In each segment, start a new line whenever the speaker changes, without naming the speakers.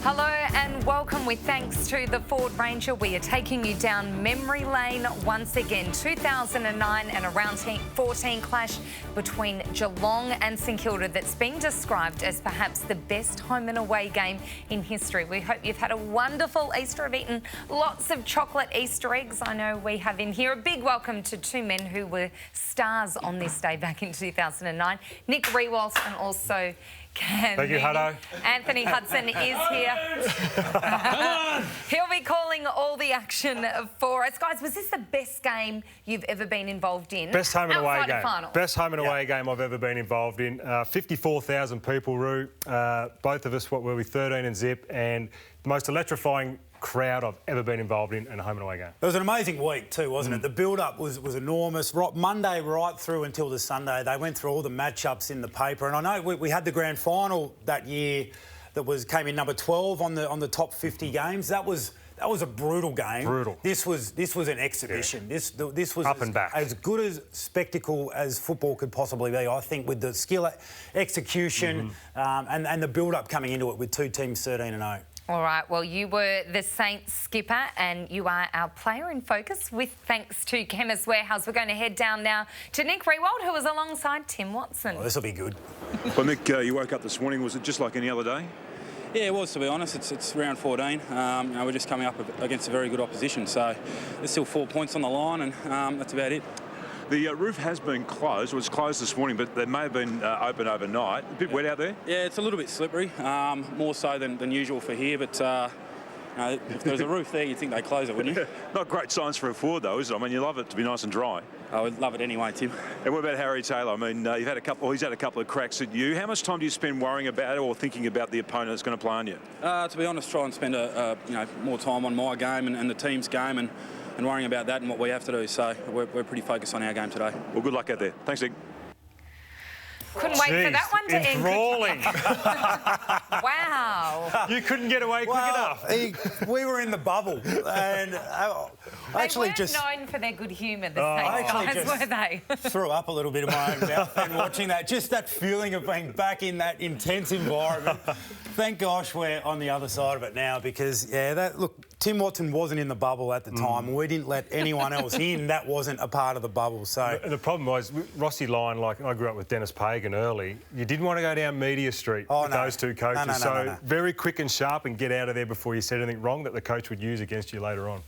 Hello and welcome. With thanks to the Ford Ranger, we are taking you down memory lane once again. 2009 and a round 14 clash between Geelong and St Kilda that's been described as perhaps the best home and away game in history. We hope you've had a wonderful Easter, have eaten lots of chocolate Easter eggs. I know we have in here. A big welcome to two men who were stars on this day back in 2009. Nick Riewoldt and also
Thank you, Hutto.
Anthony Hudson is here. He'll be calling all the action for us. Guys, was this the best game you've ever been involved in?
Best home and away game.
Final?
Best home and away game I've ever been involved in. 54,000 people, Roo. Both of us, what were we, 13 and zip, and the most electrifying crowd I've ever been involved in a home and away game.
It was an amazing week too, wasn't it? The build-up was enormous. Monday right through until the Sunday, they went through all the matchups in the paper. And I know we had the grand final that year that came in number 12 on the top 50 games. That was a brutal game.
Brutal.
This was an exhibition. Yeah. This was
up and back.
As good a spectacle as football could possibly be, I think, with the skill, execution, and the build-up coming into it with two teams 13-0.
All right, well, you were the Saints skipper and you are our player in focus with thanks to Chemist Warehouse. We're going to head down now to Nick Riewoldt, who was alongside Tim Watson.
Oh, this will be good.
Well, Nick, you woke up this morning. Was it just like any other day?
Yeah, it was, to be honest. It's round 14. We're just coming up against a very good opposition, so there's still 4 points on the line, and that's about it.
The roof has been closed. It was closed this morning, but they may have been open overnight. A bit wet out there?
Yeah, it's a little bit slippery, more so than usual for here, but if there was a roof there, you'd think they'd close it, wouldn't you?
Not great signs for a Ford, though, is it? I mean, you love it to be nice and dry.
I would love it anyway, Tim.
And what about Harry Taylor? I mean, he's had a couple of cracks at you. How much time do you spend worrying about it or thinking about the opponent that's going to play on you?
To be honest, try and spend more time on my game and the team's game and worrying about that and what we have to do. So we're pretty focused on our game today.
Well, good luck out there. Thanks, Nick.
Couldn't wait for that one to end.
Enthralling.
Wow.
You couldn't get away quick enough.
We were in the bubble, and
They weren't known for their good humour, the Saints guys, were they?
Threw up a little bit of my own mouth and watching that. Just that feeling of being back in that intense environment. Thank gosh we're on the other side of it now because, Tim Watson wasn't in the bubble at the time. We didn't let anyone else in. That wasn't a part of the bubble. So
the problem was, Rossi Lyon, like I grew up with Dennis Pagan early, you didn't want to go down Media Street with those two coaches.
No.
Very quick and sharp and get out of there before you said anything wrong that the coach would use against you later on.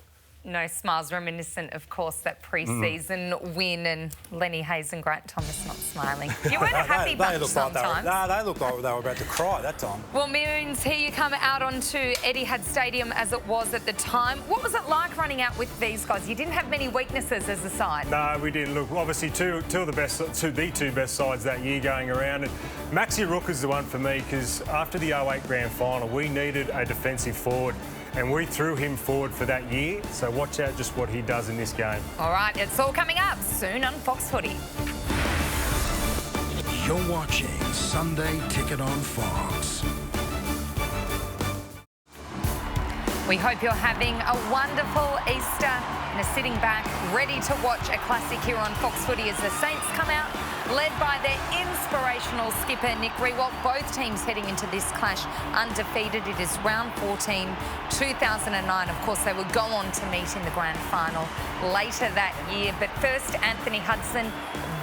No smiles, reminiscent, of course, that pre-season win, and Lenny Hayes and Grant Thomas not smiling. You weren't a happy bunch sometimes.
They looked like they were about to cry that time.
Well, Moons, here you come out onto Etihad Stadium as it was at the time. What was it like running out with these guys? You didn't have many weaknesses as a side.
No, we didn't. Look, obviously two of the two best sides that year going around. And Maxi Rook is the one for me because after the 08 grand final, we needed a defensive forward. And we threw him forward for that year, so watch out just what he does in this game.
All right, it's all coming up soon on Fox Footy.
You're watching Sunday Ticket on Fox.
We hope you're having a wonderful Easter and are sitting back, ready to watch a classic here on Fox Footy as the Saints come out, led by their inspirational skipper, Nick Riewoldt. Both teams heading into this clash undefeated. It is round 14, 2009. Of course, they would go on to meet in the grand final later that year. But first, Anthony Hudson,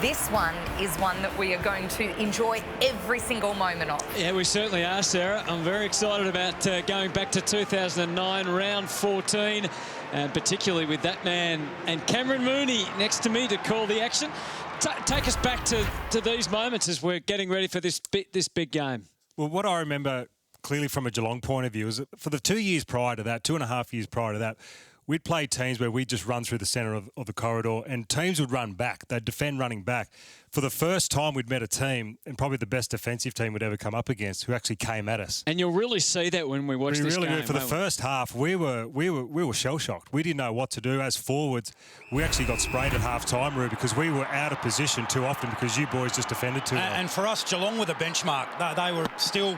this one is one that we are going to enjoy every single moment of.
Yeah, we certainly are, Sarah. I'm very excited about going back to 2009, round 14, and particularly with that man and Cameron Mooney next to me to call the action. Take us back to these moments as we're getting ready for this big game.
Well, what I remember clearly from a Geelong point of view is that for the 2 years prior to that, 2.5 years prior to that, we'd play teams where we'd just run through the centre of the corridor and teams would run back. They'd defend running back. For the first time we'd met a team, and probably the best defensive team we'd ever come up against, who actually came at us.
And you'll really see that when we watch this game.
For the first half, we were shell-shocked. We didn't know what to do. As forwards, we actually got sprained at half-time, Roo, because we were out of position too often because you boys just defended too well.
And for us, Geelong were the benchmark. They were still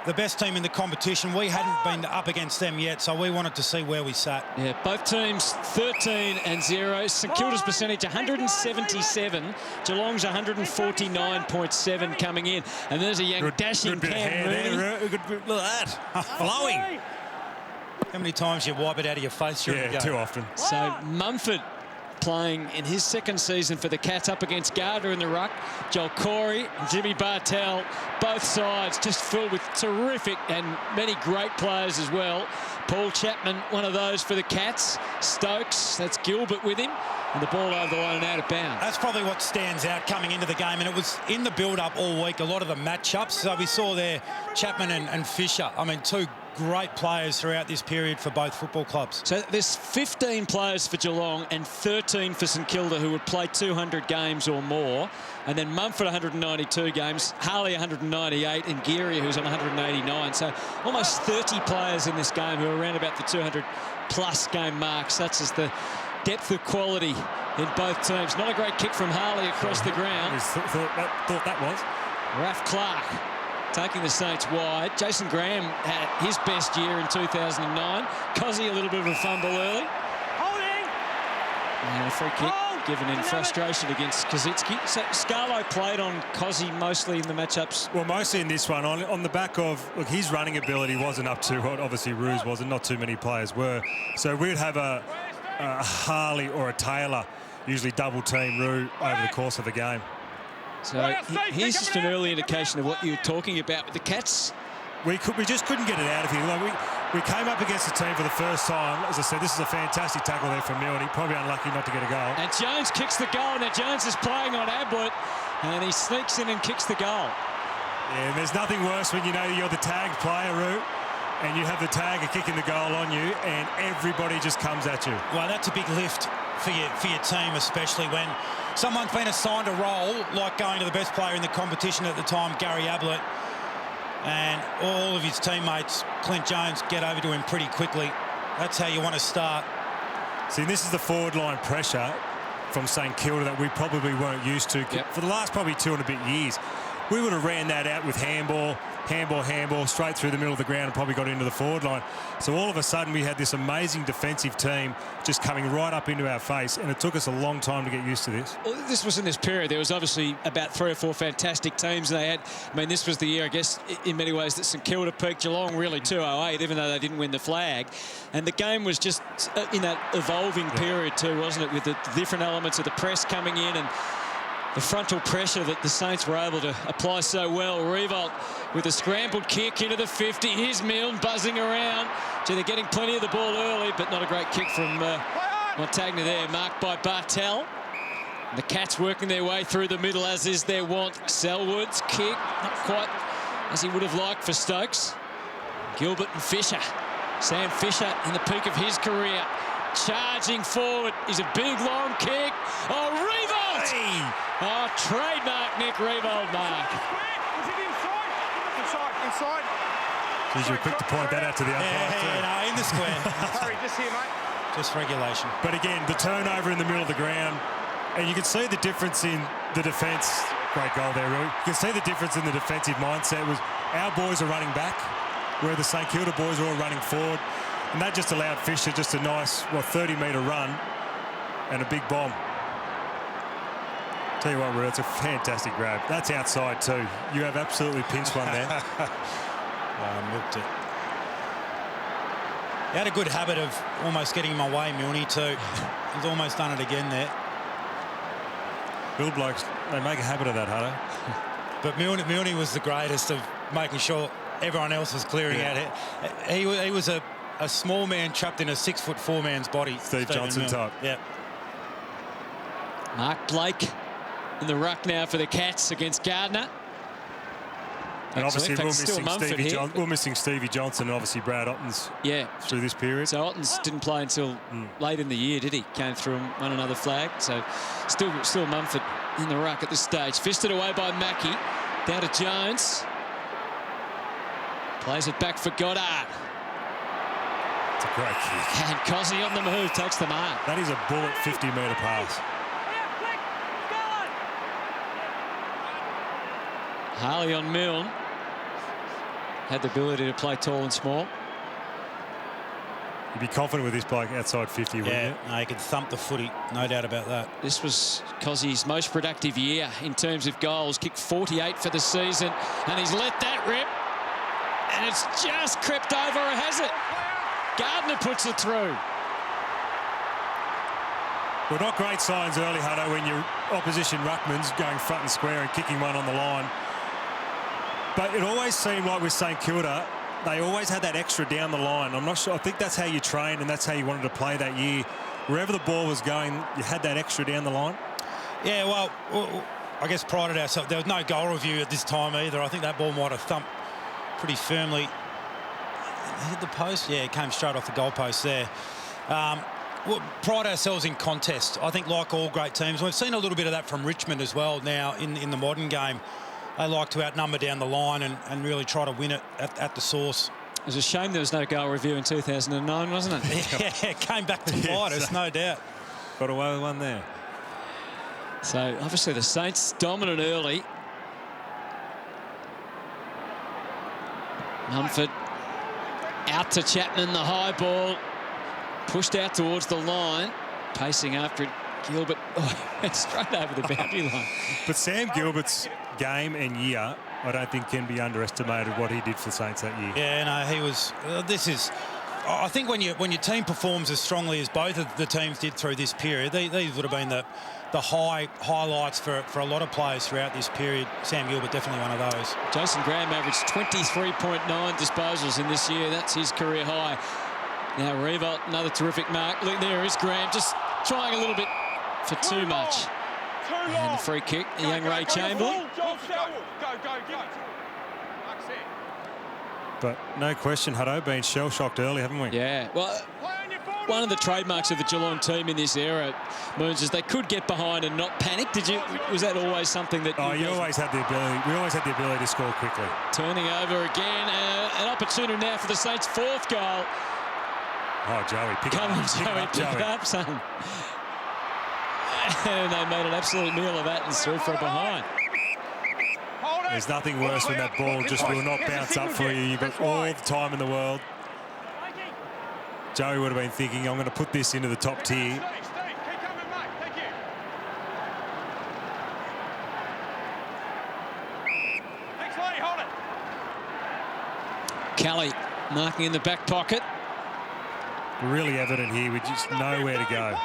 the best team in the competition. We hadn't been up against them yet, so we wanted to see where we sat.
Yeah, both teams 13-0. St Kilda's percentage 177. Geelong's 149.7 coming in. And there's a young dashing Cam Mooney.
Look at that. Flowing.
How many times you wipe it out of your face during the game?
Too often.
So Mumford playing in his second season for the Cats up against Gardner in the ruck. Joel Corey and Jimmy Bartel, both sides just filled with terrific and many great players as well. Paul Chapman, one of those for the Cats. Stokes, that's Gilbert with him. And the ball over the line and out of bounds.
That's probably what stands out coming into the game, and it was in the build-up all week, a lot of the matchups. So we saw there Chapman and Fisher. I mean, two great players throughout this period for both football clubs.
So there's 15 players for Geelong and 13 for St Kilda who would play 200 games or more. And then Mumford 192 games, Harley 198, and Geary who's on 189. So almost 30 players in this game who are around about the 200-plus game mark. Such as the depth of quality in both teams. Not a great kick from Harley across the ground.
Thought that was.
Raf Clark taking the Saints wide. Jason Graham had his best year in 2009. Cozzy a little bit of a fumble early. And a free kick given in frustration against Kazitsky. So Scarlo played on Cozzy mostly in the matchups.
Well, mostly in this one. On the back of, look, his running ability wasn't up to what obviously Ruse wasn't. Not too many players were. So we'd have a Harley or a Taylor usually double team Rue over the course of the game.
So here's just an early indication of what you're talking about with the Cats.
We just couldn't get it out of here. Like we came up against the team for the first time. As I said, this is a fantastic tackle there from Milne. Probably unlucky not to get a goal.
And Jones kicks the goal. Now Jones is playing on Ablett, and he sneaks in and kicks the goal.
Yeah, and there's nothing worse when you know you're the tagged player, Rue, and you have the tagger kicking the goal on you, and everybody just comes at you.
Well, that's a big lift for your team, especially when someone's been assigned a role, like going to the best player in the competition at the time, Gary Ablett, and all of his teammates, Clint Jones, get over to him pretty quickly. That's how you want to start.
See, this is the forward line pressure from St Kilda that we probably weren't used to for the last probably 2 and a bit years. We would have ran that out with handball, straight through the middle of the ground and probably got into the forward line. So all of a sudden we had this amazing defensive team just coming right up into our face, and it took us a long time to get used to this.
Well, this was in this period. There was obviously about 3 or 4 fantastic teams they had. I mean, this was the year, I guess, in many ways that St Kilda peaked. Geelong really 208, even though they didn't win the flag. And the game was just in that evolving period too, wasn't it, with the different elements of the press coming in and the frontal pressure that the Saints were able to apply so well. Revolt with a scrambled kick into the 50. Here's Milne buzzing around. Gee, they're getting plenty of the ball early, but not a great kick from Montagna there, marked by Bartel. And the Cats working their way through the middle, as is their want. Selwood's kick, not quite as he would have liked for Stokes. Gilbert and Fisher. Sam Fisher in the peak of his career. Charging forward is a big, long kick. Oh, Revolt!
Hey!
Oh, trademark Nick Revolt mark.
Inside.
Geez, you were quick to point that out to the umpire too.
No, in the square.
Sorry, just here, mate.
Just regulation.
But again, the turnover in the middle of the ground, and you can see the difference in the defence. Great goal there, Rui. You can see the difference in the defensive mindset. Was our boys are running back, where the St Kilda boys are all running forward. And that just allowed Fisher just a nice, 30-metre run and a big bomb. Tell you what, Rue, it's a fantastic grab. That's outside too. You have absolutely pinched one there.
Milked it. He had a good habit of almost getting him away, Milne, too. He's almost done it again there.
Bill blokes, they make a habit of that, Hutto.
But Milne was the greatest of making sure everyone else was clearing out here. He was a small man trapped in a 6'4" man's body.
Steve Johnson type.
Yeah.
Mark Blake in the ruck now for the Cats against Gardner.
And obviously
we're
missing Stevie Johnson and obviously Brad Ottens through this period.
So Ottens didn't play until late in the year, did he? Came through and won another flag. So still Mumford in the ruck at this stage. Fisted away by Mackie. Down to Jones. Plays it back for Goddard.
It's a great kick.
And Cozzy on the move, takes the mark.
That is a bullet 50-metre pass.
Harley on Milne. had the ability to play tall and small.
You'd be confident with this bloke outside 50, wouldn't you?
No, he could thump the footy, no doubt about that.
This was Cozzy's most productive year in terms of goals. Kicked 48 for the season, and he's let that rip. And it's just crept over, or has it? Gardner puts it through.
Well, not great signs early, Hutto, when your opposition ruckman's going front and square and kicking one on the line. But it always seemed like with St Kilda, they always had that extra down the line. I'm not sure. I think that's how you trained and that's how you wanted to play that year. Wherever the ball was going, you had that extra down the line.
Yeah, well, I guess prided ourselves. There was no goal review at this time either. I think that ball might have thumped pretty firmly. Hit the post? Yeah, it came straight off the goalpost there. We'll pride ourselves in contest. I think like all great teams, we've seen a little bit of that from Richmond as well now in the modern game. They like to outnumber down the line and really try to win it at the source.
It was a shame there was no goal review in 2009, wasn't it?
Yeah, it came back to bite us, no doubt.
Got away with one there.
So obviously the Saints dominant early. Mumford out to Chapman, the high ball. Pushed out towards the line. Pacing after it. Gilbert went straight over the boundary line.
But Sam Gilbert's game and year, I don't think can be underestimated what he did for the Saints that year.
Yeah, no, he was. I think when your team performs as strongly as both of the teams did through this period, these would have been the highlights for a lot of players throughout this period. Sam Gilbert definitely one of those.
Jason Graham averaged 23.9 disposals in this year. That's his career high. Now Revolt, another terrific mark. Look, there is Graham, just trying a little bit for too much. And the free kick, the young Ray Chamberlain.
But no question, Hutto, been shell-shocked early, haven't we?
Yeah, well, one of the trademarks of the Geelong team in this era, Moons, is they could get behind and not panic. Was that always something that
you always had the ability? We always had the ability to score quickly.
Turning over again, an opportunity now for the Saints' fourth goal.
Oh, Joey, pick
Come on, Joey, pick it up, son. And they made an absolute meal of that and threw for a behind.
There's nothing worse when that ball just will not bounce up for you. You've got all the time in the world. Joey would have been thinking, I'm going to put this into the top tier.
Kelly marking in the back pocket.
Really evident here with just nowhere to go.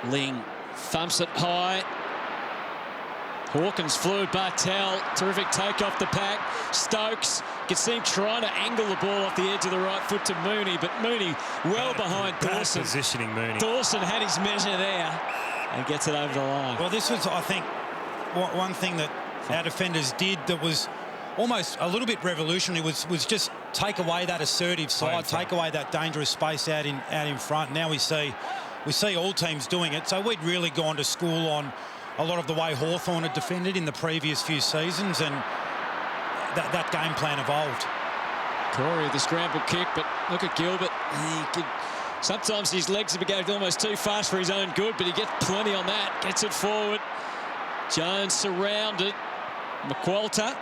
Ling thumps it high. Hawkins fluid, Bartel, terrific take off the pack. Stokes, you can see him trying to angle the ball off the edge of the right foot to Mooney, but Mooney well behind Dawson.
Positioning Mooney.
Dawson had his measure there and gets it over the line.
Well, this was, I think, one thing that our defenders did that was almost a little bit revolutionary was just take away that assertive side, take away that dangerous space out in front. Now we see all teams doing it. So we'd really gone to school on a lot of the way Hawthorn had defended in the previous few seasons, and that game plan evolved.
Corey, the scramble kick, but look at Gilbert. Sometimes his legs have been almost too fast for his own good, but he gets plenty on that. Gets it forward. Jones surrounded. McQualter.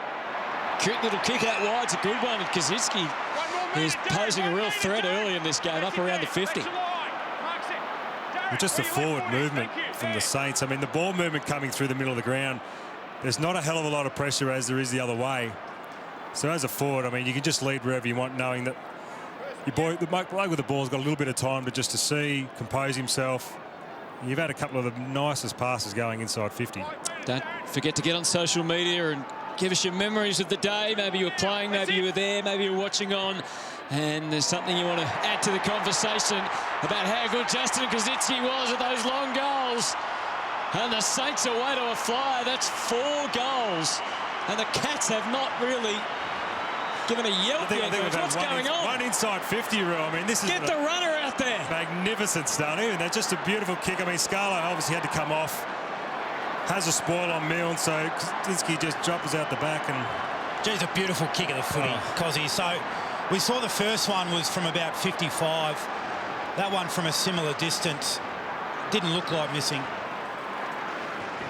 Cute little kick out wide. It's a good one. And Kaczynski is posing a real threat early in this game, up around the 50.
Just the forward movement from the Saints. I mean, the ball movement coming through the middle of the ground, there's not a hell of a lot of pressure as there is the other way. So as a forward, I mean, you can just lead wherever you want, knowing that the bloke with the ball's got a little bit of time to see, compose himself. You've had a couple of the nicest passes going inside 50.
Don't forget to get on social media and give us your memories of the day. Maybe you were playing, maybe you were there, maybe you were watching on, and there's something you want to add to the conversation about how good Justin Kaczynski was at those long goals. And the Saints away to a flyer. That's 4 goals. And the Cats have not really given a yelp yet. What's going on?
One inside 50 rule. I mean, this is
Get the runner out there.
Magnificent start. And that's just a beautiful kick. I mean, Scarlo obviously had to come off. Has a spoil on Milne, so Kaczynski just drops out the back. And
geez, a beautiful kick of the footy, Cozzy. So we saw the first one was from about 55. That one from a similar distance didn't look like missing.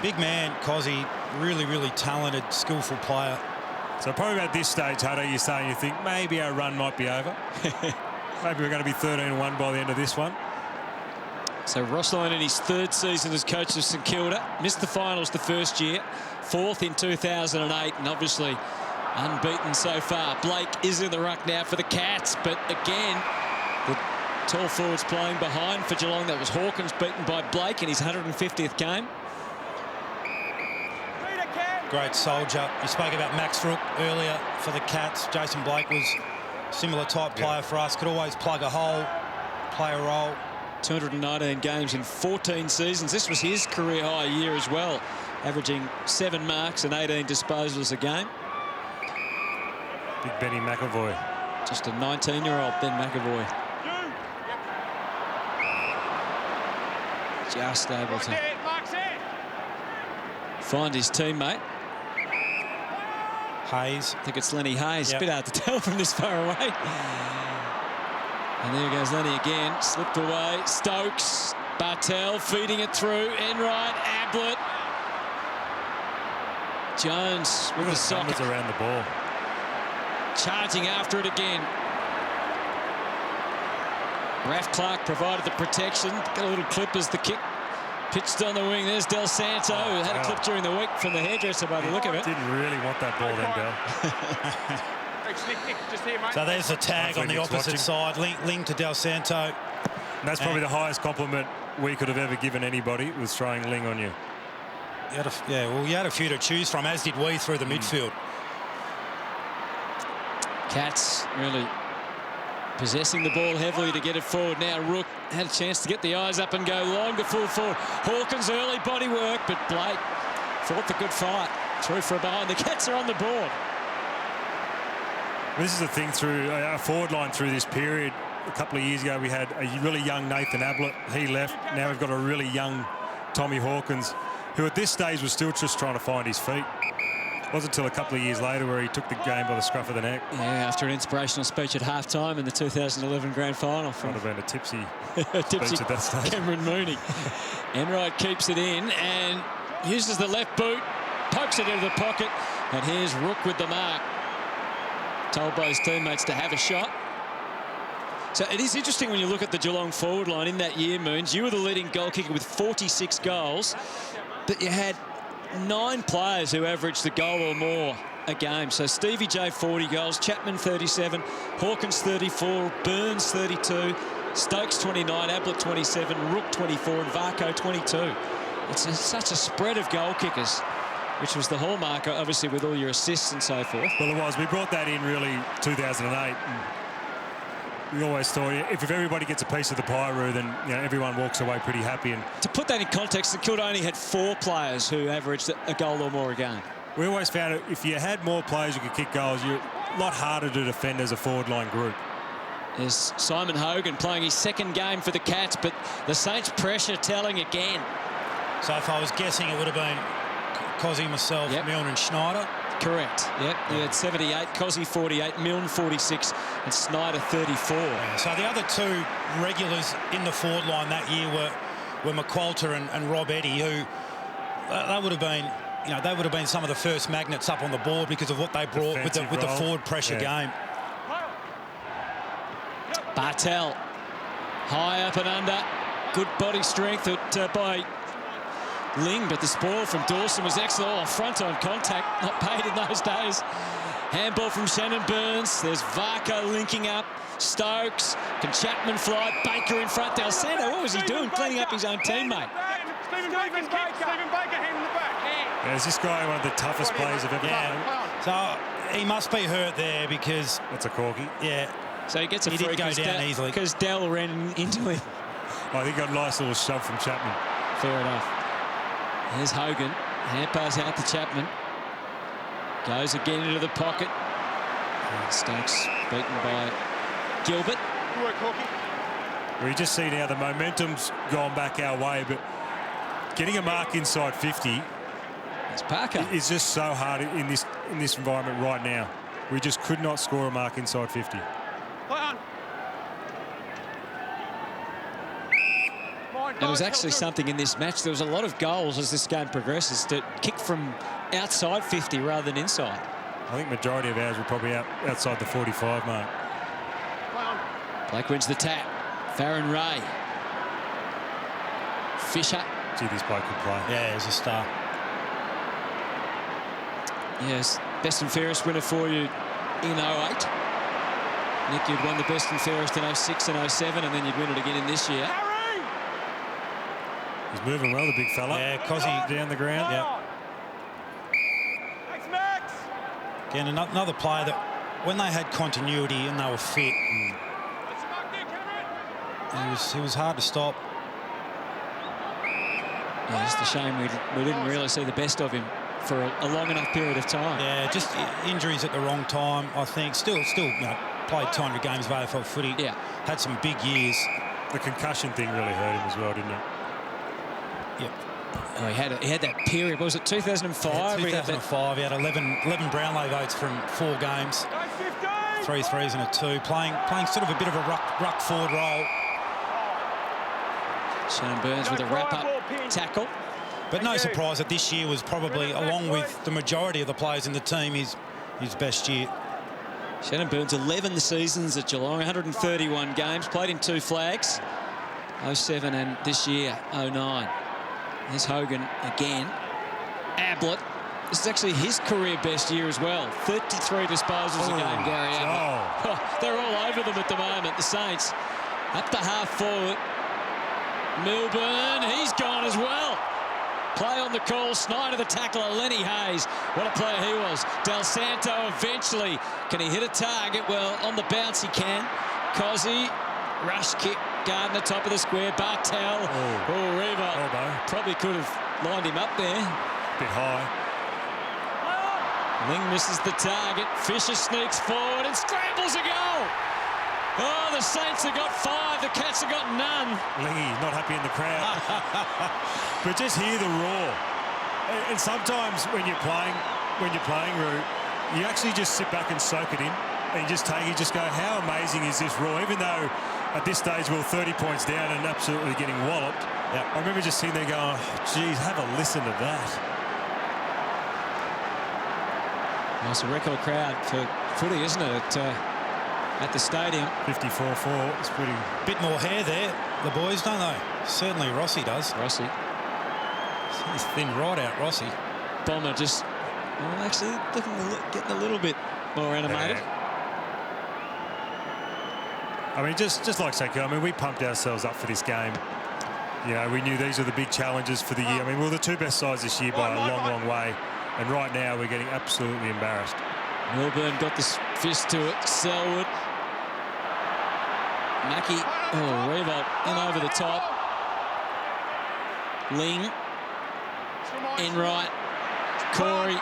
Big man, Cozzy, really, really talented, skillful player.
So probably about this stage, Hutto, you're saying you think maybe our run might be over. Maybe we're going to be 13-1 by the end of this one.
So Ross Lyon in his 3rd season as coach of St Kilda. Missed the finals the first year. 4th in 2008, and obviously unbeaten so far. Blake is in the ruck now for the Cats, but again, the tall forwards playing behind for Geelong. That was Hawkins beaten by Blake in his 150th game.
Great soldier. You spoke about Max Rook earlier for the Cats. Jason Blake was a similar type player for us. Could always plug a hole, play a role.
219 games in 14 seasons. This was his career high year as well, averaging 7 marks and 18 disposals a game.
Big Benny McAvoy.
Just a 19-year-old Ben McAvoy. Just able to find his teammate.
Hayes.
I think it's Lenny Hayes.
Yep.
A bit hard to tell from this far away. And there goes Lenny again. Slipped away. Stokes. Bartel feeding it through. Enright. Ablett. Jones with the socket.
Around the ball.
Charging after it again. Raf Clark provided the protection. Got a little clip as the kick pitched on the wing. There's Del Santo, who had a clip during the week from the hairdresser by the look of it.
Didn't really want that ball then, Del.
So there's the tag on the opposite side, linked to Del Santo.
And that's probably the highest compliment we could have ever given anybody, was throwing Ling on you.
You had a few to choose from, as did we through the midfield.
Cats really possessing the ball heavily to get it forward. Now Rook had a chance to get the eyes up and go long to full forward. Hawkins early body work, but Blake fought the good fight. Through for a behind. The Cats are on the board.
This is the thing through our forward line through this period. A couple of years ago, we had a really young Nathan Ablett. He left. Now we've got a really young Tommy Hawkins, who at this stage was still just trying to find his feet. It wasn't until a couple of years later where he took the game by the scruff of the neck.
Yeah, after an inspirational speech at halftime in the 2011 grand final.
Might have been a tipsy
tipsy
speech at that stage.
Cameron Mooney. Enright keeps it in and uses the left boot, pokes it into the pocket, and here's Rook with the mark. Told by his teammates to have a shot. So it is interesting when you look at the Geelong forward line in that year, Moons. You were the leading goal kicker with 46 goals, but you had 9 players who averaged a goal or more a game. So Stevie J 40 goals, Chapman 37, Hawkins 34, Burns 32, Stokes 29, Ablett 27, Rook 24 and Varco 22. It's such a spread of goal kickers, which was the hallmark, obviously, with all your assists and so forth.
Well, it was. We brought that in really 2008. We always thought if everybody gets a piece of the pie, then everyone walks away pretty happy. And
to put that in context, the Kilda only had 4 players who averaged a goal or more a game.
We always found it, if you had more players who could kick goals, you're a lot harder to defend as a forward line group.
There's Simon Hogan playing his 2nd game for the Cats, but the Saints' pressure telling again.
So if I was guessing, it would have been Cozzy, myself, Milne and Schneider.
Correct. Yep. You had 78, Cozzy 48, Milne 46, and Snyder 34.
Yeah, so the other 2 regulars in the forward line that year were McQualter and Rob Eddy, who they would have been, they would have been some of the first magnets up on the board because of what they brought with the forward pressure game.
Bartel, high up and under, good body strength by Ling, but the spoil from Dawson was excellent. Oh, front on contact, not paid in those days. Handball from Shannon Burns. There's Varco linking up. Stokes. Can Chapman fly? Baker in front. Del Santo, what was he doing? Cleaning up his own teammate.
Stephen Baker's kick. Stephen Baker hand in the back.
Yeah, is this guy one of the toughest players I've ever known?
So he must be hurt there because...
That's a corky.
Yeah.
So he gets a free
didn't go down easily.
because Dell ran into him.
I think got a nice little shove from Chapman.
Fair enough. Here's Hogan. Hand pass out to Chapman. Goes again into the pocket. And Stokes beaten by Gilbert.
Good work, Hawkie.
We just see now the momentum's gone back our way, but getting a mark inside 50
It's Parker.
is just so hard in this environment right now. We just could not score a mark inside 50.
Play on.
There was actually something in this match. There was a lot of goals as this game progresses to kick from outside 50 rather than inside.
I think majority of ours were probably outside the 45 mark.
Play on.
Blake wins the tap. Farron Ray. Fisher.
Gee, this bloke could play.
Yeah, he's a star.
Yes, best and fairest winner for you in 08. Nick, you'd won the best and fairest in 06 and 07, and then you'd win it again in this year.
Harry!
He's moving well, the big fella.
Yeah, Cozzy
down the ground.
Yeah.
Thanks, Max.
Again, another player that, when they had continuity and they were fit,
Let's mark there, Cameron.
he was hard to stop.
Yeah, just a shame we didn't really see the best of him for a long enough period of time.
Yeah, just injuries at the wrong time, I think. Still, you know, played 200 games of AFL footy.
Yeah.
Had some big years.
The concussion thing really hurt him as well, didn't it?
Yep.
Oh, he had that period. What was it, 2005?
Yeah, 2005, he had 11 Brownlow votes from 4 games.
Go 15.
3 threes and a 2. Playing sort of a bit of a ruck forward role.
Shannon Burns with a wrap-up tackle.
But no surprise that this year was probably, along with the majority of the players in the team, his best year.
Shannon Burns, 11 seasons at Geelong, 131 games, played in 2 flags, 07 and this year, 09. There's Hogan again. Ablett. This is actually his career best year as well. 33 disposals a game, Gary Ablett. Oh, they're all over them at the moment, the Saints. Up the half forward. Milburn, he's gone as well. Play on the call, Snyder the tackler, Lenny Hayes. What a player he was. Del Santo eventually. Can he hit a target? Well, on the bounce he can. Cozzy, rush kick, Gardner top of the square, Bartel. Revo probably could have lined him up there.
Bit high.
Ling misses the target. Fisher sneaks forward and scrambles a goal. Oh, the Saints have got 5. The Cats have got none.
Lingy not happy in the crowd. But just hear the roar. And sometimes when you're playing, Roo, you actually just sit back and soak it in, and you just go, how amazing is this roar? Even though at this stage we're 30 points down and absolutely getting walloped.
Yeah.
I remember just sitting there going, oh, geez, have a listen to that.
Well, it's a record crowd for footy, isn't it? At the stadium.
54-4. It's pretty.
Bit more hair there, the boys, don't they? Certainly Rossi does.
Rossi.
He's thinned right out, Rossi.
Bomber just, well, actually getting a little bit more animated.
Yeah. I mean, just like Sako, I mean, we pumped ourselves up for this game. You know, we knew these were the big challenges for the year. I mean, we were the 2 best sides this year by a long, long way. And right now, we're getting absolutely embarrassed.
Milburn got the fist to it. Selwood. Mackie. Oh, Revolt in over the top. Ling. Enright. Corey.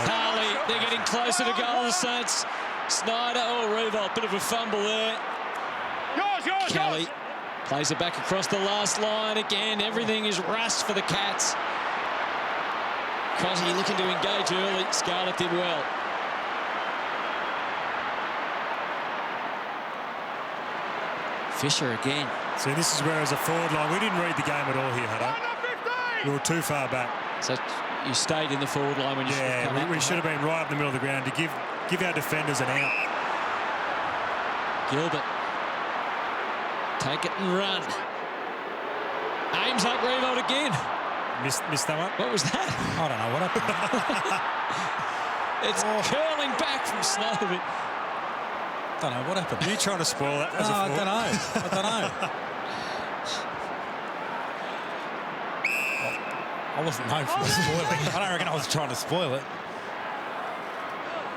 Harley. They're getting closer to goal, the Saints. Snyder. Oh, Revolt. Bit of a fumble there. Kelly plays it back across the last line again. Everything is rust for the Cats. Cozzy looking to engage early. Scarlett did well. Fisher again.
See, this is where as a forward line, we didn't read the game at all here, Hutto. We were too far back.
So you stayed in the forward line when you should have come out.
We should have been right up the middle of the ground to give our defenders an out.
Gilbert. Take it and run. Aims up Revolt again.
Missed that one?
What was that?
I don't know what happened.
It's curling back from Snow.
Don't know what happened.
Are you trying to spoil that?
No, I don't know. I wasn't known for spoiling. I don't reckon I was trying to spoil it.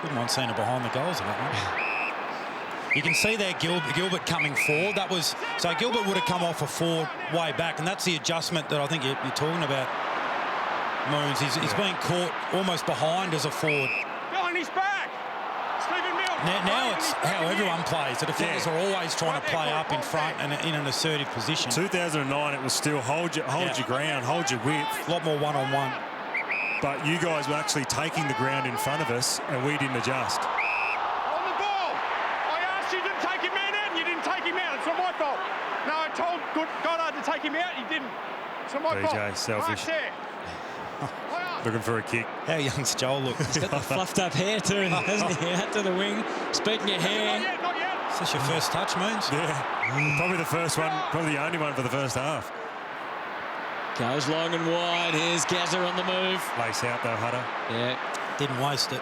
Wouldn't mind seeing it behind the goals in that one. You can see there Gilbert coming forward. That was so Gilbert would have come off a forward way back, and that's the adjustment that I think you're talking about, Moons. He's being caught almost behind as a forward.
Behind his back.
Now it's how everyone plays. The defenders are always trying to play up in front and in an assertive position.
2009, it was still hold your ground, hold your width.
A lot more one-on-one.
But you guys were actually taking the ground in front of us, and we didn't adjust.
On the ball. I asked you to take him out, and you didn't take him out. It's not my fault. No, I told Goddard to take him out. He didn't. It's not my fault.
BJ, selfish.
Mark's there.
Looking for a kick.
How young's Joel look?
He's got the fluffed up hair too, hasn't he? Out to the wing. Speaking of hair.
Is this your first touch, Moons?
Yeah. Probably the first one, probably the only one for the first half.
Goes long and wide. Here's Gazza on the move.
Lace out though, Hutter.
Yeah.
Didn't waste it.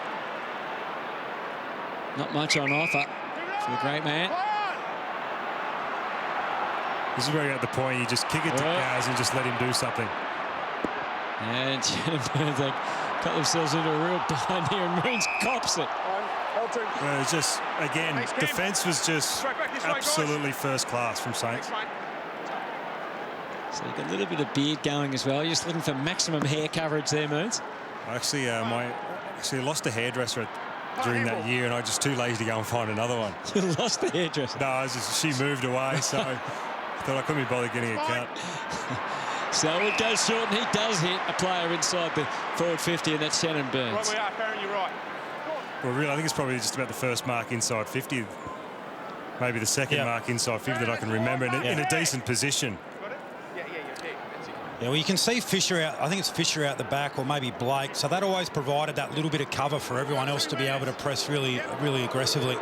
Not much on offer for the great man.
This is where you're at the point, you just kick it to Gaz and just let him do something.
And they got themselves into a real bind here, and Moons cops it.
Well, it's just, again, defence was just absolutely first class from Saints.
So you got a little bit of beard going as well. You're just looking for maximum hair coverage there, Moons.
I actually, lost a hairdresser during that year, and I was just too lazy to go and find another one.
You lost the hairdresser?
No, she moved away, so I thought I couldn't be bothered getting a cut.
So it goes short, and he does hit a player inside the forward 50, and that's Shannon Burns.
Right, we are, Farron, you're right.
Well, really, I think it's probably just about the first mark inside 50. Maybe the second mark inside 50 that I can remember in a decent position.
Got it? Yeah, that's it.
Yeah, well, you can see Fisher out. I think it's Fisher out the back, or maybe Blake. So that always provided that little bit of cover for everyone else to be able to press really aggressively.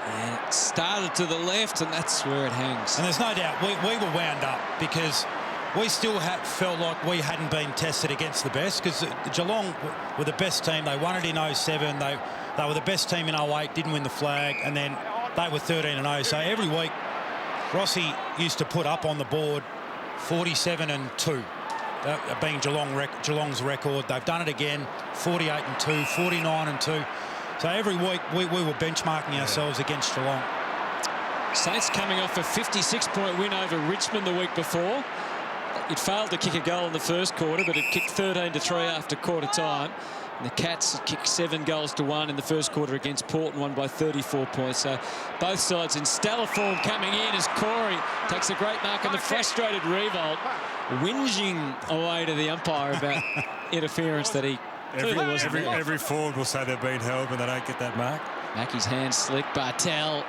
And it started to the left, and that's where it hangs.
And there's no doubt we were wound up because we still felt like we hadn't been tested against the best, because Geelong were the best team. They won it in 07. They were the best team in 08, didn't win the flag, and then they were 13-0. So every week, Rossi used to put up on the board 47-2, being Geelong's record. They've done it again, 48-2, 49-2. So every week we were benchmarking ourselves against Geelong.
Saints coming off a 56-point win over Richmond the week before. It failed to kick a goal in the first quarter, but it kicked 13-3 after quarter time. And the Cats kicked 7 goals to 1 in the first quarter against Port and won by 34 points. So both sides in stellar form coming in as Corey takes a great mark on the frustrated Revolt, whinging away to the umpire about interference that he clearly wasn't there.
Every forward will say they've been held when they don't get that mark.
Mackey's hand slick. Bartel.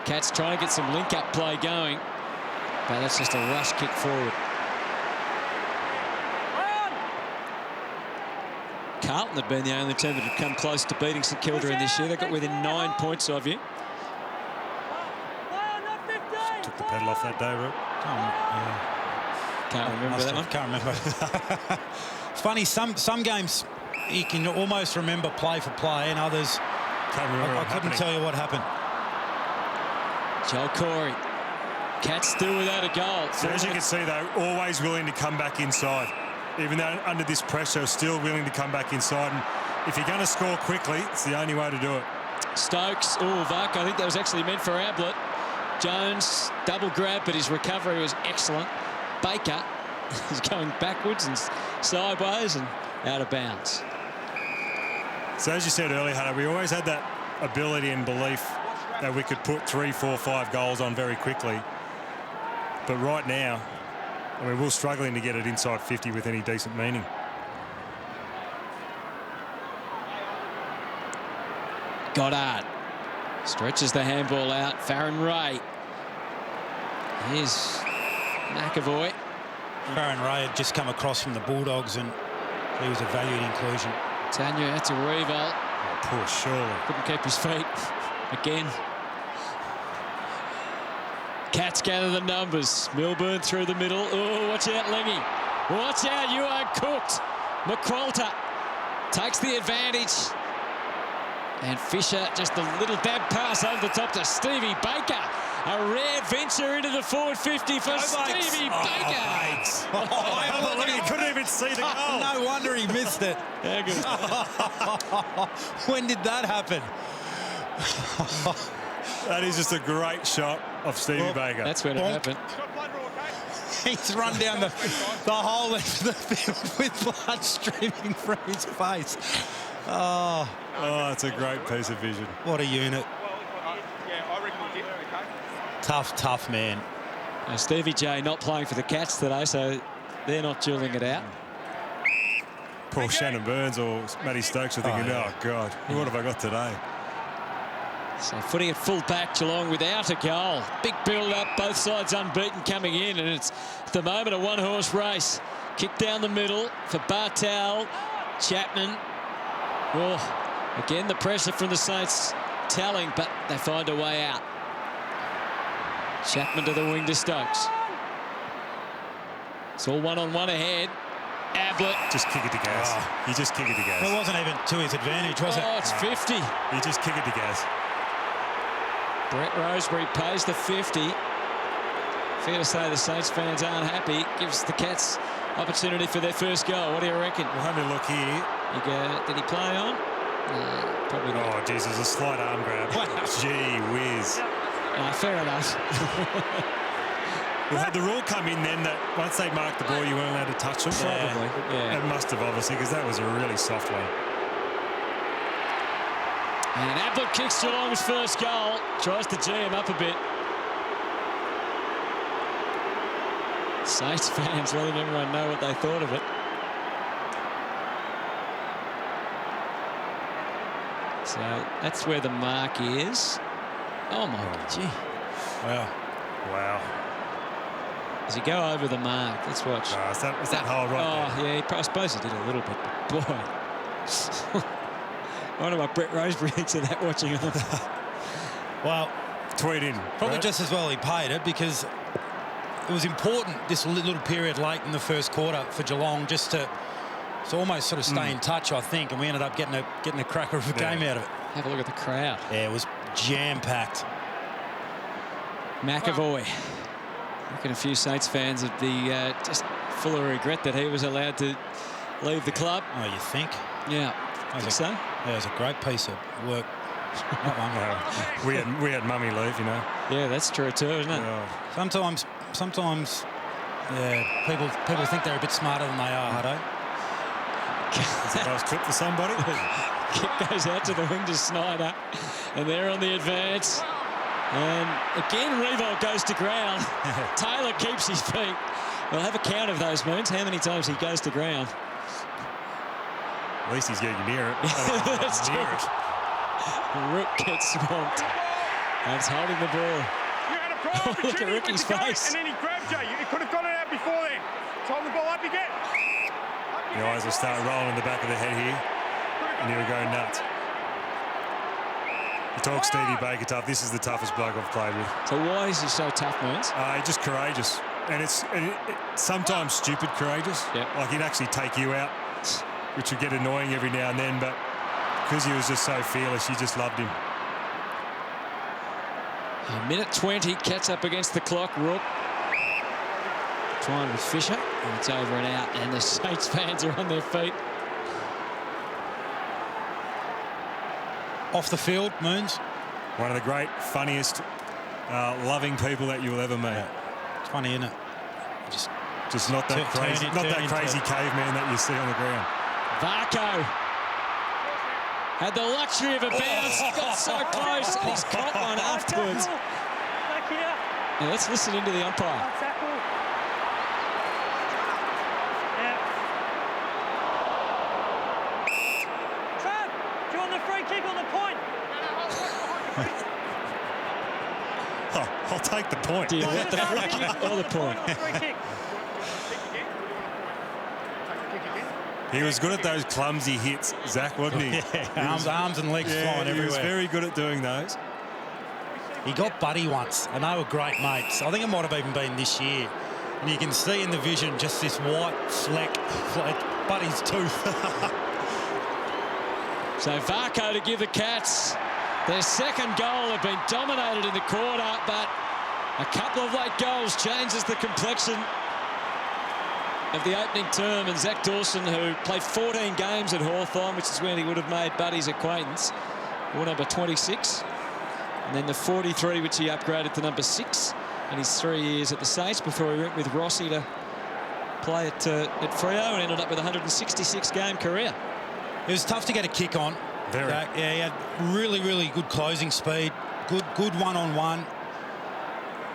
Cats trying to get some link-up play going, but that's just a rush kick forward. Carlton had been the only team that had come close to beating St Kilda in this year. They got within 9 points of you.
Took the pedal off that day, Rook.
Can't remember that one.
Can't remember. It's funny, some games you can almost remember play for play, and others
Can't remember
I couldn't tell you what happened.
Joel Corey. Cats still without a goal.
So as you can see, though, always willing to come back inside. Even though under this pressure, still willing to come back inside. And if you're going to score quickly, it's the only way to do it.
Stokes, Vuck, I think that was actually meant for Ablett. Jones, double grab, but his recovery was excellent. Baker is going backwards and sideways and out of bounds.
So as you said earlier, Hunter, we always had that ability and belief that we could put 3, 4, 5 goals on very quickly. But right now, I mean, we're struggling to get it inside 50 with any decent meaning.
Goddard stretches the handball out. Farron Ray. Here's McAvoy.
Farron Ray had just come across from the Bulldogs, and he was a valued inclusion.
Tanya, that's a revolt.
Oh, poor Shirley.
Couldn't keep his feet again. Cats gather the numbers. Milburn through the middle. Oh, watch out, Lemmy. Watch out, you are cooked. McQualter takes the advantage. And Fisher, just a little dab pass over the top to Stevie Baker. A rare venture into the forward 50 for Stevie Baker.
Look, he couldn't even see the goal.
No wonder he missed it. When did that happen?
That is just a great shot of Stevie Baker.
That's when it happened.
He's run down the whole length of the field with blood streaming from his face. Oh,
it's a great piece of vision.
What a unit. Tough man.
Now, Stevie J not playing for the Cats today, so they're not dueling it out.
Poor Shannon Burns or Matty Stokes are thinking, oh God, what have I got today?
So footing at full back, Geelong without a goal. Big build-up, both sides unbeaten coming in, and it's at the moment a one-horse race. Kick down the middle for Bartel. Chapman. Oh, again, the pressure from the Saints telling, but they find a way out. Chapman to the wing to Stokes. It's all one-on-one ahead. Ablett.
Just kick it to gas.
Oh.
You just kick it to gas.
It wasn't even to his advantage, was it?
Oh, it's 50.
You just kick it to gas.
Brett Rosebery pays the 50. Fair to say the Saints fans aren't happy. Gives the Cats opportunity for their first goal. What do you reckon?
We'll have a look here.
Did he play on? No, probably not.
Oh, geez, there's a slight arm grab. Gee whiz.
Fair enough.
Well, had the rule come in then that once they marked the ball, you weren't allowed to touch them?
Probably, yeah.
It must have, obviously, because that was a really soft one.
And Ablett kicks Geelong's first goal. Tries to G him up a bit. Saints fans letting everyone know what they thought of it. So that's where the mark is. Oh my God, gee.
Wow.
Does he go over the mark? Let's watch.
No, is that hole right
there? Yeah, I suppose he did a little bit. But boy. I wonder what Brett Rosebery thinks of that watching him.
Well,
tweet in.
Probably just as well he paid it, because it was important this little period late in the first quarter for Geelong just to almost sort of stay in touch, I think, and we ended up getting a cracker of a game out of it.
Have a look at the crowd.
Yeah, it was jam-packed.
McAvoy. I reckon a few Saints fans would be just full of regret that he was allowed to leave the club.
Oh, you think?
Yeah, I think so.
Yeah, it was a great piece of work. Not one.
We had Mummy leave, you know.
Yeah, that's true too, isn't it?
Yeah. Sometimes, yeah, people think they're a bit smarter than they are, Hutto.
That's a nice clip for somebody.
Kick goes out to the wing to Snyder, and they're on the advance. And again, Revolt goes to ground. Taylor keeps his feet. We'll have a count of those, Moons, how many times he goes to ground.
At least he's getting near it.
That's true. Rook gets swamped. And it's holding the ball.
You had a problem.
Look at Rookie's face.
And then he grabbed you. You could have got it out before then. Hold the ball up again.
The eyes will start rolling in the back of the head here. And he'll go nuts. You talk Stevie Baker tough. This is the toughest bloke I've played with.
So why is he so tough, Moons?
He's just courageous. And it's sometimes stupid courageous.
Yep.
Like he'd actually take you out, which would get annoying every now and then. But because he was just so fearless, you just loved him.
A minute 20, Cats up against the clock. Rook trying with Fisher, and it's over and out, and the Saints fans are on their feet.
Off the field, Moons.
One of the great, funniest, loving people that you'll ever meet.
Yeah. It's funny, isn't it?
Just not that crazy, crazy caveman that you see on the ground.
Varco had the luxury of a bounce, got so close, and he's caught one afterwards. Now let's listen into the umpire.
Do you want the free kick or the point?
I'll take the point.
Do you want the free kick or the point?
He was good at those clumsy hits, Zach, wasn't he?
Yeah, arms and legs flying everywhere.
He was very good at doing those.
He got Buddy once, and they were great mates. I think it might have even been this year. And you can see in the vision just this white fleck, like Buddy's tooth.
So Varco to give the Cats their second goal. Have been dominated in the quarter, but a couple of late goals changes the complexion of the opening term. And Zach Dawson, who played 14 games at Hawthorn, which is when he would have made Buddy's acquaintance, wore number 26. And then the 43, which he upgraded to number 6 in his 3 years at the Saints before he went with Rossi to play at Freo and ended up with a 166-game career.
It was tough to get a kick on.
Very.
Yeah, he had really, really good closing speed, good one-on-one.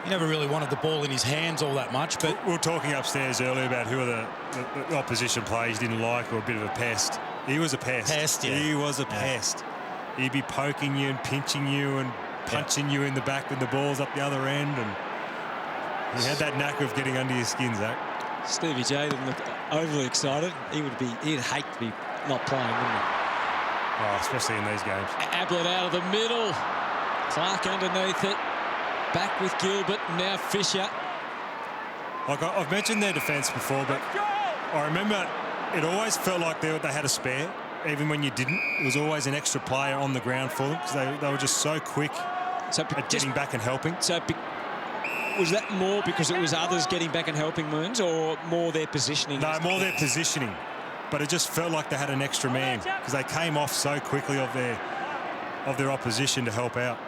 He never really wanted the ball in his hands all that much, but...
We were talking upstairs earlier about who are the opposition players he didn't like, or a bit of a pest. He was a pest.
Pest, yeah.
He was a pest. He'd be poking you and pinching you and punching you in the back when the ball's up the other end, and he had that knack of getting under your skin, Zach.
Stevie J didn't look overly excited. He'd hate to be not playing, wouldn't he?
Oh, especially in these games.
Ablett out of the middle. Clark underneath it. Back with Gilbert. Now Fisher.
Like I've mentioned their defence before, but I remember it always felt like they had a spare, even when you didn't. There was always an extra player on the ground for them because they were just so quick at getting back and helping.
So was that more because it was others getting back and helping, Moons, or more their positioning?
No, more their positioning. But it just felt like they had an extra man because they came off so quickly of their opposition to help out.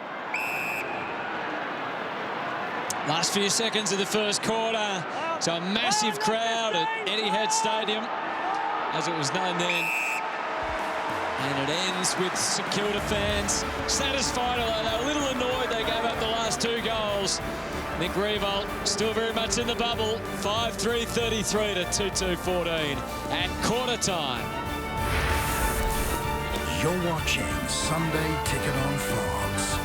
Last few seconds of the first quarter. So a massive crowd at Etihad Stadium, as it was known then. And it ends with St Kilda fans satisfied, although they were a little annoyed they gave up the last 2 goals. Nick Revolt still very much in the bubble. 5-3-33 to 2-2-14 at quarter time.
You're watching Sunday Ticket on Fox.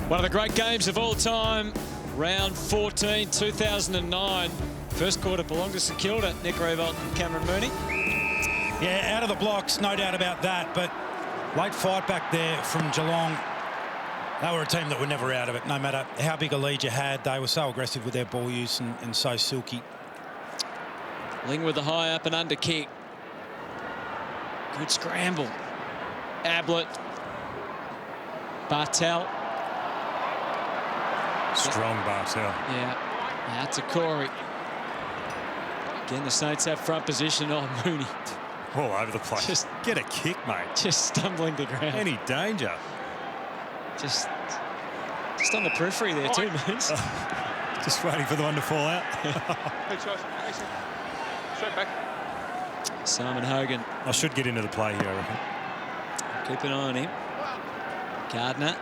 One of the great games of all time. Round 14, 2009. First quarter belonged to St Kilda. Nick Revolt and Cameron Mooney.
Yeah, out of the blocks, no doubt about that. But late fight back there from Geelong. They were a team that were never out of it, no matter how big a lead you had. They were so aggressive with their ball use and so silky.
Ling with the high up and under kick. Good scramble. Ablett. Bartel.
Strong Bartel.
Yeah, out to Corey. Again, the Saints have front position. Oh, Mooney.
All over the place.
Just
get a kick, mate.
Just stumbling to ground.
Any danger?
Just on the periphery there too, Moons.
Just waiting for the one to fall out.
Straight back.
Simon Hogan.
I should get into the play here, I reckon.
Keep an eye on him. Gardner.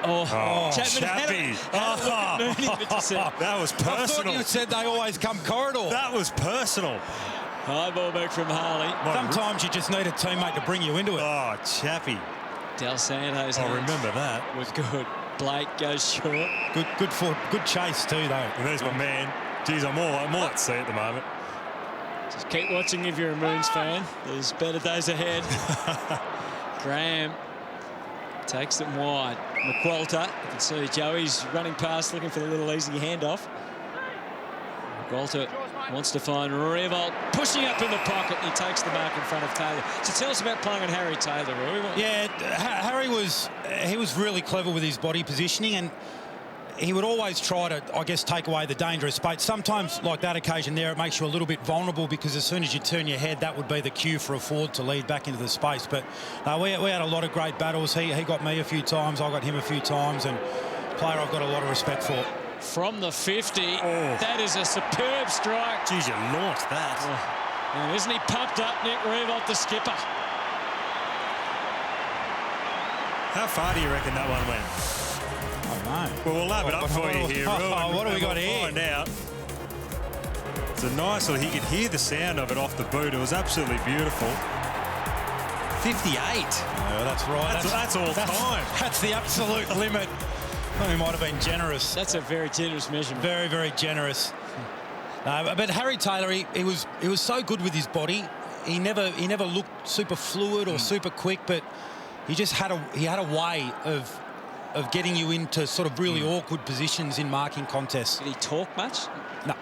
Chappie. That was personal.
I thought you said they always come corridor.
That was personal.
High ball back from Harley.
Sometimes you just need a teammate to bring you into it.
Oh, Chappie.
Del Santos.
I remember that.
Was good. Blake goes short.
Good chase too, though.
And there's my man. Geez, I'm all at sea at the moment.
Just keep watching if you're a Moons fan. There's better days ahead. Graham takes them wide. McQualter, you can see Joey's running past looking for the little easy handoff. McQualter wants to find Revolt, pushing up in the pocket, and he takes the mark in front of Taylor. So tell us about playing on Harry Taylor, Roy.
Yeah, Harry was really clever with his body positioning, and he would always try to, I guess, take away the dangerous space. Sometimes, like that occasion there, it makes you a little bit vulnerable because as soon as you turn your head, that would be the cue for a forward to lead back into the space. But no, we had a lot of great battles. He got me a few times, I got him a few times, and a player I've got a lot of respect for.
From the 50, that is a superb strike.
Geez, you launched that.
And isn't he pumped up, Nick Revolt, the skipper?
How far do you reckon that one went?
No.
Well, we'll lab it up for you here.
What do we got here?
Find out. It's a nice little. He could hear the sound of it off the boot. It was absolutely beautiful. 58.
Oh, that's right.
That's all time.
That's the absolute limit. Well, he might have been generous.
That's a very generous measurement.
Very, very generous. But Harry Taylor, he was so good with his body. He never looked super fluid or super quick, but he just had a way of getting you into sort of really awkward positions in marking contests.
Did he talk much?
No.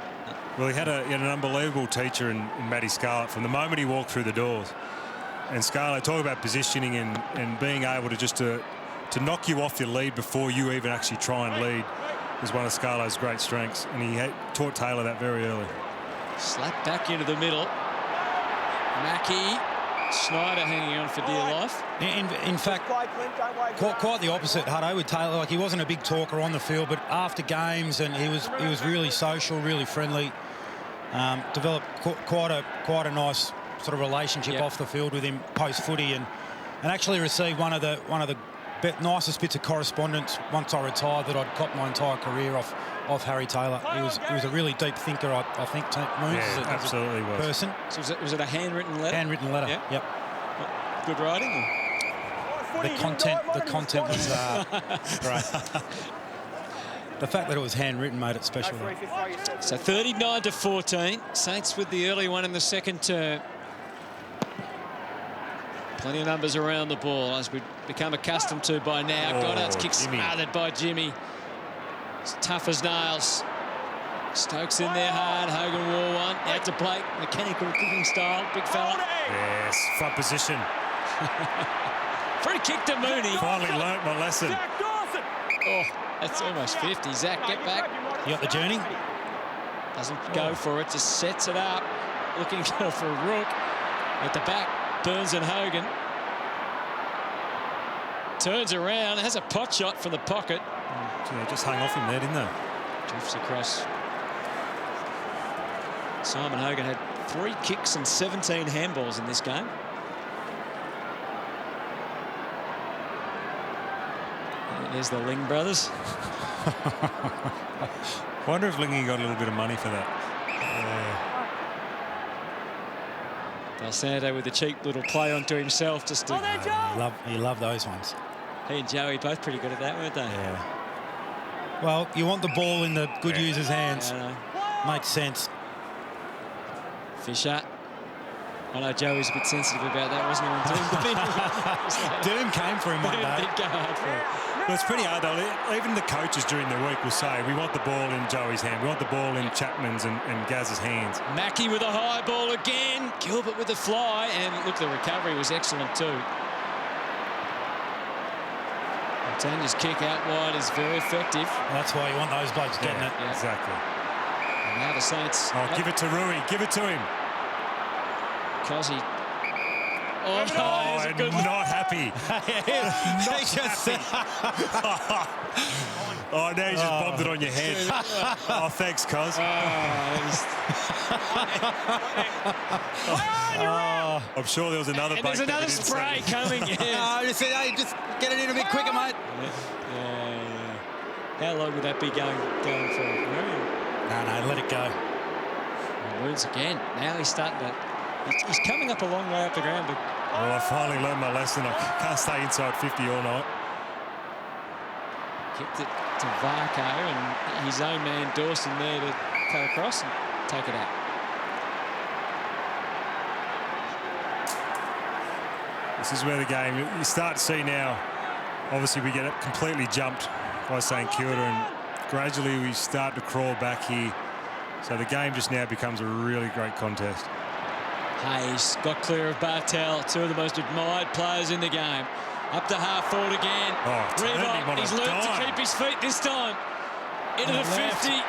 Well, he had an unbelievable teacher in Matty Scarlett from the moment he walked through the doors. And Scarlett, talk about positioning and being able to just to knock you off your lead before you even actually try and lead is one of Scarlett's great strengths. And he taught Taylor that very early.
Slap back into the middle. Mackie. Schneider hanging on for dear life.
In fact, quite the opposite, Hutto, with Taylor. Like, he wasn't a big talker on the field, but after games, and he was really social, really friendly. Developed quite a nice sort of relationship off the field with him post footy, and actually received one of the nicest bits of correspondence once I retired that I'd copped my entire career off Harry Taylor. He was a really deep thinker, I think, Moons,
absolutely
as a person.
So was it a handwritten letter?
Handwritten letter,
yeah.
Yep.
Good writing?
The content was great. The fact that it was handwritten made it special.
So 39-14. Saints with the early one in the second term. Plenty of numbers around the ball, as we've become accustomed to by now. Goddard's kick smothered by Jimmy. It's tough as nails. Stokes in there hard. Hogan wore one. Out to Blake. Mechanical kicking style. Big fella.
Yes, front position.
Free kick to Mooney.
Finally learnt my lesson.
Oh, that's almost 50. Zach, get back.
You got the journey?
Doesn't go for it, just sets it up. Looking for a rook. At the back, Burns and Hogan. Turns around, has a pot shot from the pocket.
They just hung off him there, didn't they?
Drifts across. Simon Hogan had 3 kicks and 17 handballs in this game. And there's the Ling brothers.
Wonder if Lingy got a little bit of money for that.
Del Santo with a cheap little play onto himself just to...
You love those ones.
He and Joey both pretty good at that, weren't they?
Yeah. Well, you want the ball in the good user's hands.
Yeah,
Makes sense.
Fisher. I know Joey's a bit sensitive about that, wasn't he?
Doom came for him one day.
Did go hard for it.
Well, it's pretty hard, though. Even the coaches during the week will say, we want the ball in Joey's hand. We want the ball in Chapman's and Gaz's hands.
Mackie with a high ball again. Gilbert with the fly. And look, the recovery was excellent too. Tanya's kick out wide is very effective.
That's why you want those blokes getting it.
Yeah. Exactly.
And now the Saints...
Oh, give it to Rui. Give it to him.
Cosy. Oh, no,
I'm not happy.
Not happy.
Oh, now you just bombed it on your head. Oh, thanks, Cos. I'm sure there was another
and there's another spray coming in.
Just get it in a bit quicker, mate.
Yeah. How long would that be going for?
No, let it go.
Wounds again. Now he's starting to... He's coming up a long way up the ground. But...
Well, I finally learned my lesson. I can't stay inside 50 all night.
Kicked it to Varco and his own man Dawson there to cut across and take it out.
This is where the game, you start to see now, obviously we get it completely jumped by St Kilda and gradually we start to crawl back here. So the game just now becomes a really great contest.
Hayes got clear of Bartel, 2 of the most admired players in the game. Up to half forward again. Reebok, he's learned to keep his feet this time. Into the 50.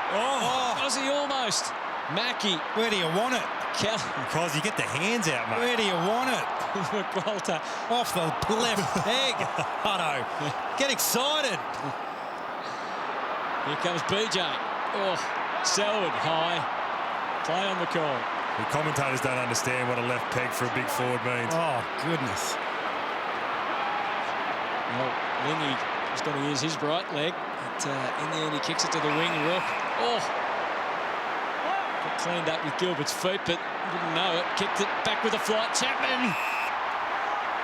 Aussie almost. Mackie.
Where do you want it?
Because you get the hands out, mate.
Where do you want it?
McWalter.
Off the left peg. Hutto. Get excited.
Here comes BJ. Oh, Selwood high. Play on the call.
The commentators don't understand what a left peg for a big forward means.
Oh, goodness.
Well, Lingy is going to use his right leg. But, in the end, he kicks it to the wing. Rook. Oh! Got cleaned up with Gilbert's feet, but didn't know it. Kicked it back with a flight. Chapman!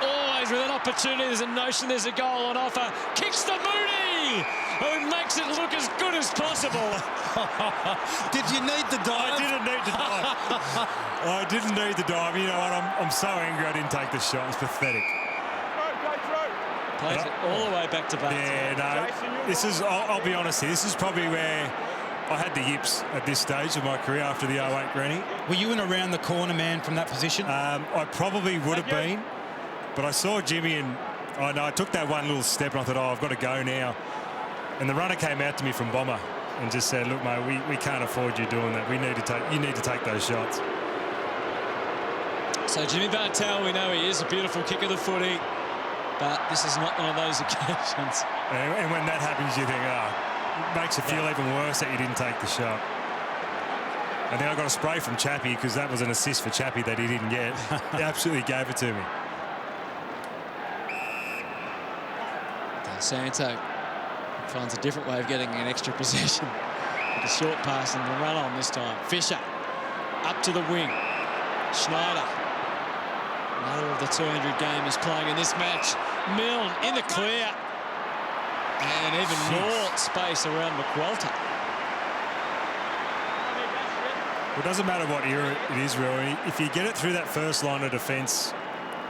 Always with an opportunity. There's a notion there's a goal on offer. Kicks to Mooney! Who makes it look as good as possible.
Did you need the dive?
I didn't need the dive. I didn't need the dive. You know what? I'm so angry I didn't take the shot. It's pathetic.
Plays it all the way back to Barton.
Yeah, no. This is, I'll be honest here, this is probably where I had the yips at this stage of my career after the 08 granny.
Were you in around the corner man from that position?
I probably would have been, but I saw Jimmy and I took that one little step and I thought, oh, I've got to go now. And the runner came out to me from Bomber and just said, look, mate, we can't afford you doing that. You need to take those shots.
So Jimmy Bartel, we know he is a beautiful kick of the footy, but this is not one of those occasions.
And when that happens, you think, it makes you feel even worse that you didn't take the shot. And then I got a spray from Chappie because that was an assist for Chappie that he didn't get. He absolutely gave it to me.
Del Santo finds a different way of getting an extra possession. With a short pass and the run on this time. Fisher up to the wing. Schneider. Another of of the 200 gamers playing in this match. Milne in the clear. And even more space around McQualter.
It doesn't matter what era it is, really. If you get it through that first line of defence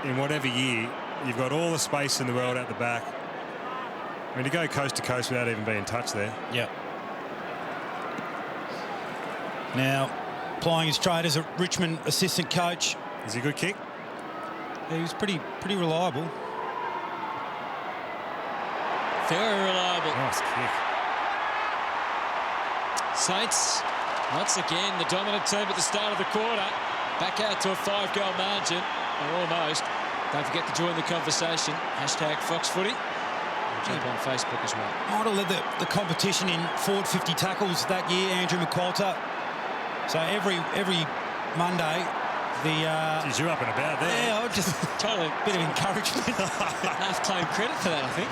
in whatever year, you've got all the space in the world at the back. I mean, to go coast to coast without even being touched there.
Yep. Now, plying his trade as a Richmond assistant coach.
Is he a good kick?
Yeah, he was pretty reliable.
Very reliable.
Nice kick.
Saints, once again, the dominant team at the start of the quarter. Back out to a 5-goal margin, or almost. Don't forget to join the conversation. Hashtag FoxFooty. Jump on Facebook as well.
Might have led the competition in forward 50 tackles that year, Andrew McQualter. So every Monday, the...
Geez, you're up and about there.
Yeah, I just...
Totally.
Bit of encouragement.
Half-claim credit for that, I think.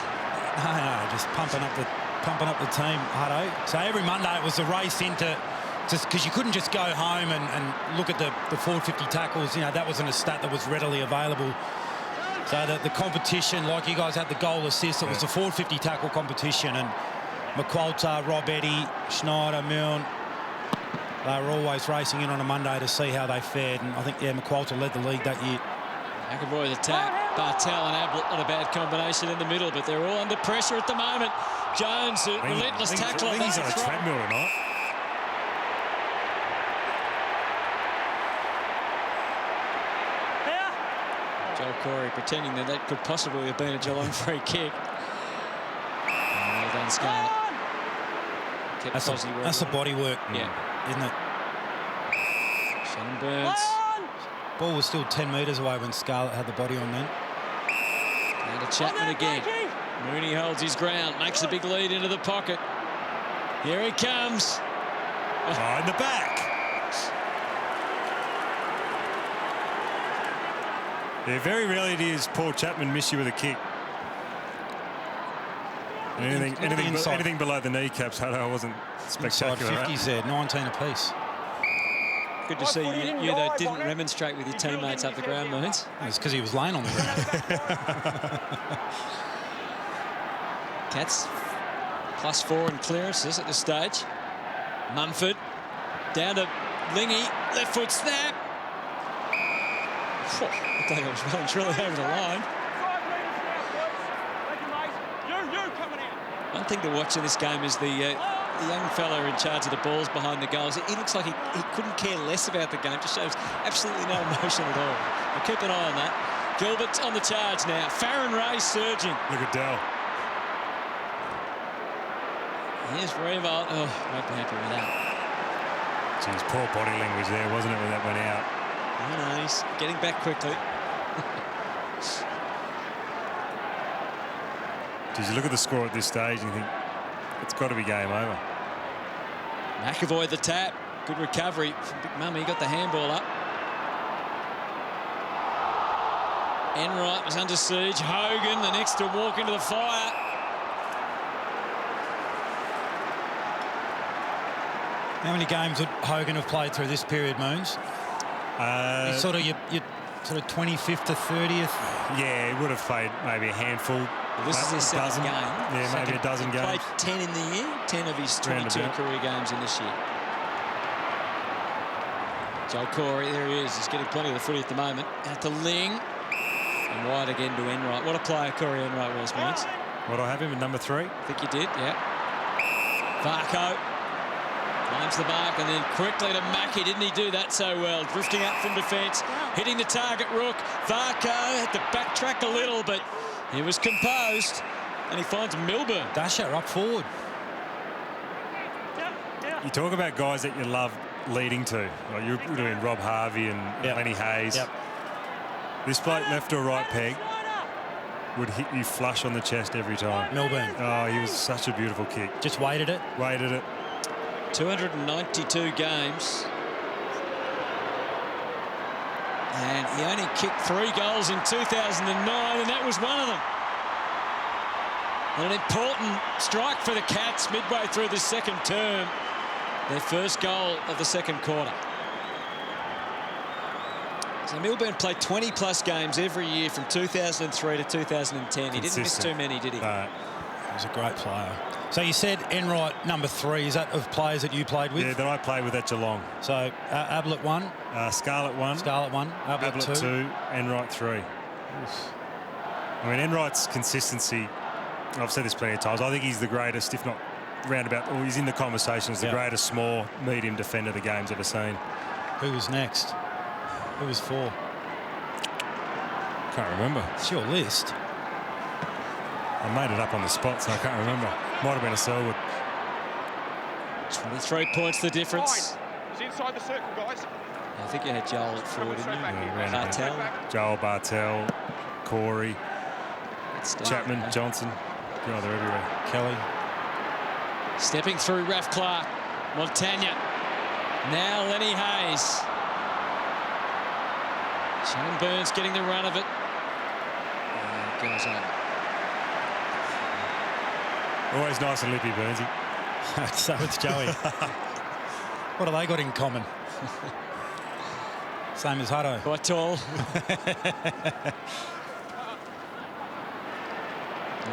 No, just pumping up the team, Hutto. So every Monday it was a race into... Because you couldn't just go home and look at the forward 50 tackles. You know, that wasn't a stat that was readily available. So the competition, like you guys had the goal assist, it was the forward 50 tackle competition, and McQualter, Rob Eddy, Schneider, Milne, they were always racing in on a Monday to see how they fared, and I think, yeah, McQualter led the league that year.
McAvoy the tap, Bartel and Ablett, not a bad combination in the middle, but they're all under pressure at the moment. Jones, a relentless tackle.
I think he's on a treadmill tonight.
Joel Corey pretending that could possibly have been a Geelong free kick. Well done, Scarlett.
That's the body work, isn't it?
Shannon Burns.
Ball was still 10 metres away when Scarlett had the body on then.
And to Chapman again. Mooney holds his ground, makes a big lead into the pocket. Here he comes.
Oh, in the back. Yeah, very rarely does Paul Chapman miss you with a kick. Anything below the kneecaps, Hutto, wasn't spectacular.
Inside 50s there, 19 apiece.
Good to see you though, didn't remonstrate with your teammates up the ground, Moons.
It's because he was laying on the ground.
Cats +4 in clearances at this stage. Mumford down to Lingy, left foot snap. I think it was well and truly over the line.
5 metres now, boys. Thank you, mate. You coming out.
One thing to watch in this game is the young fella in charge of the balls behind the goals. He looks like he couldn't care less about the game. Just shows absolutely no emotion at all. We'll keep an eye on that. Gilbert's on the charge now. Farron Ray surging.
Look at Dell.
Here's Revolt. Oh, won't be happy with that.
Geez, poor body language there, wasn't it, when that went out?
I know, he's getting back quickly.
Geez, you look at the score at this stage and you think, it's got to be game over.
McAvoy the tap. Good recovery from Big Mummy. Got the handball up. Enright was under siege. Hogan, the next to walk into the fire.
How many games would Hogan have played through this period, Moons? He's sort of your 25th to 30th.
Yeah, he would have played maybe a handful.
Well, this is his second game.
Yeah, maybe a dozen games.
Played 10 in the year, 10 of his 22 career games in this year. Joel Corey, there he is. He's getting plenty of the footy at the moment. Out to Ling. And wide again to Enright. What a player Corey Enright was, Moons.
Would I have him at number 3?
I think you did, yeah. Varco. Climbs the mark and then quickly to Mackie. Didn't he do that so well? Drifting up from defence, hitting the target rook. Varco had to backtrack a little, but he was composed. And he finds Milburn.
Dasher up forward.
You talk about guys that you love leading to. Like you're doing Rob Harvey and Lenny Hayes.
Yep.
This bloke, left or right peg, would hit you flush on the chest every time.
Milburn.
Oh, he was such a beautiful kick.
Just weighted it.
Weighted it.
292 games. And he only kicked 3 goals in 2009, and that was one of them. And an important strike for the Cats midway through the second term. Their first goal of the second quarter. So Milburn played 20-plus games every year from 2003 to 2010. He didn't miss too many, did he?
He was a great player. So you said Enright number 3. Is that of players that you played with?
Yeah, that I played with at Geelong.
So Ablett 1.
Scarlett 1.
Scarlett 1. Ablett 2.
Enright 3. I mean, Enright's consistency, I've said this plenty of times, I think he's the greatest, if not roundabout, or he's in the conversation as the greatest small, medium defender the game's ever seen.
Who was next? Who was 4?
Can't remember.
It's your list.
I made it up on the spot, so I can't remember. Might have been a Selwood.
23 points the difference.
He's inside the circle, guys.
I think you had Joel at forward, didn't you?
Yeah,
Bartel.
Joel, Bartel, Corey, Chapman, Johnson. God, they're everywhere.
Kelly.
Stepping through Raf Clark. Montagna. Now Lenny Hayes. Shannon Burns getting the run of it. Goes on.
Always nice and lippy, Burnsy.
So it's Joey. What have they got in common? Same as Hutto.
Quite tall.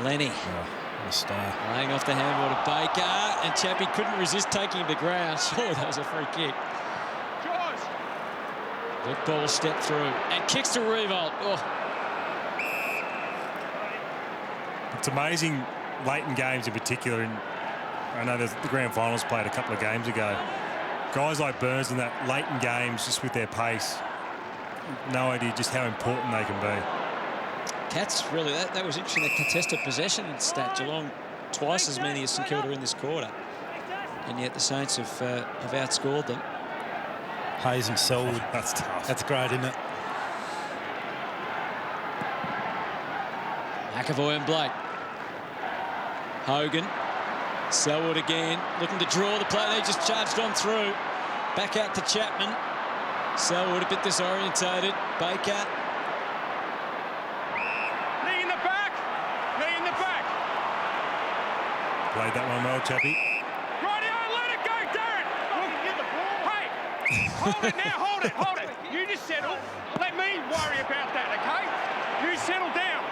Lenny.
What a star.
Laying off the handball to Baker, and Chappie couldn't resist taking him to ground. Sure, that was a free kick. Good ball step through and kicks to Revolt. Oh.
It's amazing late in games in particular. And I know the grand finals played a couple of games ago. Guys like Burns in that late in games, just with their pace, no idea just how important they can be.
Cats, really, that was interesting. The contested possession stat, Geelong twice as many as St Kilda in this quarter. And yet the Saints have outscored them.
Hayes and Selwood.
That's tough.
That's great, isn't it?
McAvoy and Blake. Hogan. Selwood again, looking to draw the play. They just charged on through. Back out to Chapman. Selwood a bit disorientated. Baker.
Knee in the back. Knee in the back.
Played that one well, Chappie.
Rightio, let it go, Darren. Hey, hold it now, hold it, hold it. You just settle. Let me worry about that, okay? You settle down.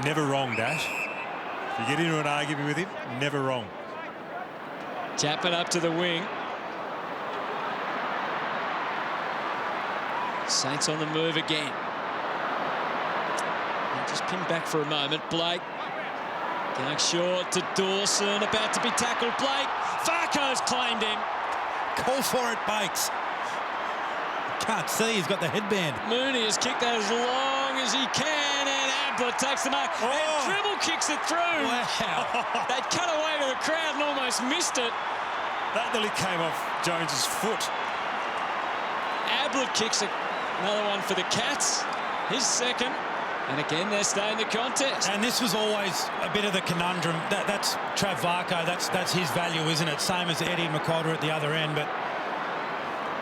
Never wrong, Dash. If you get into an argument with him, never wrong.
Chapman up to the wing. Saints on the move again. And just pinned back for a moment. Blake going short to Dawson, about to be tackled. Blake, Farco's claimed him.
Call for it, Bakes. Can't see, he's got the headband.
Mooney has kicked that as long as he can, and Ablett takes the mark and dribble kicks it through.
Wow.
They'd cut away to the crowd and almost missed it.
That nearly came off Jones's foot.
Ablett kicks another one for the Cats, his second, and again they're staying the contest.
And this was always a bit of the conundrum. That's Trav Varco, that's his value, isn't it? Same as Eddie McCodder at the other end, but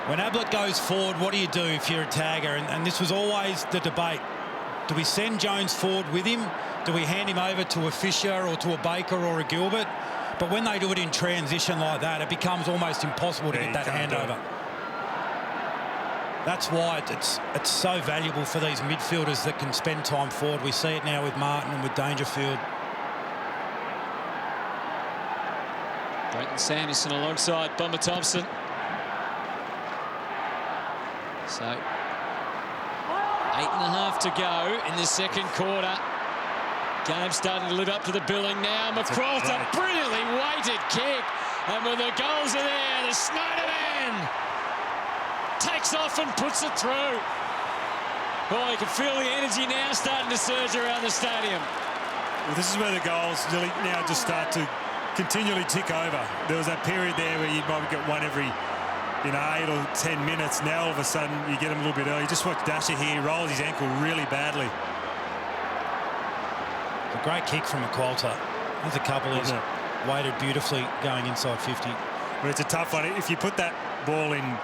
when Ablett goes forward, what do you do if you're a tagger? And this was always the debate. Do we send Jones forward with him? Do we hand him over to a Fisher or to a Baker or a Gilbert? But when they do it in transition like that, it becomes almost impossible to get that handover. That's why it's so valuable for these midfielders that can spend time forward. We see it now with Martin and with Dangerfield.
Brenton Sanderson alongside Bomber Thompson. So 8.5 to go in the second quarter. Game starting to live up to the billing now. McQualter, brilliantly weighted kick. And when the goals are there, the Snyder man takes off and puts it through. Oh, you can feel the energy now starting to surge around the stadium.
Well, this is where the goals really now just start to continually tick over. There was that period there where you might get one every 8 or 10 minutes. Now all of a sudden you get him a little bit early. Just watch Dasher here. He rolls his ankle really badly.
A great kick from McQualter. There's a couple he's weighted beautifully going inside 50.
But it's a tough one. If you put that ball in,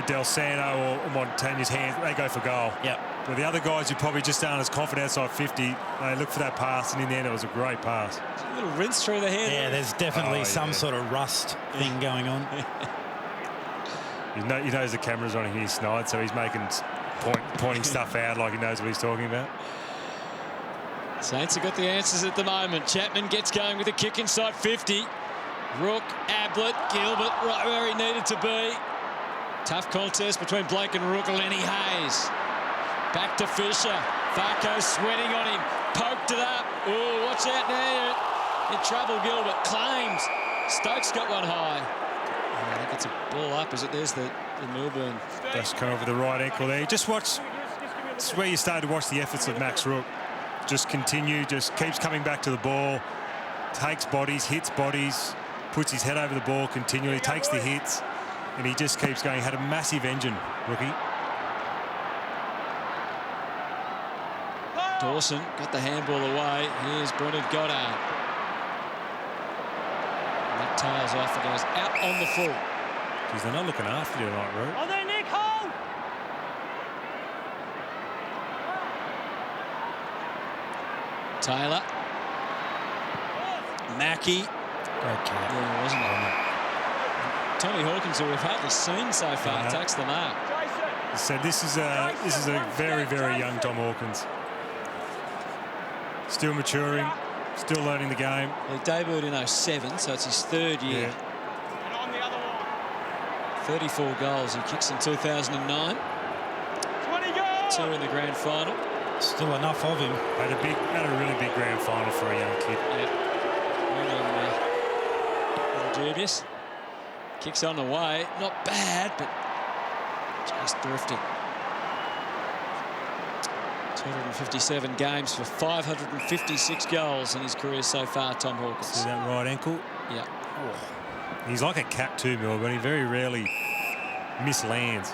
Del Sano or Montagne's hands, they go for goal.
Yep.
But the other guys who probably just aren't as confident outside 50, they look for that pass, and in the end it was a great pass.
A little rinse through the hand.
Yeah, there's definitely some sort of rust thing going on.
He knows the camera's on his side, so he's making pointing stuff out like he knows what he's talking about.
Saints have got the answers at the moment. Chapman gets going with a kick inside 50. Rook, Ablett, Gilbert right where he needed to be. Tough contest between Blake and Rook. Lenny Hayes. Back to Fisher. Varco sweating on him. Poked it up. Oh, watch out now. In trouble, Gilbert. Claims. Stokes got one high. I think it's a ball up, is it? There's the Milburn.
Just come over the right ankle there. Just watch. This is where you start to watch the efforts of Max Rook. Just continue, just keeps coming back to the ball, takes bodies, hits bodies, puts his head over the ball continually, takes the hits, and he just keeps going. Had a massive engine, Rookie.
Dawson got the handball away. Here's Brendan Goddard. And that tails off and goes out on the full.
Because they're not looking after you tonight, Rook.
On there, Nick, hold!
Taylor. Mackie.
Great count.
Yeah, wasn't it? Tommy Hawkins, who we've hardly seen so far, takes the mark.
So this is a very, very young Tom Hawkins. Still maturing, still learning the game.
He debuted in 07, so it's his third year.
Yeah.
34 goals. He kicks in 2009. 2 in the grand final.
Still enough of him.
Had a really big grand final for a young kid.
Yeah. Little dubious. Kicks on the way. Not bad, but just drifting. 257 games for 556 goals in his career so far, Tom Hawkins.
See that right ankle?
Yeah.
Oh. He's like a cap too, Milburn. He very rarely mislands.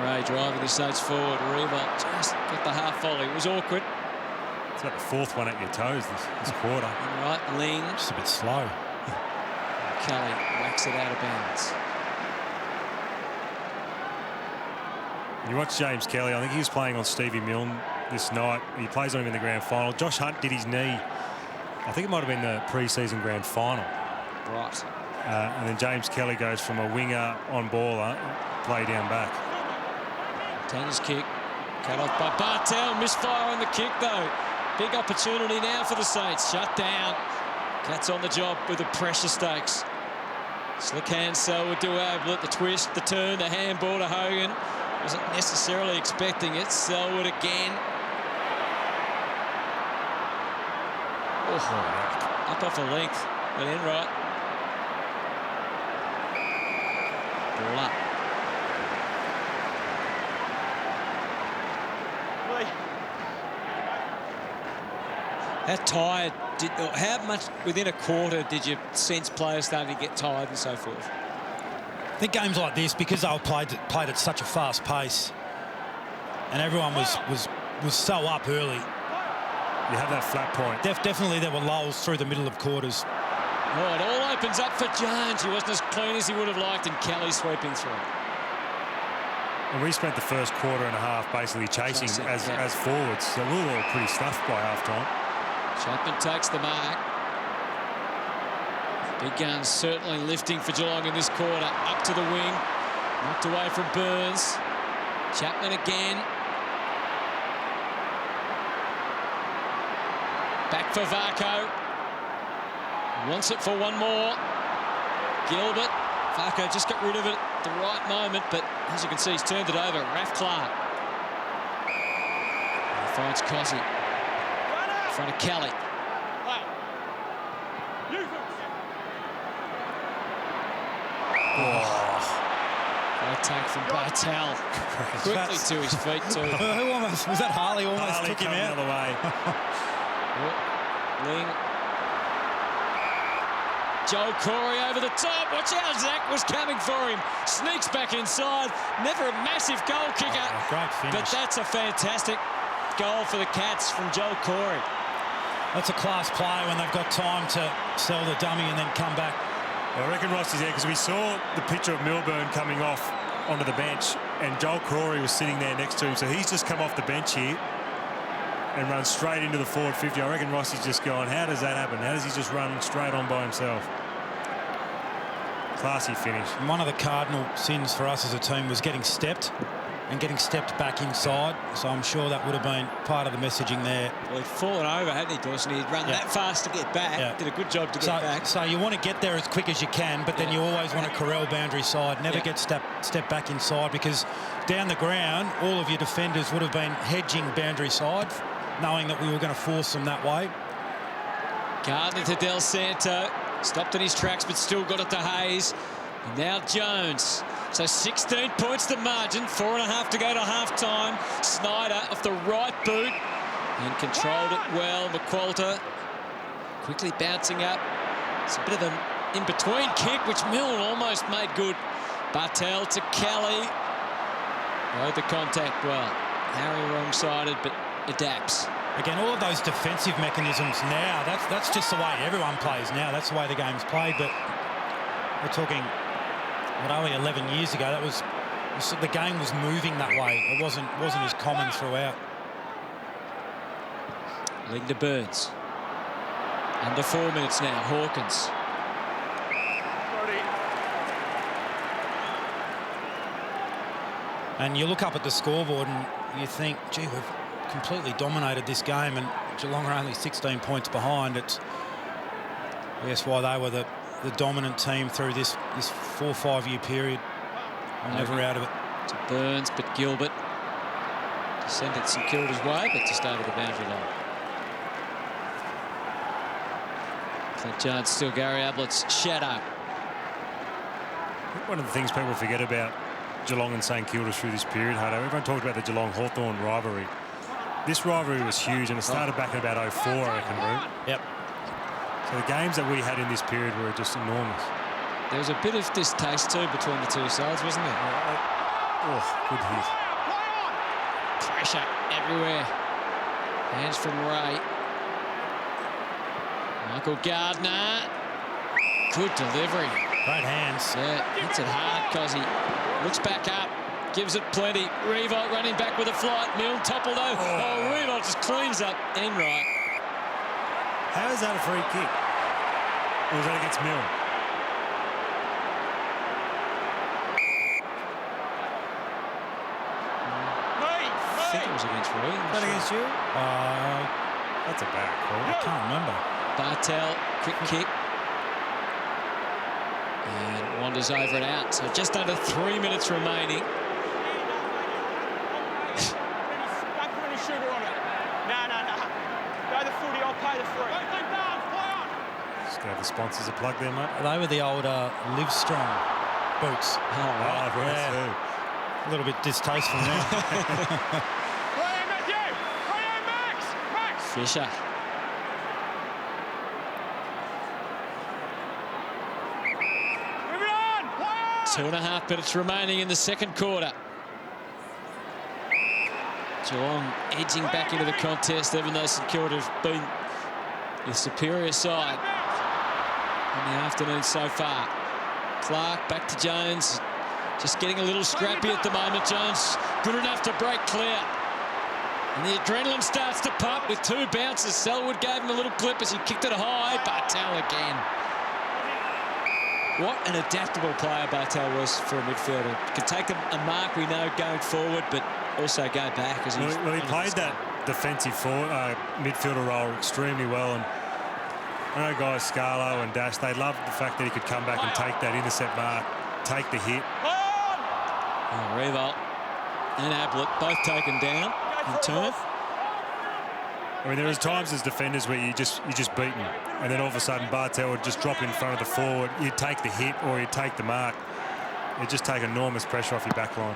Ray driving the Saints forward. Revolt just got the half volley. It was awkward.
It's about the fourth one at your toes this quarter.
All right, Ling.
Just a bit slow.
Kelly whacks it out of bounds.
You watch James Kelly. I think he was playing on Stevie Milne this night. He plays on him in the grand final. Josh Hunt did his knee. I think it might have been the pre-season grand final.
Right.
And then James Kelly goes from a winger on baller, play down back.
Tanner's kick. Cut off by Bartel. Misfire on the kick, though. Big opportunity now for the Saints. Shut down. Cats on the job with the pressure stakes. Slick hand Selwood to Ablett. The twist, the turn, the handball to Hogan. Wasn't necessarily expecting it. Selwood again. Oh, up off a length. But in right. Ball up. How tired how much within a quarter did you sense players starting to get tired and so forth?
I think games like this, because they were played at such a fast pace, and everyone was so up early.
You have that flat point.
Definitely there were lulls through the middle of quarters.
Oh, it all opens up for Jones. He wasn't as clean as he would have liked, and Kelly sweeping through.
And we spent the first quarter and a half basically chasing as forwards. So we were all pretty stuffed by half-time.
Chapman takes the mark. Big guns certainly lifting for Geelong in this quarter. Up to the wing. Knocked away from Burns. Chapman again. Back for Varco. Wants it for one more. Gilbert. Varco just got rid of it at the right moment, but as you can see, he's turned it over. Raf Clark. And he finds Cossie. In front of Kelly. Great take from Bartel. Quickly to his feet too.
Who almost was that? Harley almost took him out.
The other way.
Ling. Joel Corey over the top. Watch out, Zach was coming for him. Sneaks back inside. Never a massive goal kicker.
Great finish.
But that's a fantastic goal for the Cats from Joel Corey.
That's a class play when they've got time to sell the dummy and then come back.
I reckon Rossi's there because we saw the picture of Milburn coming off onto the bench and Joel Corey was sitting there next to him. So he's just come off the bench here and run straight into the forward 50. I reckon Rossi's just going, how does that happen? How does he just run straight on by himself? Classy finish.
And one of the cardinal sins for us as a team was getting stepped back inside. So I'm sure that would have been part of the messaging there.
Well, he'd fallen over, hadn't he, Dawson? He'd run that fast to get back.
Yeah.
Did a good job to get back.
So you want to get there as quick as you can, but then you always want to corral boundary side. Never get step back inside, because down the ground, all of your defenders would have been hedging boundary side, knowing that we were going to force them that way.
Gardner to Del Santo. Stopped in his tracks, but still got it to Hayes. And now Jones. So 16 points the margin, 4.5 to go to half-time. Snyder off the right boot and controlled it well. McQualter quickly bouncing up. It's a bit of an in-between kick, which Milne almost made good. Bartel to Kelly. Rode the contact well. Harry wrong-sided, but adapts.
Again, all of those defensive mechanisms now, that's just the way everyone plays now. That's the way the game's played, but we're talking... But only 11 years ago, the game was moving that way. It wasn't as common throughout.
Leading to Burns. Under 4 minutes now. Hawkins.
And you look up at the scoreboard and you think, gee, we've completely dominated this game, and Geelong are only 16 points behind. It's, I guess, why they were the dominant team through this 4 or 5 year period. I'm never out of it.
To Burns, but Gilbert to send it St Kilda's way, but just over the boundary line. Clint Jones still Gary Ablett's shadow.
One of the things people forget about Geelong and St Kilda through this period, Hutto, everyone talked about the Geelong-Hawthorn rivalry. This rivalry was huge, and it started back in about 04, I reckon, Root.
Yep.
So the games that we had in this period were just enormous.
There was a bit of distaste too between the two sides, wasn't there?
Oh, good hit.
Pressure everywhere. Hands from Ray. Michael Gardner. Good delivery.
Great hands.
Yeah, hits it hard, Cozzy. Looks back up. Gives it plenty. Revolt running back with a flight. Milne toppled over. Oh, Revolt just cleans up Enright.
How is that a free kick? Or was that against Milne?
I think it was against Reed.
Was that against you? That's a bad call.
I can't remember.
Bartel, quick kick. And wanders over and out. So just under 3 minutes remaining.
Don't put any sugar on it. No. Go the footy, I'll pay the free.
Just gonna have the sponsors a plug there, mate.
They were the old Livestrong boots.
Oh, right.
Yeah.
A little bit distasteful now.
Max!
Fisher.
Move it on! Play on!
2.5 minutes remaining in the second quarter. Geelong edging back into the contest, even though St Kilda have been the superior side in the afternoon so far. Clark back to Jones. Just getting a little scrappy at the moment. Jones good enough to break clear. And the adrenaline starts to pump with 2 bounces. Selwood gave him a little clip as he kicked it high. Bartel again. What an adaptable player Bartel was for a midfielder. Can take a mark, we know, going forward, but also go back. As
Well, he played that defensive midfielder role extremely well. And I know guys, Scarlo and Dash, they loved the fact that he could come back and take that intercept mark, take the hit.
Oh, Revolt and Ablett both taken down in turn.
I mean, there was times as defenders where you just beaten, and then all of a sudden Bartel would just drop in front of the forward. You'd take the hit or you'd take the mark. It'd just take enormous pressure off your back line.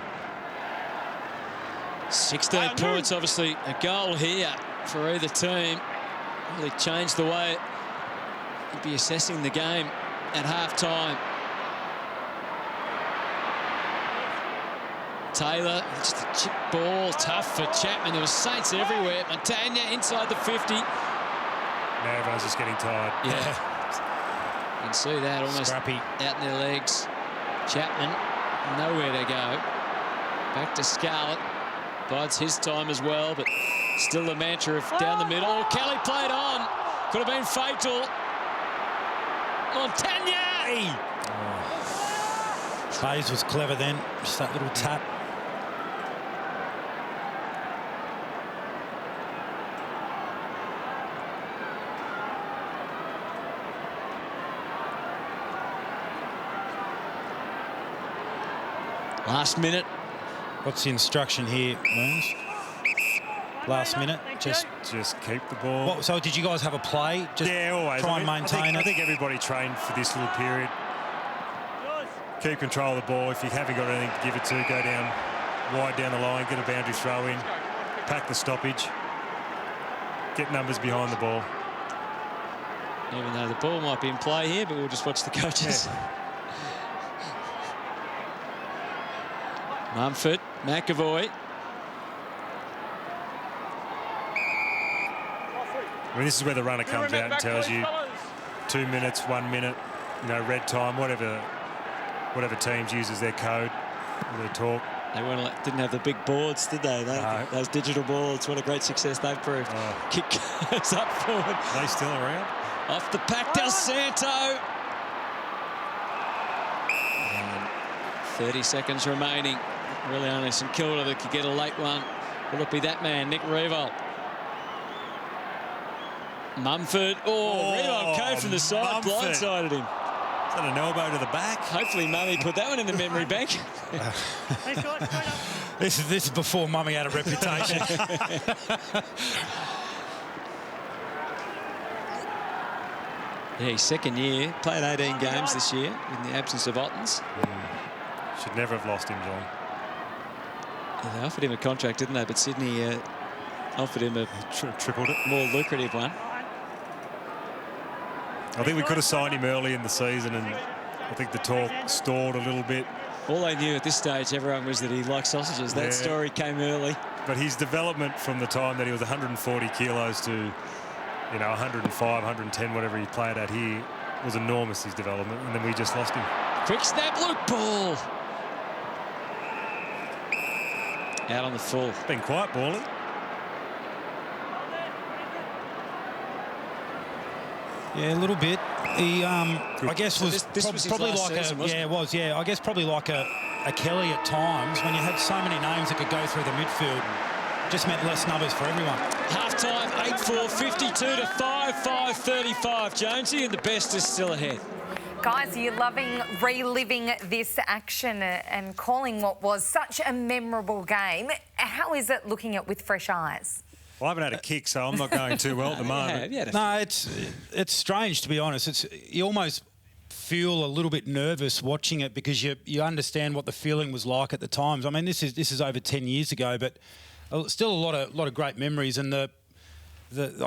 16 points, obviously a goal here for either team. Really changed the way you'd be assessing the game at half-time. Taylor, just a chip ball, tough for Chapman. There was Saints everywhere. Montagna inside the 50.
Now everyone's just getting tired.
Yeah. You can see that almost
Scrappy.
out in their legs. Chapman, nowhere to go. Back to Scarlett. Bides his time as well, but still the mantra of down the middle. Oh, Kelly played on. Could have been fatal. Montagna!
Hayes was clever then, just that little tap.
Last minute.
What's the instruction here, Moons? Last minute, just
keep the ball.
What, so did you guys have a play? Just
yeah, always.
Try and maintain it.
I think everybody trained for this little period. Keep control of the ball. If you haven't got anything to give it to, go down wide down the line, get a boundary throw in, pack the stoppage, get numbers behind the ball.
Even though the ball might be in play here, but we'll just watch the coaches.
Yeah.
Mumford, McAvoy.
I mean, this is where the runner comes out and tells you 2 minutes, 1 minute, red time, whatever teams uses their code, their talk.
They didn't have the big boards, did they?
No.
Those digital boards, what a great success they've proved.
Oh.
Kick goes up forward.
Are they still around?
Off the pack, Del Santo. And 30 seconds remaining. Really only St Kilda that could get a late one. Will it be that man, Nick Revolt? Mumford. Revolt came from the side, blindsided him.
Is that an elbow to the back?
Hopefully Mummy put that one in the memory bank.
This is before Mummy had a reputation.
Yeah, his second year, played 18 games this year in the absence of Ottens.
Should never have lost him, John.
Yeah, they offered him a contract, didn't they? But Sydney offered him a
tripled it,
more lucrative one.
I think we could have signed him early in the season, and I think the talk stalled a little bit.
All they knew at this stage, everyone, was that he liked sausages. That story came early.
But his development from the time that he was 140 kilos to, 105, 110, whatever he played at here, was enormous, his development, and then we just lost him.
Quick snap, Luke Ball. Out on the full.
Been quiet, Bally.
Yeah, a little bit. He, I guess, was probably
like season,
it was. I guess probably like a Kelly at times when you had so many names that could go through the midfield. Just meant less numbers for everyone.
Half-time, 8-4, 52 to 5, 5-35. Jonesy, and the best is still ahead.
Guys, are you loving reliving this action and calling what was such a memorable game? How is it looking at with fresh eyes?
Well, I haven't had a kick, so I'm not going too well at the moment.
No, it's strange, to be honest. You almost feel a little bit nervous watching it because you understand what the feeling was like at the times. I mean, this is over 10 years ago, but still a lot of great memories, and I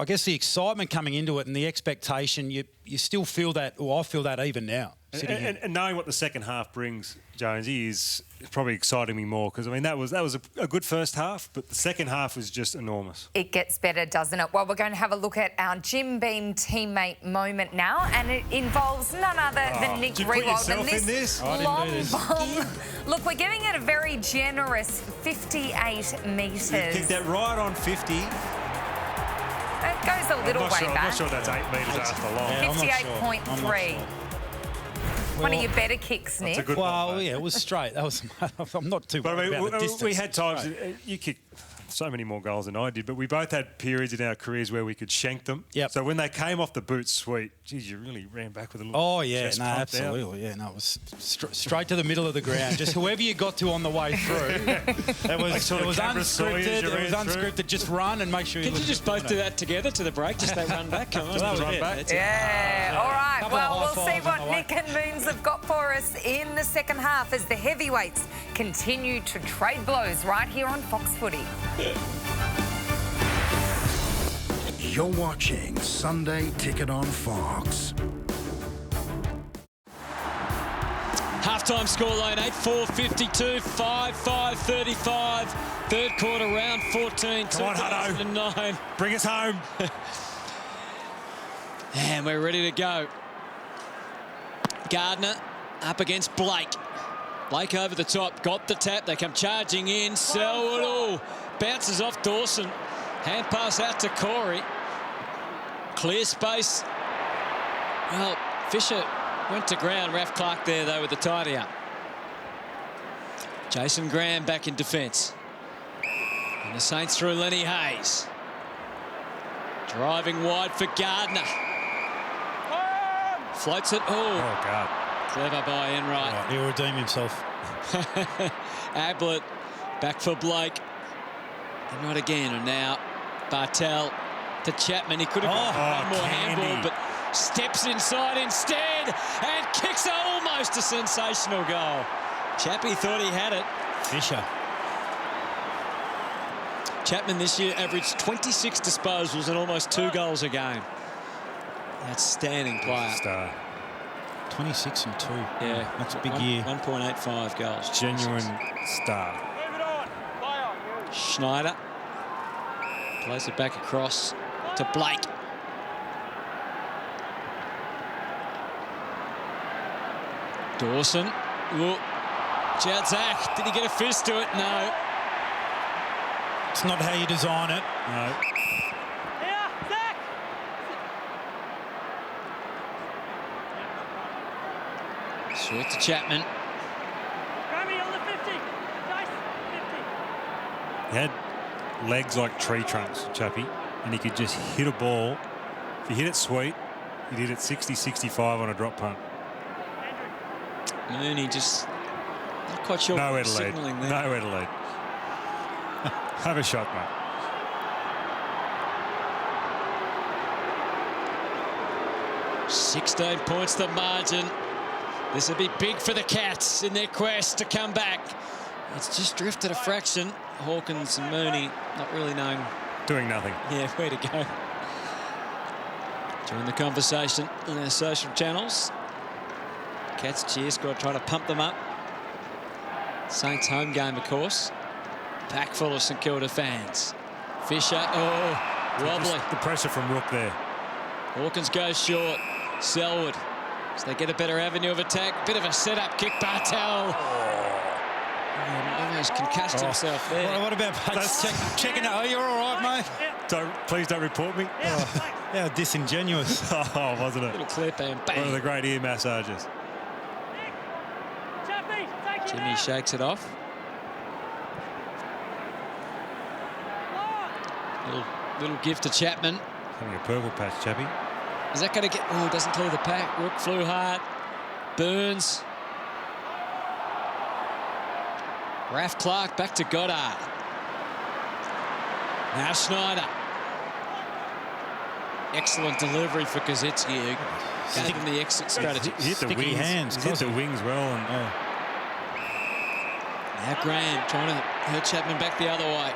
guess the excitement coming into it and the expectation, you still feel that, or I feel that even now.
And knowing what the second half brings, Jonesy, is probably exciting me more, because I mean that was a good first half, but the second half was just enormous.
It gets better, doesn't it? Well, we're going to have a look at our Jim Beam teammate moment now, and it involves none other than Nick Revolt.
And this
long bomb. Look, we're giving it a very generous 58 metres.
You kicked that right on 50.
It goes a little way back.
I'm not sure that's 8 metres after long.
58.3. One of your better kicks, Nick.
That's a good
one, it was straight. I'm not too worried about the distance.
We had times, you kicked so many more goals than I did, but we both had periods in our careers where we could shank them.
Yep.
So when they came off the boot, sweet, geez, you really ran back with a little.
Oh yeah,
chest
no,
pump
absolutely,
down.
yeah, no, it was straight to the middle of the ground. Just whoever you got to on the way through. It was unscripted. It was unscripted. Just run and make sure.
Did you just both do that together to the break? Just they run back. Come on,
run back.
Yeah. All right. Well, we'll see what Nick and Moons have got for us in the second half as the heavyweights continue to trade blows right here on Fox Footy.
You're watching Sunday Ticket on Fox.
Half-time scoreline, 8-4, 52, 5-5, 35. Third quarter, round 14,
Come on, Hutto.
2009.
Bring us home.
And we're ready to go. Gardner up against Blake. Blake over the top, got the tap. They come charging in. Selwood bounces off Dawson. Hand pass out to Corey. Clear space. Well, Fisher went to ground. Raf Clark there, though, with the tidy up. Jason Graham back in defence. And the Saints through Lenny Hayes. Driving wide for Gardner. Floats it.
Oh, God.
Clever by Enright.
Oh, he'll redeem himself.
Ablett back for Blake. And not again. And now Bartel to Chapman. He could have got one more handball, but steps inside instead and kicks almost a sensational goal. Chappie thought he had it.
Fisher.
Chapman this year averaged 26 disposals and almost 2 goals a game. Outstanding player.
Star.
26 and 2.
Yeah,
that's a big year.
1.85 goals.
Genuine star.
Move it on. Play on.
Schneider plays it back across to Blake. Dawson. Ooh. Jadzak, did he get a fist to it? No.
It's not how you design it.
No.
Here, Zach.
Short to Chapman.
Grammy on the 50. Dice, 50.
He had legs like tree trunks, Chappie, and he could just hit a ball. If you hit it sweet, he did it 60, 65 on a drop punt.
Mooney just not quite sure
Nowhere
what
to lead.
signalling there.
Nowhere to lead. Have a shot, mate.
No. 16 points the margin. This will be big for the Cats in their quest to come back. It's just drifted a fraction. Hawkins and Mooney not really knowing.
Doing nothing.
Yeah, where to go. Join the conversation on our social channels. Cats cheer squad trying to pump them up. Saints home game, of course. Pack full of St Kilda fans. Fisher, wobbly.
Just the pressure from Rook there.
Hawkins goes short. Selwood, so they get a better avenue of attack. Bit of a setup kick. Bartel. Almost concussed himself there.
Well, what about checking it? Oh, you're all right, mate.
Please don't report me.
How disingenuous.
Oh, wasn't it?
Little clip and bang.
One of the great ear massages.
Jimmy shakes it off. Little gift to Chapman.
Having a purple patch, Chappie.
Is that going to get... Oh, doesn't clear the pack. Rook flew hard. Burns. Raf Clark back to Goddard. Now Schneider. Excellent delivery for Kaczynski, who gave him the exit strategy.
He hit the wings.
Hands.
He hit the wings well. And,
Now Graham trying to hurt Chapman back the other way.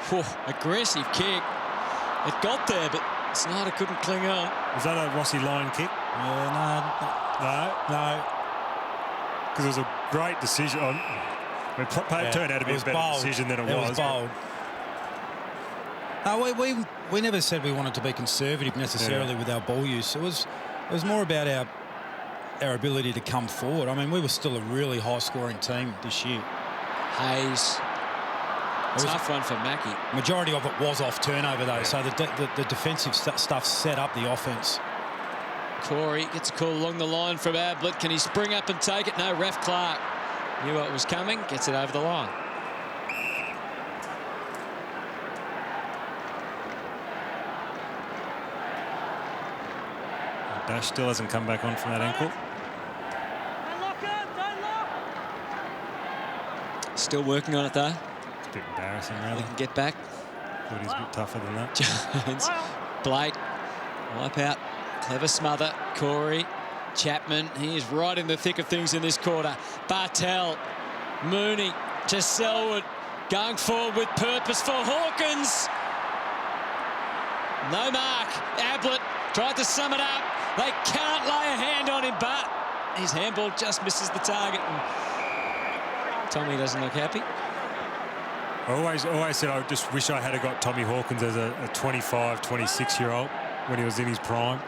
Whew, aggressive kick. It got there, but Snyder couldn't cling on.
Was that a Rossi line kick? No. Because it was a great decision. It turned out to be a better
bold.
decision than it was.
It was bold. No, we never said we wanted to be conservative necessarily with our ball use. It was more about our ability to come forward. I mean, we were still a really high-scoring team this year.
Hayes. Tough one for Mackie.
Majority of it was off turnover, though, so the defensive stuff set up the offense.
Corey gets a call along the line from Ablett. Can he spring up and take it? No, Raf Clark knew what was coming, gets it over the line.
Dash still hasn't come back on from that ankle.
Don't lock it, don't lock.
Still working on it, though.
It's a bit embarrassing,
They
really.
can get back.
Thought he was a bit tougher than that.
Jones, Blake, wipe out, clever smother. Corey, Chapman, he is right in the thick of things in this quarter. Bartel, Mooney to Selwood, going forward with purpose for Hawkins. No mark. Ablett tried to sum it up. They can't lay a hand on him, but his handball just misses the target. And Tommy doesn't look happy.
I always said I just wish I had got Tommy Hawkins as a 25, 26-year-old when he was in his prime.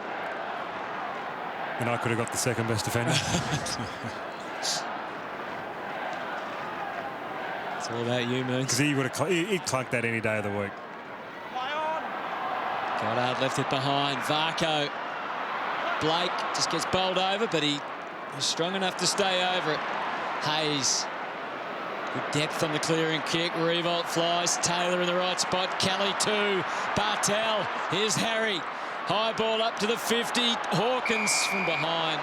And I could have got the second best defender.
It's all about you, Moons.
Because he'd clunk that any day of the week.
Goddard left it behind. Varco. Blake just gets bowled over, but he was strong enough to stay over it. Hayes. Good depth on the clearing kick. Revolt flies. Taylor in the right spot. Kelly 2. Bartel. Here's Harry. High ball up to the 50. Hawkins from behind.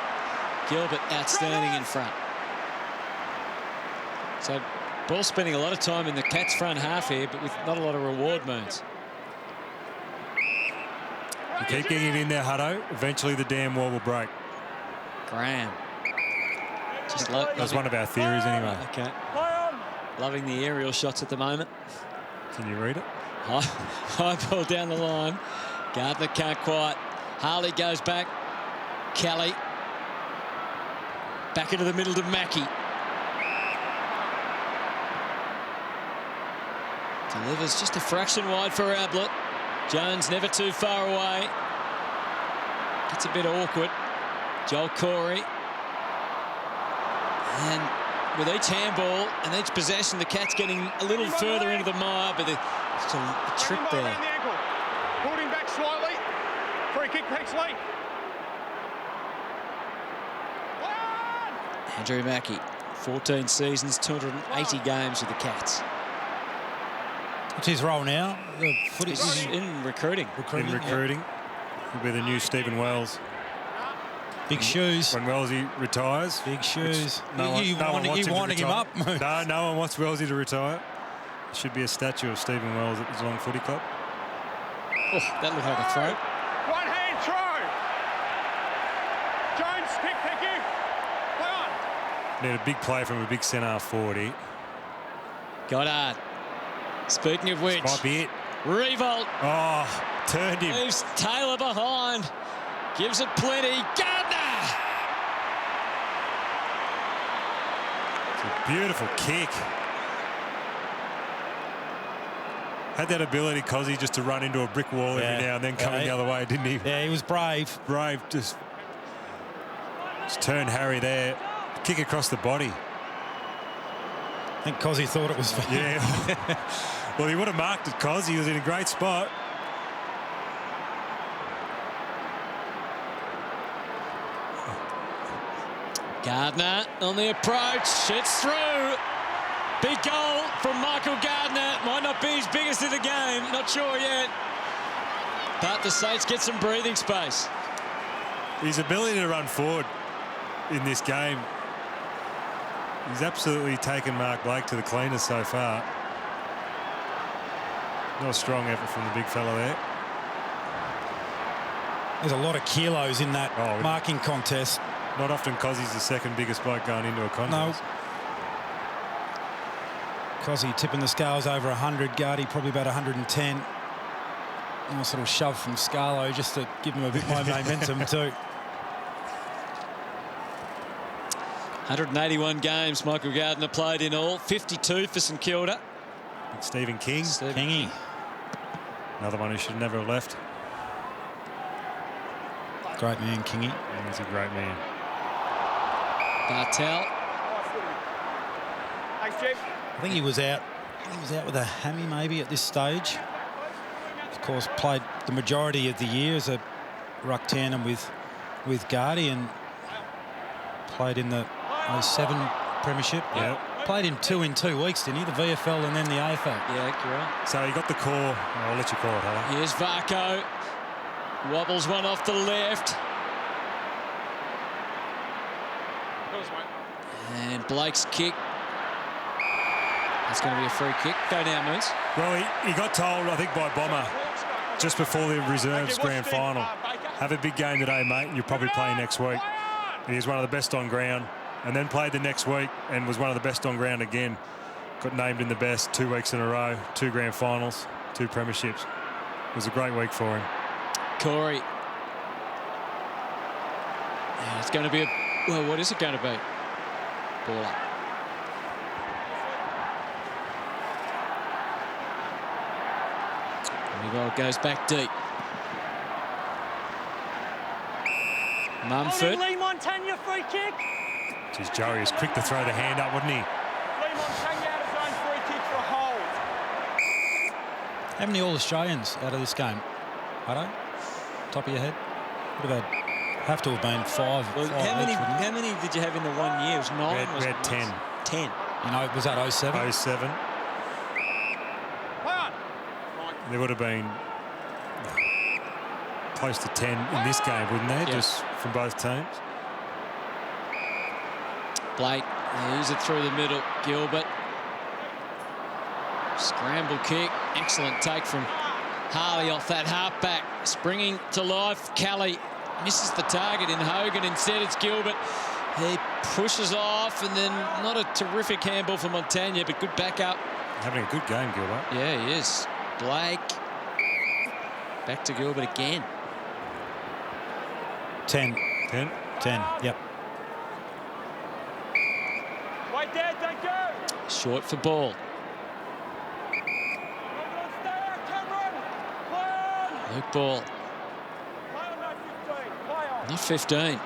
Gilbert outstanding in front. So ball spending a lot of time in the Cats front half here, but with not a lot of reward moves.
You keep getting it in there, Hutto. Eventually the damn wall will break.
Graham. Just
That's one of our theories anyway.
Okay. Loving the aerial shots at the moment.
Can you read it?
High ball down the line. Gardner can't quite. Harley goes back. Kelly. Back into the middle to Mackie. Delivers just a fraction wide for Ablett. Jones never too far away. Gets a bit awkward. Joel Corey. And with each handball and each possession, the Cats getting a little further into the mire, but just a trip there.
Pulled him back slightly. Free kick, Pexley.
Andrew Mackie, 14 seasons, 280 games with the Cats.
What's his role now? The footy
in recruiting.
In recruiting. He'll be the new Stephen Wells.
Big shoes.
When Wellsy retires.
Big shoes.
You
winding him up?
No one wants Wellsy to retire. There should be a statue of Stephen Wells at the Geelong Footy Club.
Oh, that looked like a throw.
One hand throw. Jones, kick, thank you. Play on.
Need a big play from a big centre forward here.
Goddard. Speaking of which,
might be it.
Revolt.
Oh, turned him.
Moves Taylor behind. Gives it plenty. Gardner.
It's a beautiful kick. Had that ability, Cozzy, just to run into a brick wall every now and then coming the other way, didn't he?
Yeah, he was brave.
Brave. Just turn Harry there. Kick across the body.
I think Cozzy thought it was fair.
Yeah. Well, he would have marked it, Cozzy. He was in a great spot.
Gardner on the approach. It's through. Big goal from Michael Gardner. Might not be his biggest of the game. Not sure yet. But the Saints get some breathing space.
His ability to run forward in this game, he's absolutely taken Mark Blake to the cleaners so far. Not a strong effort from the big fella there.
There's a lot of kilos in that marking contest.
Not often Cozzy's the second biggest bloke going into a contest.
No. Cozzy tipping the scales over 100. Gardy probably about 110. Nice little shove from Scarlo just to give him a bit more momentum too.
181 games Michael Gardner played in all. 52 for St Kilda.
And Stephen King.
Kingy.
Another one who should never have left.
Great man, Kingy.
Yeah, he's a great man.
Bartel.
Thanks, Jim.
I think he was out. He was out with a hammy maybe at this stage. Of course, played the majority of the year as a ruck tandem with Gardy and played in the 07 premiership.
Yeah.
Played in 2 weeks, didn't he? The VFL and then the AFL.
Yeah, correct.
So he got the call. I'll let you call it, huh?
Here's Varco. Wobbles one off the left. And Blake's kick. That's going to be a free kick. Go now, Moose.
Well, he got told, I think, by Bomber just before the reserves grand final, have a big game today, mate, and you'll probably play next week. And he was one of the best on ground, and then played the next week and was one of the best on ground again. Got named in the best 2 weeks in a row, 2 grand finals, 2 premierships. It was a great week for him.
Corey. Yeah, it's going to be a... Well, what is it going to be? Ball up. Revolt goes back deep. Mumford.
Lee Montagna free kick.
Geez, Joey was quick to throw the hand up, wasn't he?
Lee Montagna out of zone free kick for a hold.
How many All-Australians out of this game? Hutto? Top of your head? Would have to have been 5.
Well, how many did you have in the 1 year? It was 9.
We had 10.
10.
You know, was that 07?
07. There would have been close to 10 in this game, wouldn't there?
Yep.
Just from both teams.
Blake, use it through the middle. Gilbert. Scramble kick. Excellent take from Harley off that halfback. Springing to life. Kelly misses the target in Hogan. Instead, it's Gilbert. He pushes off, and then not a terrific handball for Montagna, but good backup.
Having a good game, Gilbert.
Yeah, he is. Blake. Back to Gilbert again.
10.
10.
10, yep.
Wait there, don't go.
Short for ball.
Stay out, Cameron. Play on.
Luke Ball.
Play on, no 15. Play on.
Not 15.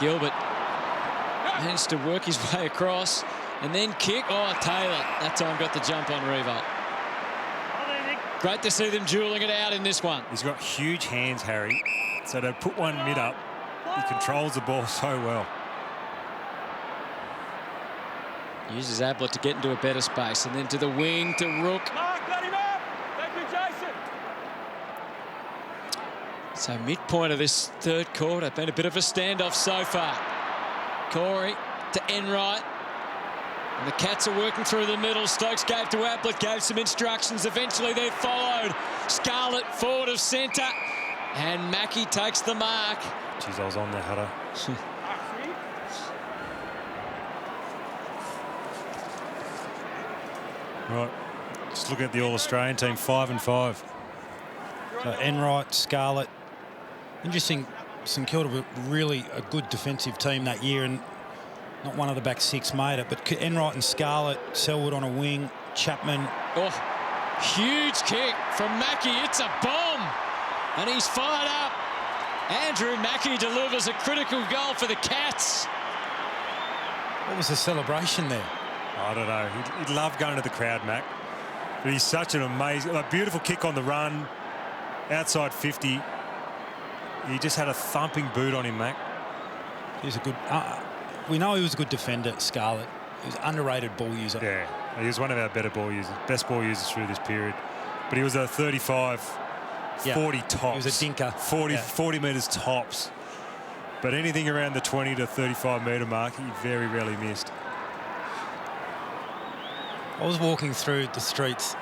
Gilbert managed to work his way across and then kick. Oh, Taylor that time got the jump on Revolt. Great to see them dueling it out in this one.
He's got huge hands, Harry. So to put one mid up, he controls the ball so well.
Uses Ablett to get into a better space and then to the wing to Rook.
Mark, let him up. Thank you, Jason.
So midpoint of this third quarter, been a bit of a standoff so far. Corey to Enright. And the Cats are working through the middle. Stokes gave to Ablett, gave some instructions. Eventually they're followed. Scarlett forward of centre. And Mackie takes the mark.
Jeez, I was on there, Hutter. Right, just look at the All-Australian team, 5-5.
So Enright, Scarlett. Interesting, St Kilda were really a good defensive team that year, and not one of the back six made it, but Enright and Scarlett, Selwood on a wing, Chapman.
Oh, huge kick from Mackie. It's a bomb. And he's fired up. Andrew Mackie delivers a critical goal for the Cats.
What was the celebration there?
I don't know. He'd love going to the crowd, Mac. But he's such an amazing, a beautiful kick on the run, outside 50. He just had a thumping boot on him, Mac.
He's a good. We know he was a good defender, Scarlett. He was an underrated ball user.
Yeah, he was one of our better ball users, best ball users through this period. But he was a 35, 40 tops.
He was a dinker.
40 metres tops. But anything around the 20 to 35 metre mark, he very rarely missed.
I was walking through the streets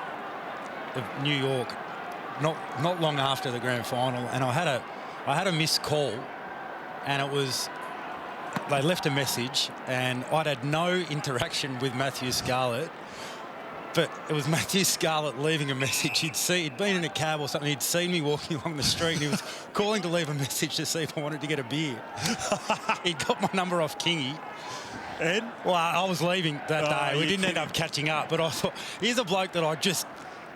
of New York not long after the grand final, and I had a missed call, and it was, they left a message, and I'd had no interaction with Matthew Scarlett, but it was Matthew Scarlett leaving a message. He'd been in a cab or something. He'd seen me walking along the street, and he was calling to leave a message to see if I wanted to get a beer. He got my number off Kingy.
Ed?
Well, I was leaving that day. We didn't end up catching up, but I thought, here's a bloke that I just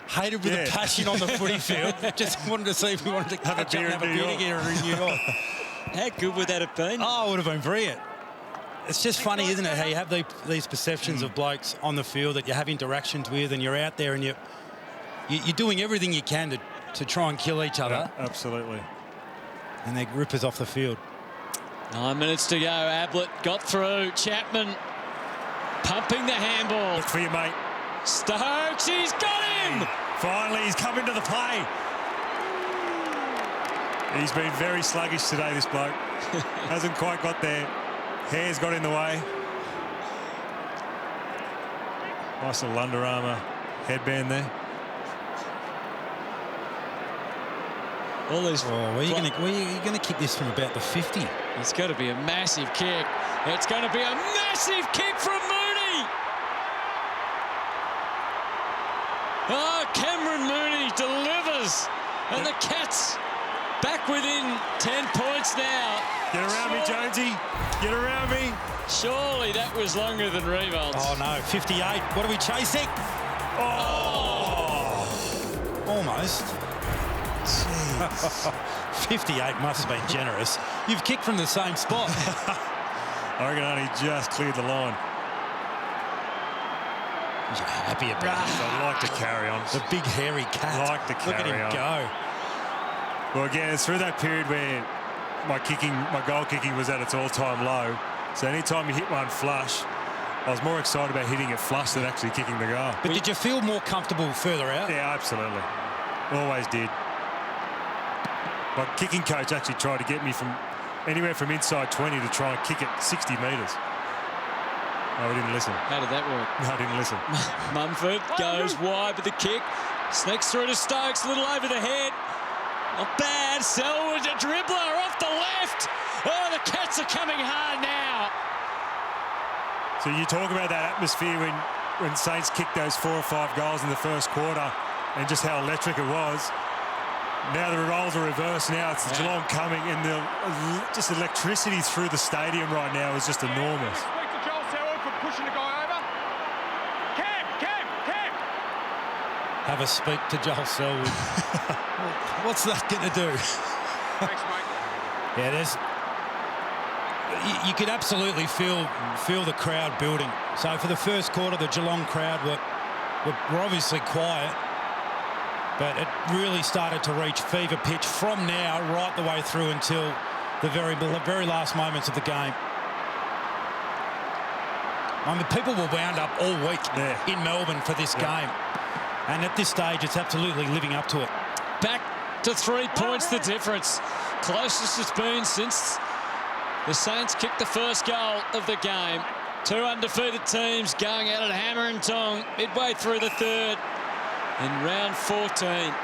hated with a passion on the footy field. Just wanted to see if we wanted to catch up and have a beer together in New York.
How good would that have been?
Oh, it would have been brilliant. It's just funny, isn't it, how you have these perceptions of blokes on the field that you have interactions with, and you're out there and you're doing everything you can to try and kill each other.
Yeah, absolutely.
And they rip us off the field.
9 minutes to go. Ablett got through. Chapman pumping the handball.
Look for you, mate.
Stokes, he's got him!
Finally, he's come into the play. He's been very sluggish today, this bloke. Hasn't quite got there. Hair's got in the way. Nice little Under Armour headband there.
All these.
Oh, where are you going to kick this from about the 50?
It's got to be a massive kick. It's going to be a massive kick from Mooney. Oh, Cameron Mooney delivers. And the Cats back within 10 points now.
Get around me, Jonesy. Get around me.
Surely that was longer than Revolt's.
Oh, no. 58. What are we chasing?
Oh.
Almost. 58 must have been generous. You've kicked from the same spot.
I reckon only just cleared the line.
You're happy about it.
I'd like to carry on.
The big hairy cat.
Like to
Look at
carry
him
on.
go.
Well, again, it's through that period where my goal kicking was at its all-time low. So anytime you hit one flush, I was more excited about hitting it flush than actually kicking the goal.
But did you feel more comfortable further out?
Yeah, absolutely. Always did. My kicking coach actually tried to get me from anywhere from inside 20 to try and kick it 60 metres. No, we didn't listen.
How did that work?
No, I didn't listen.
Mumford goes wide with the kick. Sneaks through to Stokes, a little over the head. Not bad. Selwood, a dribbler off the left. Oh, the Cats are coming hard now.
So you talk about that atmosphere when Saints kicked those 4 or 5 goals in the first quarter and just how electric it was. Now the roles are reversed. Now it's Geelong coming, and just electricity through the stadium right now is just enormous.
Speak to Joel Selwood for pushing the guy over. Cam.
Have a speak to Joel Selwood. What's that going to do?
Thanks, mate.
Yeah, you could absolutely feel the crowd building. So for the first quarter, the Geelong crowd were obviously quiet, but it really started to reach fever pitch from now right the way through until the very last moments of the game. I mean, people were wound up all week in Melbourne for this game, and at this stage, it's absolutely living up to it.
Back to 3 points the difference. Closest it's been since the Saints kicked the first goal of the game. 2 undefeated teams going at it hammer and tong midway through the third in round 14.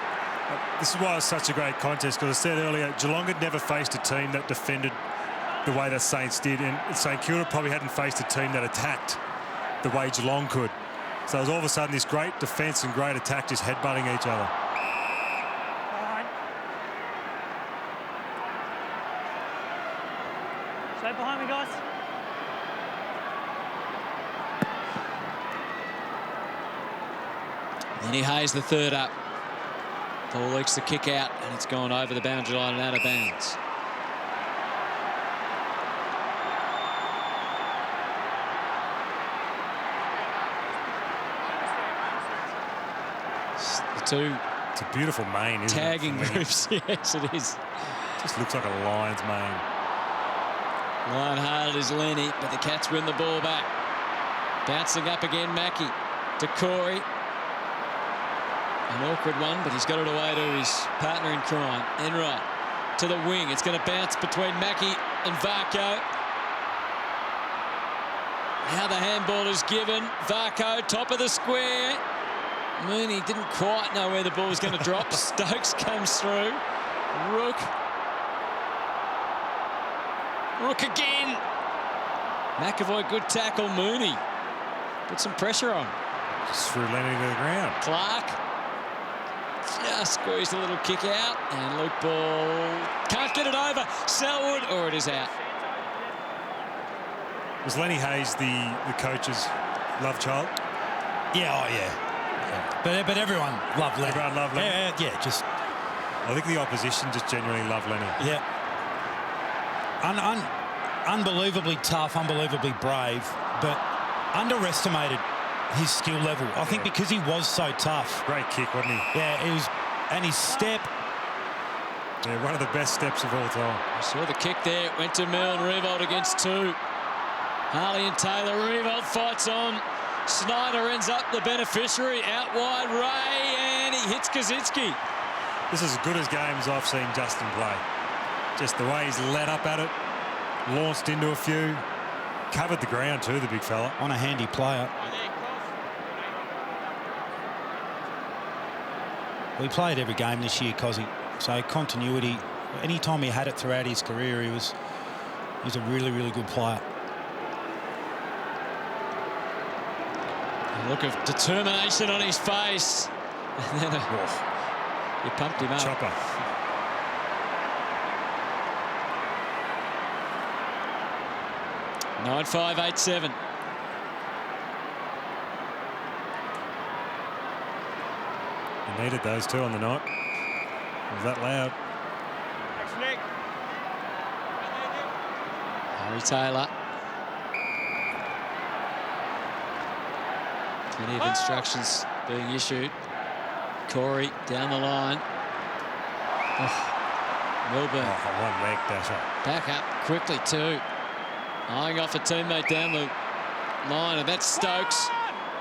This is why it's such a great contest, because I said earlier, Geelong had never faced a team that defended the way that Saints did, and St Kilda probably hadn't faced a team that attacked the way Geelong could. So it was all of a sudden this great defence and great attack just headbutting each other.
Stay behind me, guys.
Lenny Hayes, the third up. Paul Leaks the kick out, and it's gone over the boundary line and out of bounds.
It's a beautiful mane, isn't
tagging
it?
groups. Yes, it is.
Just looks like a lion's mane.
Lion-hearted is Lenny, but the Cats win the ball back. Bouncing up again, Mackie to Corey. An awkward one, but he's got it away to his partner in crime, Enright. To the wing. It's going to bounce between Mackie and Varco. Now the handball is given. Varco, top of the square. Mooney didn't quite know where the ball was going to drop. Stokes comes through. Rook again. McAvoy, good tackle. Mooney put some pressure on.
Just threw Lenny to the ground.
Clark just squeezed a little kick out, and Luke Ball can't get it over. Selwood, or it is out.
Was Lenny Hayes the coach's love child?
Yeah, oh yeah. But everyone loved Lenny.
Everyone loved Lenny.
Yeah, just.
I think the opposition just genuinely loved Lenny.
Yeah. Unbelievably tough, unbelievably brave, but underestimated his skill level. I think because he was so tough.
Great kick, wasn't he?
Yeah, it was, and his step.
Yeah, one of the best steps of all time.
I saw the kick there. It went to Milne. Revolt against 2. Harley and Taylor. Revolt fights on. Snyder ends up the beneficiary. Out wide, Ray, and he hits Kaczynski.
This is as good as games I've seen Justin play. Just the way he's led up at it, launched into a few, covered the ground too, the big fella.
On a handy player. We played every game this year, Cozzy. So continuity. Anytime he had it throughout his career, he was a really, really good player.
A look of determination on his face. And then he pumped him up.
Chopper.
– 9-5-8-7.
He needed those two on the night. Was that loud?
Thanks, Nick.
Harry Taylor. Plenty of instructions being issued. Corey down the line. Milburn.
One leg dasher.
Back up quickly too. Eyeing off a teammate down the line, and that's Stokes.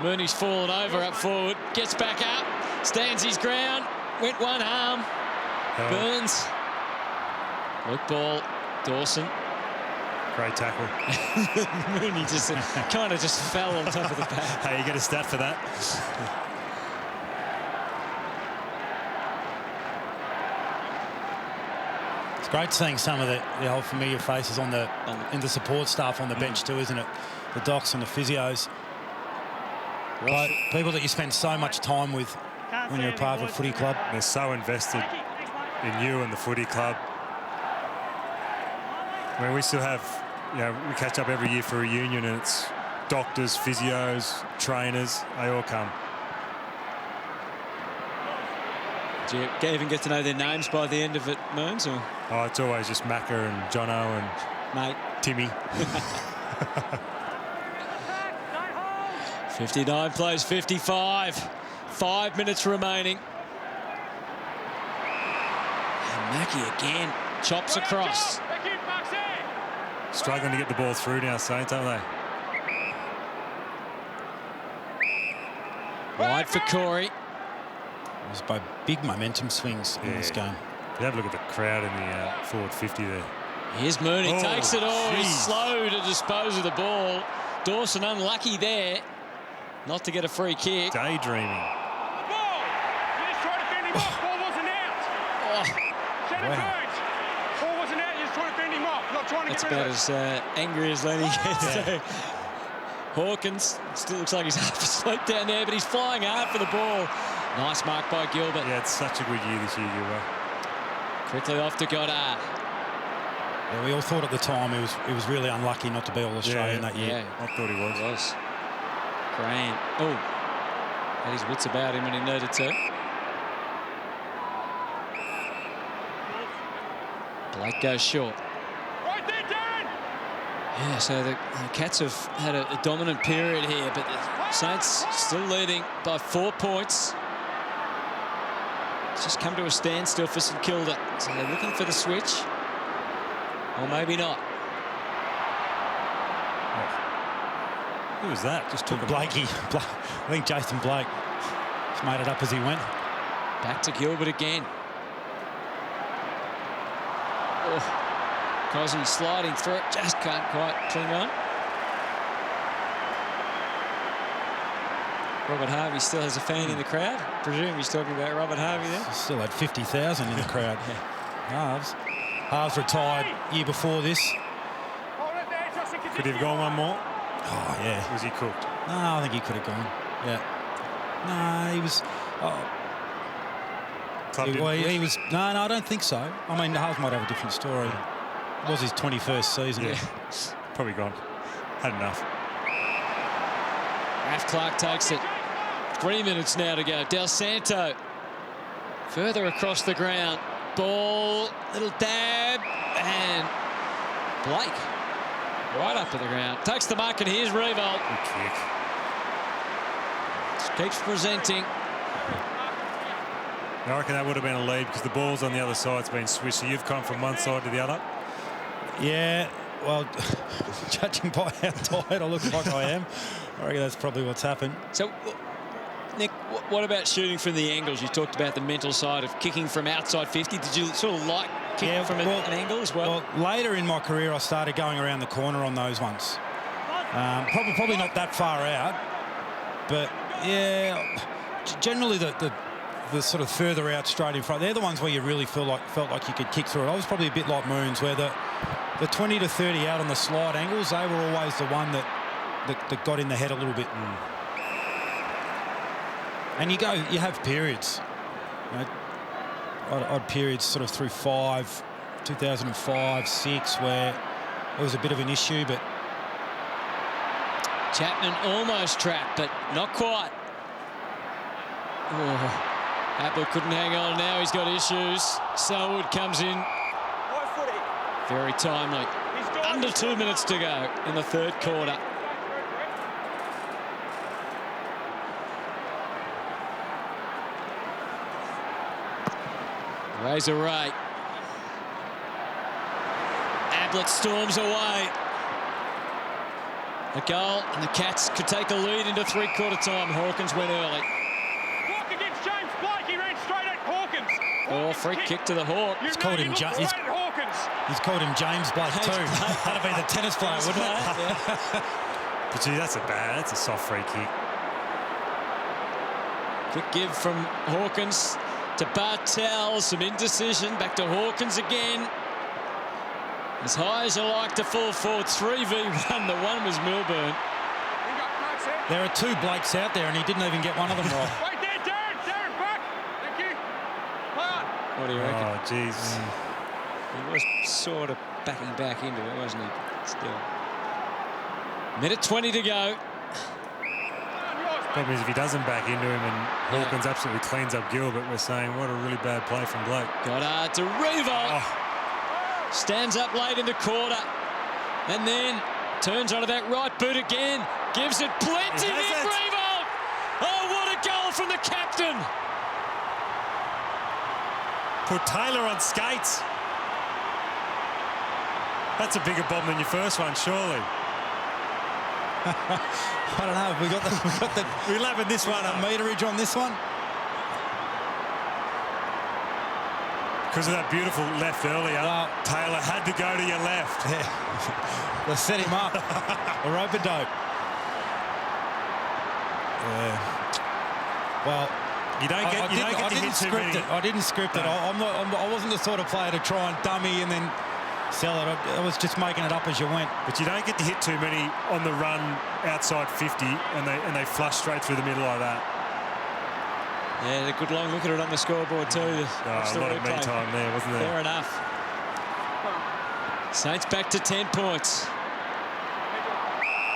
Mooney's fallen over up forward, gets back up, stands his ground, went one arm, Burns. Look ball, Dawson.
Great tackle.
Mooney just kind of just fell on top of the pad.
Hey, you get a stat for that.
It's great seeing some of the old familiar faces in the support staff on the bench too, isn't it? The docs and the physios. Right, people that you spend so much time with when you're a part of a footy club.
They're so invested in you and the footy club. I mean, we still have, we catch up every year for a reunion, and it's doctors, physios, trainers, they all come.
Do you even get to know their names by the end of it, Moons? Or?
Oh, it's always just Macca and Jono and
mate
Timmy.
59 plays 55. 5 minutes remaining. And Mackie again chops across.
Struggling to get the ball through now, Saints, aren't they?
Wide for Corey.
There's by big momentum swings in this game.
You have a look at the crowd in the forward 50 there.
Here's Mooney, takes it all. He's slow to dispose of the ball. Dawson unlucky there. Not to get a free kick.
Daydreaming.
Ball! You just tried to fend him off. Ball wasn't out. Shannon Burns. Ball wasn't out. You just trying to fend him off. Not trying to
That's
get rid of it.
about as angry as Lenny gets. So Hawkins still looks like he's half asleep down there, but he's flying hard for the ball. Nice mark by Gilbert.
Yeah, it's such a good year this year, Gilbert.
Quickly off to Goddard.
Yeah, we all thought at the time he was really unlucky not to be All-Australian that year.
I thought he was.
Grant. Oh, had his wits about him when he needed to. Blake goes short.
Right there, Darren.
Yeah, so the Cats have had a dominant period here, but the Saints still leading by 4 points. It's just come to a standstill for St Kilda. So they're looking for the switch. Or maybe not.
Who was that? Just took
Blakey. I think Jason Blake just made it up as he went.
Back to Gilbert again. Oh, Cosy sliding through it, just can't quite cling on. Robert Harvey still has a fan in the crowd. Presume he's talking about Robert Harvey there.
Still had 50,000 in the crowd. Halves retired year before this.
Could he have gone one more?
Oh, yeah.
Was he cooked?
No, I think he could have gone. Yeah. No, he was... he was... No, I don't think so. I mean, Halves might have a different story. It was his 21st season.
Yeah. Probably gone. Had enough.
Raf Clark takes it. 3 minutes now to go. Del Santo further across the ground. Ball, little dab, and Blake right up to the ground. Takes the mark, and here's Revolt.
Good kick.
Just keeps presenting.
I reckon that would have been a lead because the ball's on the other side. It's been switched. So you've come from one side to the other.
Yeah, well, judging by how tired I look like I am, I reckon that's probably what's happened.
So, Nick, what about shooting from the angles? You talked about the mental side of kicking from outside 50. Did you sort of like kicking from an angle as well?
Well, later in my career, I started going around the corner on those ones. Probably not that far out, but yeah, generally the sort of further out straight in front, they're the ones where you really felt like you could kick through it. I was probably a bit like Moons, where the 20 to 30 out on the slide angles, they were always the one that got in the head a little bit. And you have periods. Odd periods sort of through 2005, 6, where it was a bit of an issue, but
Chapman almost trapped, but not quite. Oh, Apple couldn't hang on. Now he's got issues. Selwood comes in. Very timely. Under 2 minutes to go in the third quarter. Razor Ray. Ablett storms away. A goal, and the Cats could take a lead into three-quarter time. Hawkins went early.
Walk against James Blake. He ran straight at Hawkins.
Oh, free kick to the Hawk.
He's called him James Blake too. That'd be the tennis player, wouldn't it?
Yeah.
But gee, that's a soft free kick.
Quick give from Hawkins to Bartel. Some indecision. Back to Hawkins again. As high as you like to fall forward. 3v1. The one was Milburn.
There are two Blakes out there, and he didn't even get one of them right.
Wait there, Darren. Darren, back. Thank you. Play on.
What do you reckon?
Oh, jeez.
He was sort of backing back into it, wasn't he? Still. Minute 20 to go.
Problem is, if he doesn't back into him and Hawkins absolutely cleans up Gilbert, we're saying what a really bad play from Blake.
Goddard to Revolt. Stands up late in the quarter. And then turns onto that right boot again. Gives it plenty in Revolt. Oh, what a goal from the captain.
Put Taylor on skates. That's a bigger bomb than your first one, surely.
I don't know. We're lapping this one up. Meterage on this one.
Because of that beautiful left earlier, Taylor had to go to your left.
Yeah. They set him up. A rope-a-dope. Yeah. Well,
you don't get to hit too many.
I didn't script it. I wasn't the sort of player to try and dummy and then sell it. I was just making it up as you went.
But you don't get to hit too many on the run outside 50, and they flush straight through the middle like that.
Yeah, a good long look at it on the scoreboard too.
A lot of me time there, wasn't there?
Fair enough. Saints back to 10 points.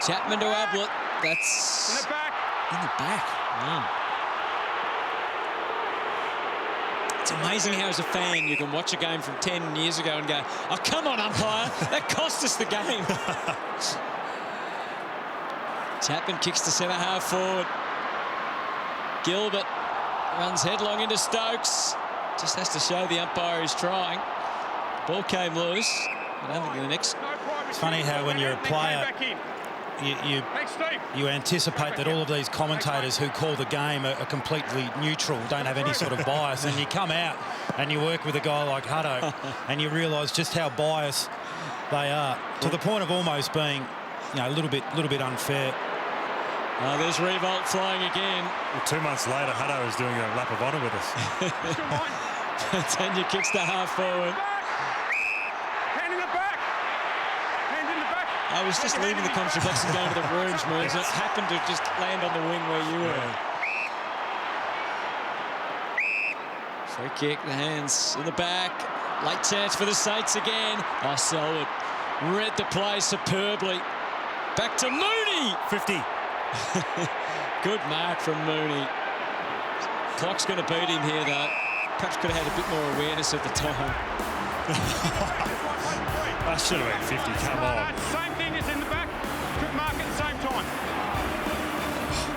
Chapman to Ablett. That's
In the back.
in the back. Wow. It's amazing how, as a fan, you can watch a game from 10 years ago and go, oh, come on, umpire. That cost us the game. Chapman kicks to centre half forward. Gilbert runs headlong into Stokes. Just has to show the umpire he's trying. Ball came loose. I don't think the next...
It's funny how when you're a player, you anticipate that all of these commentators who call the game are completely neutral, don't have any sort of bias, and you come out and you work with a guy like Hutto and you realise just how biased they are, to the point of almost being, a little bit unfair.
There's Revolt flying again.
Well, 2 months later, Hutto is doing a lap of honour with us.
Tanya kicks to half forward.
Hand in the back. Hand in the back.
I was just leaving the commentary box and going to the rooms, Moons. It happened to just land on the wing where you were. Free kick, the hands in the back. Late chance for the Saints again. Oh, Selwood read the play superbly. Back to Mooney.
50.
Good mark from Mooney. Clock's going to beat him here, though. Perhaps could have had a bit more awareness at the time.
That should have been 50, come on.
Same thing as in the back. Could mark at the same time.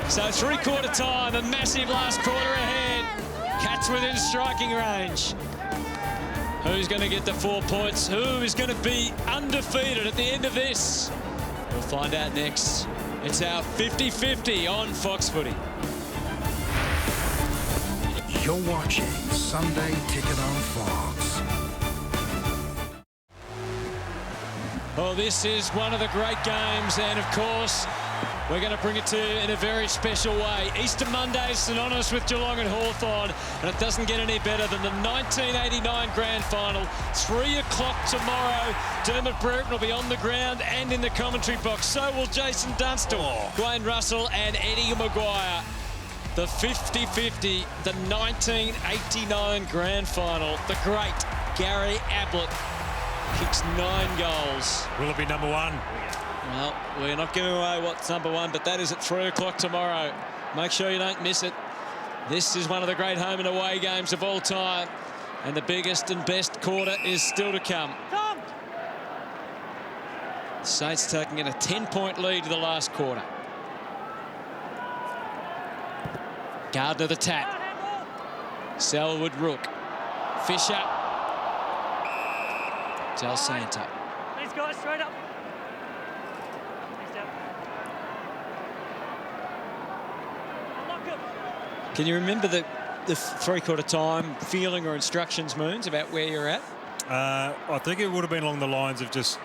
So three-quarter time, a massive last quarter ahead. Cats within striking range. Who's going to get the 4 points? Who is going to be undefeated at the end of this? We'll find out next. It's our 50-50 on Fox Footy.
You're watching Sunday Ticket on Fox.
Well, this is one of the great games, and of course, we're going to bring it to you in a very special way. Easter Monday is synonymous with Geelong and Hawthorn, and it doesn't get any better than the 1989 Grand Final. 3 o'clock tomorrow. Dermot Brereton will be on the ground and in the commentary box. So will Jason Dunstall, Dwayne Russell and Eddie Maguire. The 50-50, the 1989 Grand Final. The great Gary Ablett kicks 9 goals.
Will it be number 1?
Well, we're not giving away what's number 1, but that is at 3 o'clock tomorrow. Make sure you don't miss it. This is one of the great home and away games of all time, and the biggest and best quarter is still to come.
Tom!
Saints taking in a 10-point lead to the last quarter. Gardner the tap. Selwood Rook. Fisher. Del Santo.
These guys straight up.
Can you remember the three-quarter time feeling or instructions, Moons, about where you're at?
I think it would have been along the lines of just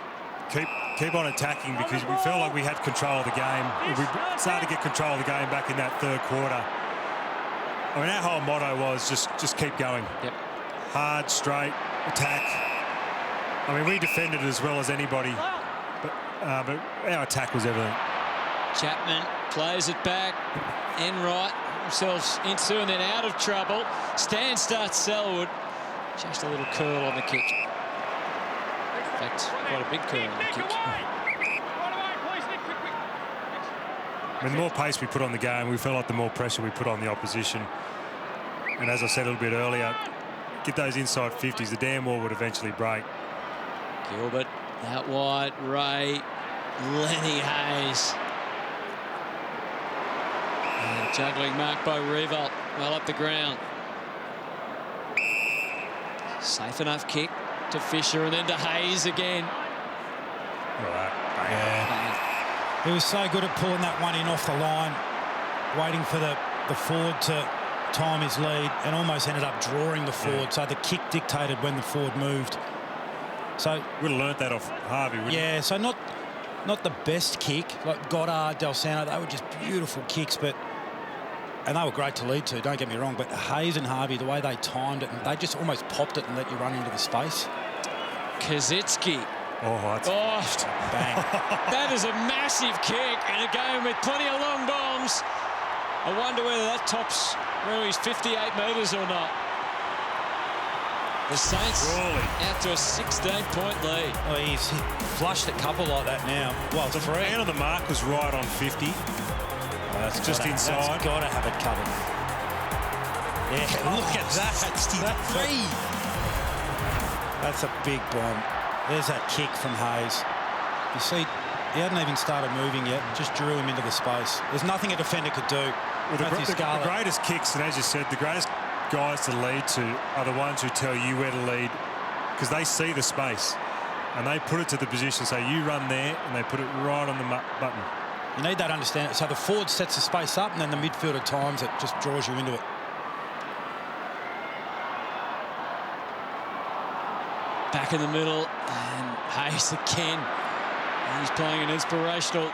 keep on attacking, because we felt like we had control of the game. We started to get control of the game back in that third quarter. I mean, our whole motto was just keep going.
Yep.
Hard, straight, attack. I mean, we defended as well as anybody, but our attack was everything.
Chapman plays it back. Enright themselves into and then out of trouble. Stan starts Selwood. Just a little curl on the kick. In fact, quite a big curl on the kick.
I mean, the more pace we put on the game, we felt like the more pressure we put on the opposition. And as I said a little bit earlier, get those inside 50s, the damn wall would eventually break.
Gilbert out wide. Ray. Lenny Hayes. And a juggling mark by Revolt. Well up the ground. Safe enough kick to Fisher and then to Hayes again.
All right.
Yeah. He was so good at pulling that one in off the line, waiting for the forward to time his lead, and almost ended up drawing the forward. So the kick dictated when the forward moved. So
we'd have learnt that off Harvey, wouldn't we?
Yeah, so not the best kick. Like Goddard, Del Santo, they were just beautiful kicks, and they were great to lead to, don't get me wrong, but Hayes and Harvey, the way they timed it, they just almost popped it and let you run into the space.
Kazitsky.
Oh, that's
bang.
That is a massive kick in a game with plenty of long bombs. I wonder whether that tops Rui's 58 metres or not. The Saints out to a 16-point lead.
Oh, he's flushed a couple like that now. Well,
the man on the mark was right on 50.
That's
just inside.
That's got to have it covered. Yeah, look at that. Three. That's a big bomb. There's that kick from Hayes. You see, he hadn't even started moving yet. Just drew him into the space. There's nothing a defender could do.
Well, the greatest kicks, and as you said, the greatest guys to lead to are the ones who tell you where to lead, because they see the space and they put it to the position. So you run there, and they put it right on the button.
You need that understanding. So the forward sets the space up, and then the midfielder times it, just draws you into it.
Back in the middle, and Hayes again. He's playing an inspirational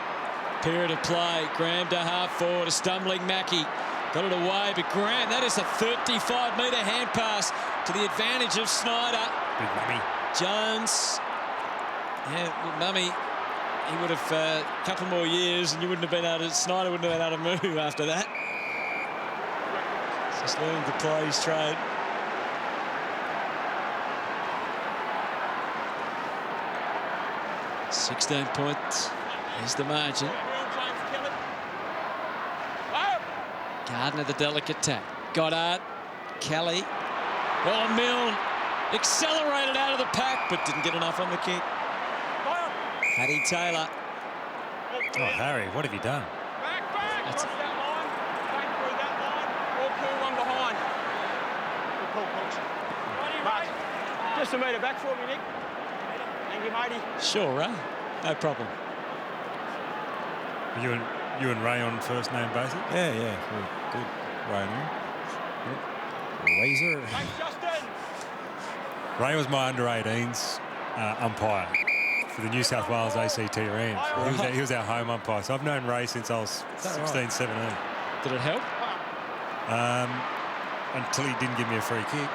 period of play. Graham to half forward, a stumbling Mackie. Got it away, but Graham, that is a 35-metre hand pass to the advantage of Snyder.
Big Mummy.
Jones. Yeah, Mummy, he would have a couple more years and you wouldn't have been able to, Snyder wouldn't have been able to move after that. Just learning to play his trade. $16 points is the margin. Gardner, the delicate tap. Goddard, Kelly. Oh, Milne accelerated out of the pack, but didn't get enough on the kick. Paddy Taylor.
Oh, Harry, what have you done?
Back. Cross that line. Back through that line. Or pull one behind. Good call, coach. Mate, just a metre back for me, Nick. Thank you, matey.
Sure, Ray. No problem.
You and Ray on first name basis?
Yeah. Good. Ray and Razor.
Thanks, Justin.
Ray was my under-18s umpire for the New South Wales ACT Rams. He was our home umpire. So I've known Ray since I was 16, 17.
Did it help?
Until he didn't give me a free kick.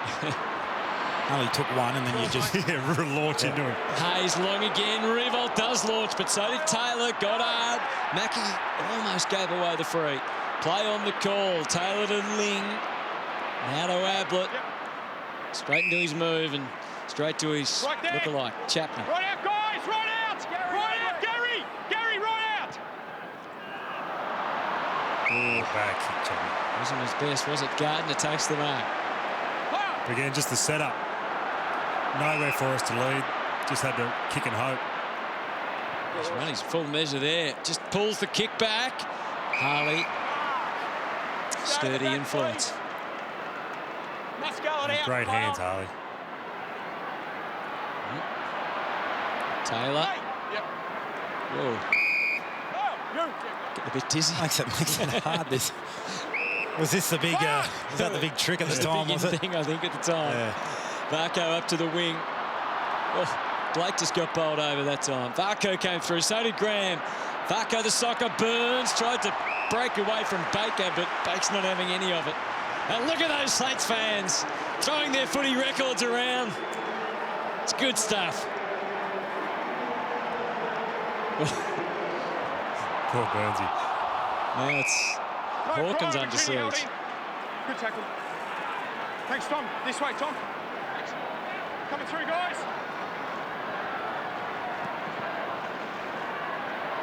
No, he took one and then you just
launch into him.
Hayes long again. Revolt does launch, but so did Taylor. Goddard. Mackie almost gave away the free. Play on the call. Taylor to Ling. Now to Ablett. Straight into his move and straight to his lookalike, Chapman.
Right out, guys. Right out. Right out, Gary. Gary, right out.
Back kick, Chapman.
Wasn't his best, was it? Gardner takes the mark.
Again, just the setup. Nowhere for us to lead. Just had to kick and hope.
He's run his full measure there. Just pulls the kick back. Harley. Sturdy influence.
Great hands, Harley.
Taylor. Whoa. Getting a bit dizzy.
makes it hard, this. Was this the big? Was that the big trick at the time? Was it?
Thing, I think, at the time.
Yeah.
Varco up to the wing. Oh, Blake just got bowled over that time. Varco came through. So did Graham. Varco the soccer. Burns tried to break away from Baker, but Baker's not having any of it. And look at those Saints fans throwing their footy records around. It's good stuff.
Poor Burnsy.
Now it's Hawkins under siege.
Good tackle. Thanks, Tom. This way, Tom. Thanks. Coming through, guys.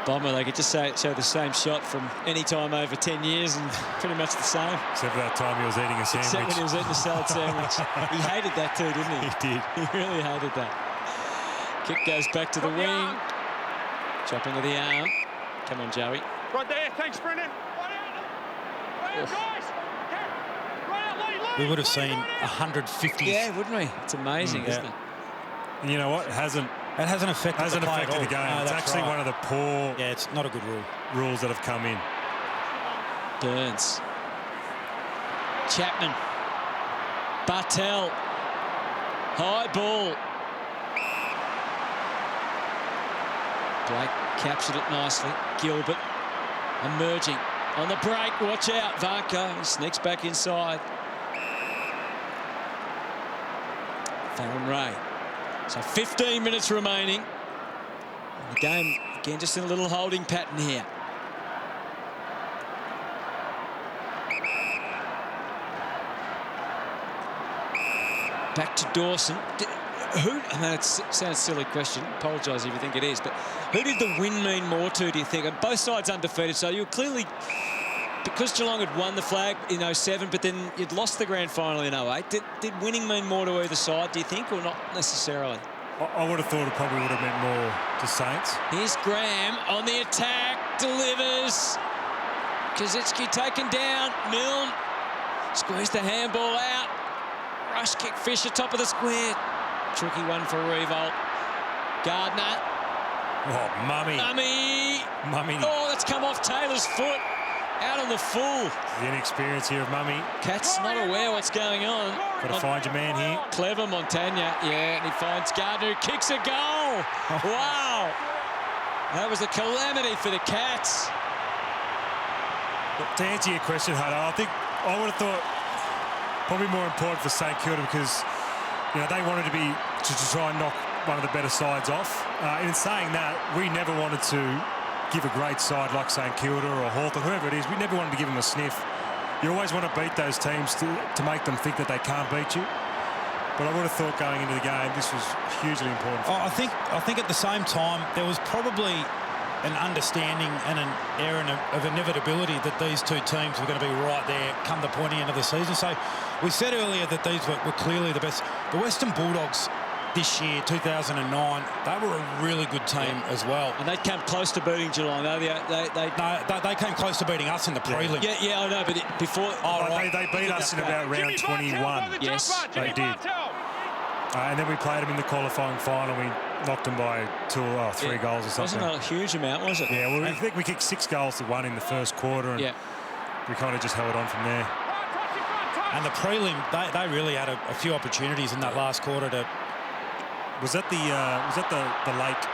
Bomber, they could just show the same shot from any time over 10 years and pretty much the same.
Except for that time he was eating a sandwich.
Except when he was eating a salad sandwich. He hated that too, didn't he?
He did.
He really hated that. Kick goes back to the wing. Chopping of the arm. Come on, Joey.
Right there. Thanks, Brendan. Right out, guys.
We would have seen 150.
Yeah, wouldn't we? It's amazing, isn't it?
And you know what? It hasn't affected the game.
No,
it's actually one of the poor.
Yeah, it's not a good rule.
Rules that have come in.
Burns. Chapman. Bartel. High ball. Blake captured it nicely. Gilbert emerging on the break. Watch out, Varco. He sneaks back inside. Farron Ray. So 15 minutes remaining. And the game, again, just in a little holding pattern here. Back to Dawson. Who? I mean, it sounds a silly question. Apologise if you think it is, but who did the win mean more to, do you think? And both sides undefeated, so you were clearly, because Geelong had won the flag in 07, but then you'd lost the grand final in 08. Did winning mean more to either side, do you think, or not necessarily?
I would have thought it probably would have meant more to Saints.
Here's Graham on the attack, delivers. Kazitsky taken down. Milne squeezed the handball out. Rush kick, Fisher, top of the square. Tricky one for Revolt. Gardner.
Oh, Mummy. Mummy.
Oh, that's come off Taylor's foot. Out on the full.
The inexperience here of Mummy.
Cat's not aware what's going on.
Got to find your man here.
Clever Montagna, yeah, and he finds Gardner, who kicks a goal. Wow. That was a calamity for the Cats.
To answer your question, Hutto, I think I would have thought probably more important for St Kilda because, you know, they wanted to try and knock one of the better sides off. In saying that, we never wanted to give a great side like St Kilda or Hawthorn, whoever it is, we never wanted to give them a sniff. You always want to beat those teams to make them think that they can't beat you. But I would have thought going into the game, this was hugely important.
I think at the same time, there was probably an understanding and an air of inevitability that these two teams were going to be right there come the pointy end of the season. So we said earlier that these were clearly the best. The Western Bulldogs this year, 2009, they were a really good team as well.
And they came close to beating Geelong. No,
they came close to beating us in the prelim.
Yeah, I know, but before...
They beat us in about round 21.
Yes,
they did. And then we played them in the qualifying final. We knocked them by 3 goals or something.
Wasn't a huge amount, was it?
Yeah, well, I think we kicked 6 goals to 1 in the first quarter, and we kind of just held on from there.
And the prelim, they really had a few opportunities in that last quarter to...
Was that the late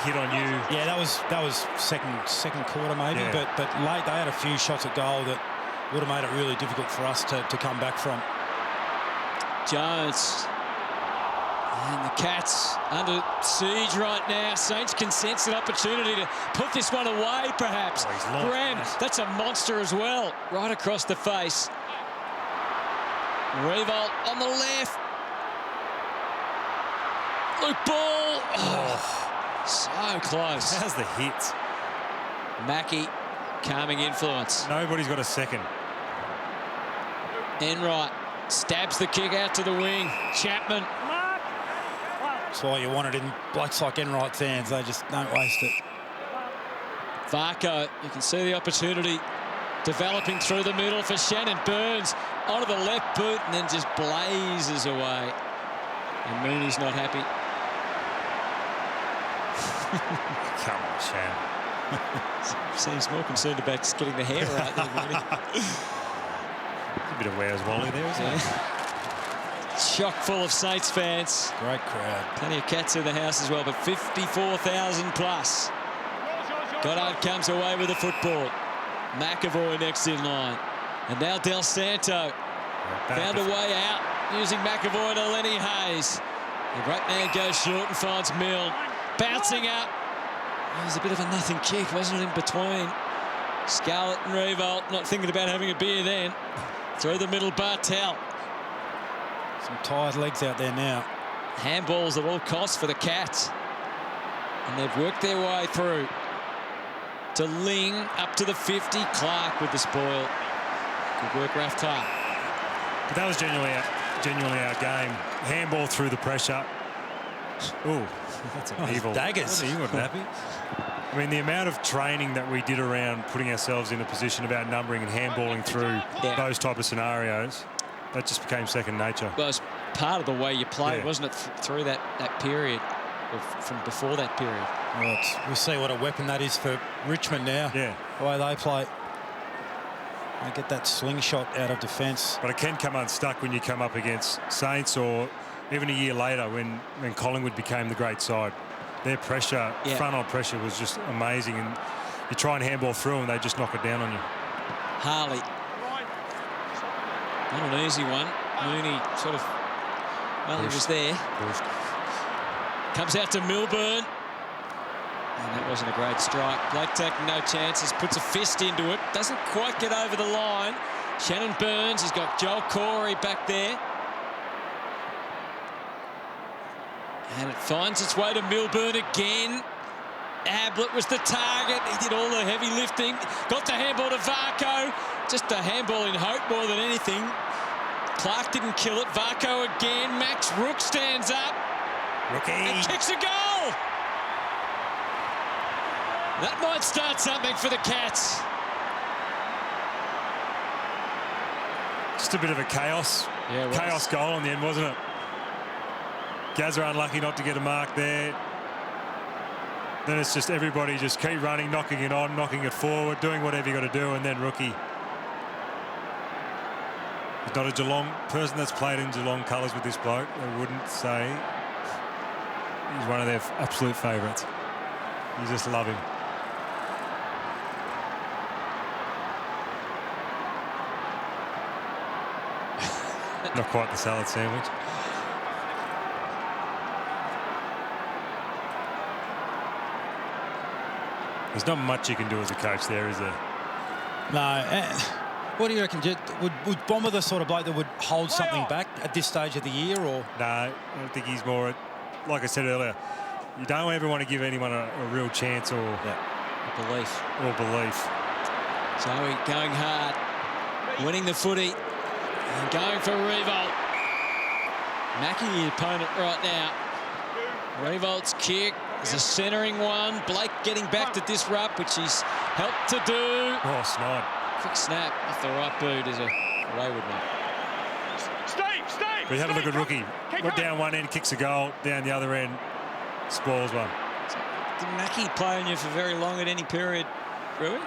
hit on you?
Yeah, that was second quarter maybe, but late they had a few shots at goal that would have made it really difficult for us to come back from.
Jones. And the Cats under siege right now. Saints can sense an opportunity to put this one away, perhaps. Graham, that's a monster as well. Right across the face. Revolt on the left. Luke Ball. Oh, so close.
How's the hit?
Mackie, calming influence.
Nobody's got a second.
Enright stabs the kick out to the wing. Chapman.
That's why you want it in blokes like Enright's hands. They just don't waste it.
Varco, you can see the opportunity developing through the middle for Shannon. Burns onto the left boot and then just blazes away. And Mooney's not happy.
Come on, Shannon.
Seems more concerned about just getting the hair right there, Mooney.
A bit of Where's Wally there, isn't it?
Chock full of Saints fans.
Great crowd.
Plenty of cats in the house as well, but 54,000 plus. Goddard comes away with the football. McAvoy next in line. And now Del Santo found a way out using McAvoy to Lenny Hayes. The great man goes short and finds Mill. Bouncing up. It was a bit of a nothing kick, wasn't it, in between? Scarlett and Revolt not thinking about having a beer then. Through the middle, Bartel.
Some tired legs out there now.
Handballs at all costs for the Cats. And they've worked their way through. To Ling, up to the 50. Clark with the spoil. Good work, Raf Clark.
But that was genuinely our game. Handball through the pressure. Ooh, that's an evil.
Daggers.
He wasn't happy. I mean, the amount of training that we did around putting ourselves in a position of outnumbering and handballing through those type of scenarios, that just became second nature.
Well, it's part of the way you played,
Yeah.
wasn't it, through that period, or from before that period?
Well, we see what a weapon that is for Richmond now.
Yeah.
The way they play. They get that slingshot out of defence.
But it can come unstuck when you come up against Saints, or even a year later when Collingwood became the great side. Their pressure, front-on pressure, was just amazing. And you try and handball through and they just knock it down on you.
Harley. Not an easy one. Mooney sort of, well, he was there. Comes out to Milburn. And that wasn't a great strike. Blake taking no chances, puts a fist into it. Doesn't quite get over the line. Shannon Burns, he's got Joel Corey back there. And it finds its way to Milburn again. Ablett was the target. He did all the heavy lifting. Got the handball to Varco. Just a handball in hope more than anything. Clark didn't kill it. Varco again. Max Rook stands up.
Rookie.
And kicks a goal. That might start something for the Cats.
Just a bit of a chaos goal in the end, wasn't it? Gazza unlucky not to get a mark there. Then it's just everybody just keep running, knocking it on, knocking it forward, doing whatever you got to do, and then Rookie. He's not a Geelong person that's played in Geelong colours with this bloke. They wouldn't say he's one of their absolute favourites. You just love him. Not quite the salad sandwich. There's not much you can do as a coach there, is there?
No. What do you reckon? Would Bomber the sort of bloke that would hold something back at this stage of the year, or?
No, I don't think he's more, like I said earlier, you don't ever want to give anyone a real chance or
belief.
So
going hard, winning the footy, and going for Revolt. Mackie, the opponent right now. Revolt's kick is a centering one. Blake getting back to disrupt, which he's helped to do.
Oh, snide.
Quick snap off the right boot is a wayward one.
Steve!
But have a look at Rookie. Went down one end, kicks a goal. Down the other end, spoils one.
Did Mackie play on you for very long at any period, Rui?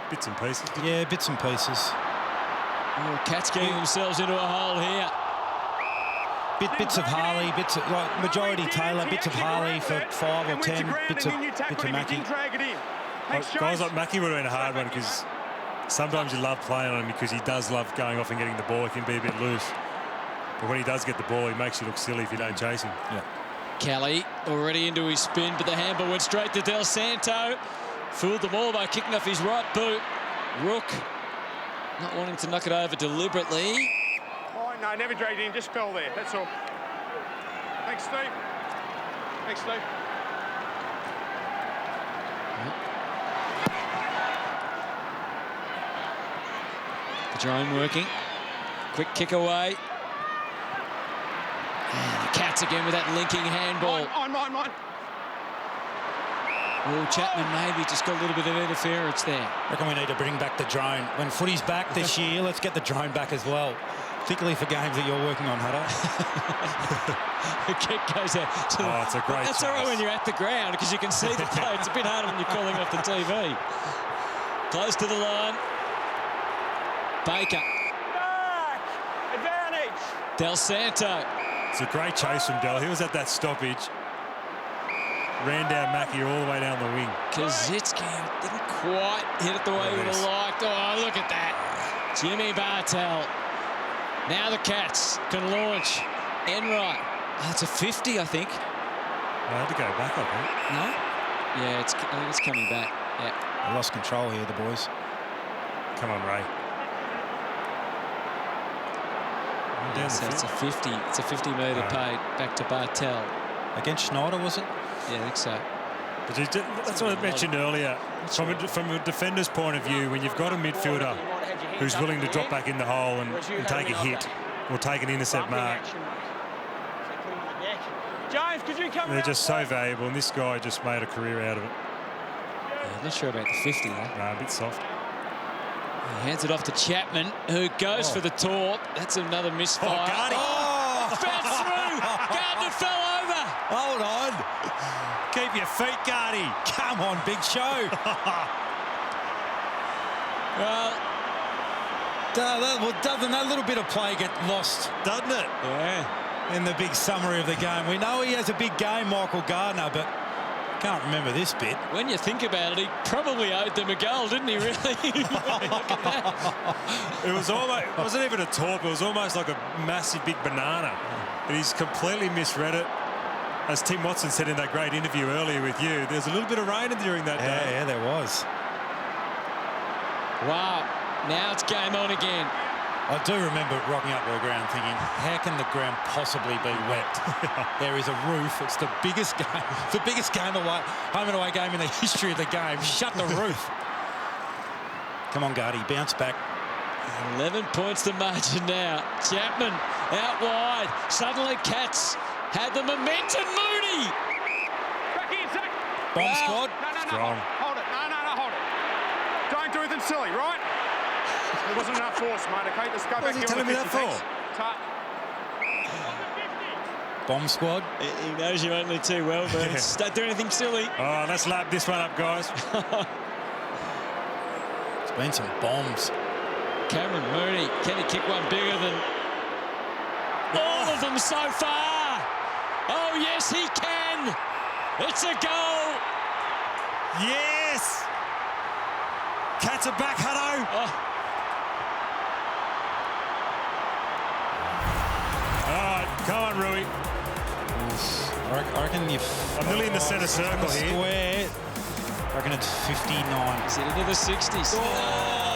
Bits and pieces.
Yeah, bits and pieces.
Oh, Cats getting themselves into a hole here.
Bits of Harley, bits of majority Taylor, bits of Harley for 5 or 10, bits of Mackie.
Guys like Mackie would have been a hard one because sometimes you love playing on him because he does love going off and getting the ball. He can be a bit loose. But when he does get the ball, he makes you look silly if you don't chase him.
Yeah.
Kelly already into his spin, but the handball went straight to Del Santo. Fooled them all by kicking off his right boot. Rook not wanting to knock it over deliberately.
Oh, no, never dragged it in, just fell there, that's all. Thanks, Steve.
The drone working. Quick kick away. And the Cats again with that linking handball.
Mine.
Oh, Chapman maybe just got a little bit of interference there.
I reckon we need to bring back the drone. When footy's back this year, let's get the drone back as well. Particularly for games that you're working on, Hutto.
The kick goes out.
It's a great
That's all right when you're at the ground because you can see the play. It's a bit harder when you're calling off the TV. Close to the line. Baker.
Back! Advantage!
Del Santo.
It's a great chase from Del. He was at that stoppage. Ran down Mackie all the way down the wing.
Kazitsky didn't quite hit it the way he would have liked. Oh, look at that. Jimmy Bartel. Now the Cats can launch. Enright. Oh, it's a 50, I think.
I had to go back, I think.
No? Yeah, I think it's coming back. Yeah.
They lost control here, the boys.
Come on, Ray.
Yeah, so it's a 50. It's a 50-metre paid back to Bartel.
Against Schneider, was it?
Yeah, I think so.
But that's what I mentioned earlier. From a defender's point of view, when you've got a midfielder who's willing to drop back in the hole and take a hit or take an intercept mark,
James, could you come
they're just so valuable, and this guy just made a career out of it.
Yeah, I'm not sure about the 50, though.
A bit soft.
He hands it off to Chapman, who goes for the torp. That's another misfire.
Oh, Gardy.
Bounced through. Gardner fell over.
Hold on.
Keep your feet, Gardy.
Come on, big show.
Well,
doesn't that little bit of play get lost, doesn't it?
yeah.
In the big summary of the game. We know he has a big game, Michael Gardner, but can't remember this bit.
When you think about it, he probably owed them a goal, didn't he, really? Look at that.
It was almost, it wasn't even a torp, it was almost like a massive big banana. And he's completely misread it. As Tim Watson said in that great interview earlier with you, there's a little bit of rain during that day.
Yeah, there was.
Wow. Now it's game on again.
I do remember rocking up to the ground thinking, how can the ground possibly be wet? There is a roof. It's the biggest game. It's the biggest game away, home and away game in the history of the game. Shut the roof. Come on, Gardy, bounce back.
11 points the margin now. Chapman out wide. Suddenly Cats had the momentum. Mooney.
Back in, Zach.
Bomb squad.
No,
Strong.
hold it. No, hold it. Don't do anything silly, right? There wasn't enough force, mate, okay? Let's go back
he
here
telling
on
me
the
that
50,
for?
thanks.
Bomb squad.
He knows you only too well, Burns. Don't do anything silly.
Oh, let's lap this one up, guys.
It's been some bombs.
Cameron Mooney, can he kick one bigger than all of them so far? Oh, yes, he can. It's a goal.
Yes! Cats are back, Hutto.
Oh.
All right, come on, Rui.
I reckon you've...
I'm nearly in the centre circle here.
Square. I reckon it's 59.
Is it into the 60s?
Oh!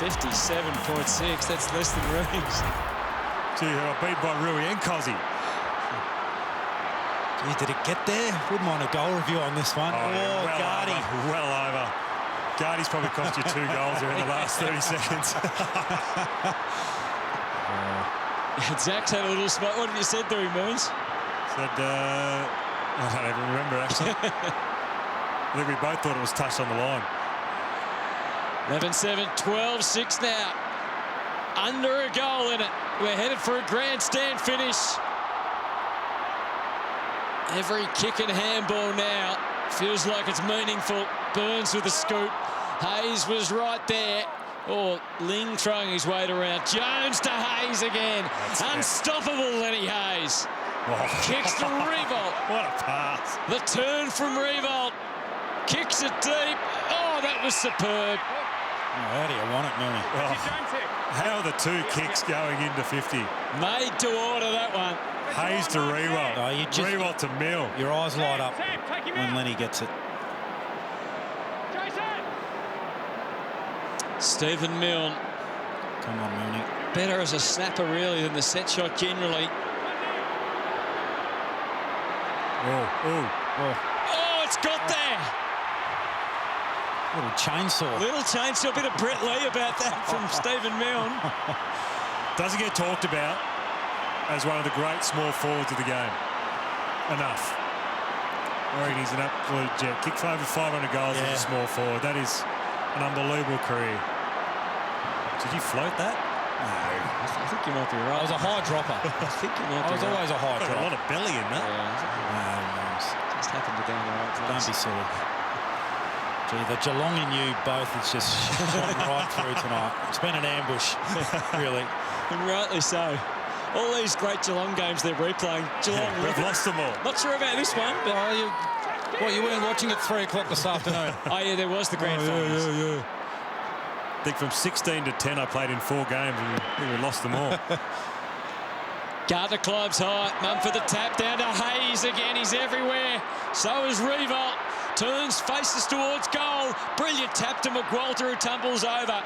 57.6. That's less than Rui's.
Gee, I beat by Rui and Cozzy.
Gee, did it get there? Wouldn't mind a goal review on this one.
Oh, well
Gardy.
over, well over. Gardy's probably cost you 2 goals there in the last 30 seconds.
Zach's had a little smile. What have you said there, Moons?
Said, I don't even remember, actually. I think we both thought it was touched on the line.
11-7, 12-6 now. Under a goal in it. We're headed for a grandstand finish. Every kick and handball now feels like it's meaningful. Burns with a scoop. Hayes was right there. Oh, Ling throwing his weight around. Jones to Hayes again. Unstoppable, Lenny Hayes.
Oh.
Kicks to Revolt.
What a pass.
The turn from Revolt. Kicks it deep. Oh, that was superb.
Oh, how do you want it, Mooney?
How are the 2 kicks going into 50?
Made to order that one.
Hayes to Rewalt.
No, you just-
Rewalt to Mill.
Your eyes light up when Lenny gets it.
Stephen Milne.
Come on, Mooney.
Better as a snapper, really, than the set shot generally. Oh, it's got there.
Little chainsaw.
Little chainsaw, a bit of Brett Lee about that from Stephen Milne.
Doesn't get talked about as one of the great small forwards of the game. Enough. I reckon he's an absolute jet. Kicked for over 500 goals as a small forward. That is an unbelievable career. Did you float that?
I think you might be right.
I was a high dropper.
I think you might be
I was always a high
Got
dropper.
a lot of belly in that.
Just happened to go in the right place.
Don't be silly. Gee, the Geelong in you both is just shot right through tonight. It's been an ambush, really.
And rightly so. All these great Geelong games they're replaying. Geelong,
We've lost them all.
not sure about this one, but
You weren't watching at 3 o'clock this afternoon.
oh yeah, there was the grand finals.
I think from 16 to 10 I played in 4 games and I think we lost them all.
Gardner climbs high. Mumford the tap down to Hayes again. He's everywhere. So is Revolt. Turns, faces towards goal. Brilliant tap to McWalter, who tumbles over.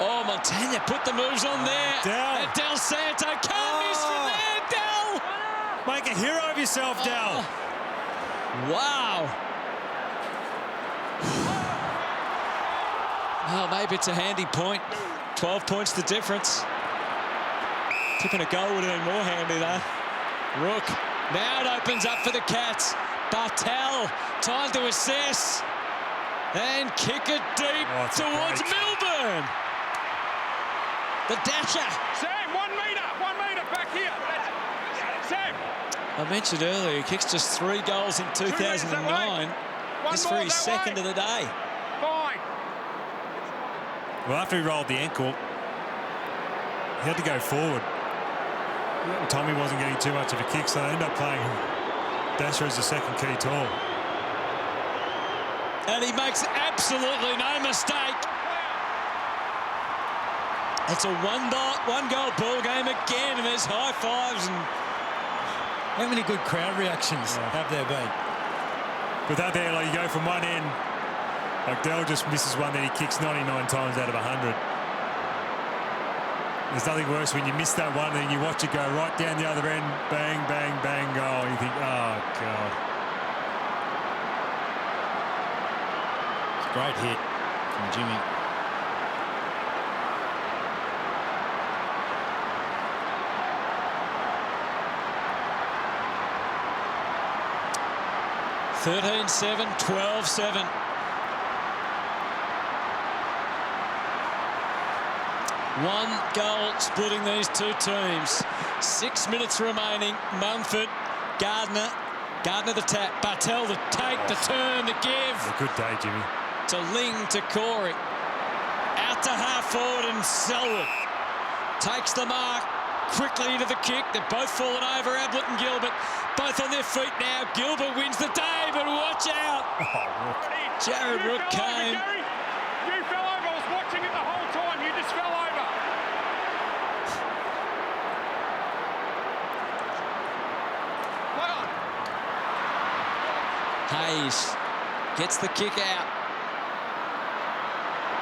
Oh, Montagna put the moves on there.
Dell.
And Del Santo can't miss from there. Del.
Make a hero of yourself, Dell.
Wow. Well, maybe it's a handy point. 12 points the difference. Tipping a goal would have been more handy, though. Rook. Now it opens up for the Cats. Bartel. Time to assess. And kick it deep towards Milburn. The dasher.
Sam, 1 metre back here. Sam.
I mentioned earlier, he kicks just 3 goals in 2009. This for his second of the day.
Fine.
Well, after he rolled the ankle, he had to go forward. Tommy wasn't getting too much of a kick, so they ended up playing Dasher as the second key tall.
And he makes absolutely no mistake. It's a one-goal ball game again, and there's high fives. And
How many good crowd reactions have there been?
But that there, like, you go from one end, like Dell just misses one that he kicks 99 times out of 100. There's nothing worse when you miss that one and you watch it go right down the other end, bang, bang, bang, goal. You think, oh, God.
It's a great hit from Jimmy.
(13-7, 12-7). One goal splitting these two teams. 6 minutes remaining. Mumford, Gardner the tap, Bartel the take, the turn, the give.
A good day, Jimmy.
To Ling, to Corey. Out to half forward, and Selwood takes the mark quickly into the kick. They've both fallen over, Ablett and Gilbert. Both on their feet now. Gilbert wins the day, but watch out. Jared Rook came.
You fell over. I was watching it the whole time. You just fell over. Play on.
Hayes gets the kick out.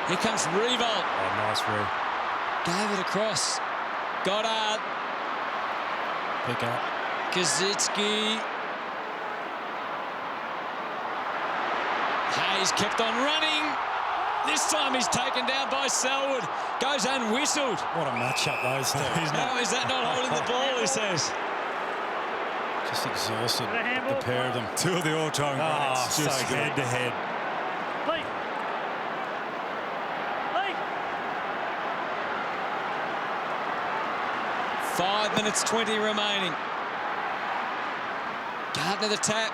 Here comes Revolt.
Oh, nice Rev.
Gave it across. Goddard.
Pick up.
Kazitsky. Hayes kept on running. This time he's taken down by Selwood. Goes unwhistled.
What a matchup those two.
How is that not holding the ball, he says.
Just exhausted, the pair of them.
Two of the all-time greats, just
so good.
head to head.
Lee.
5 minutes 20 remaining. Gardner the tap.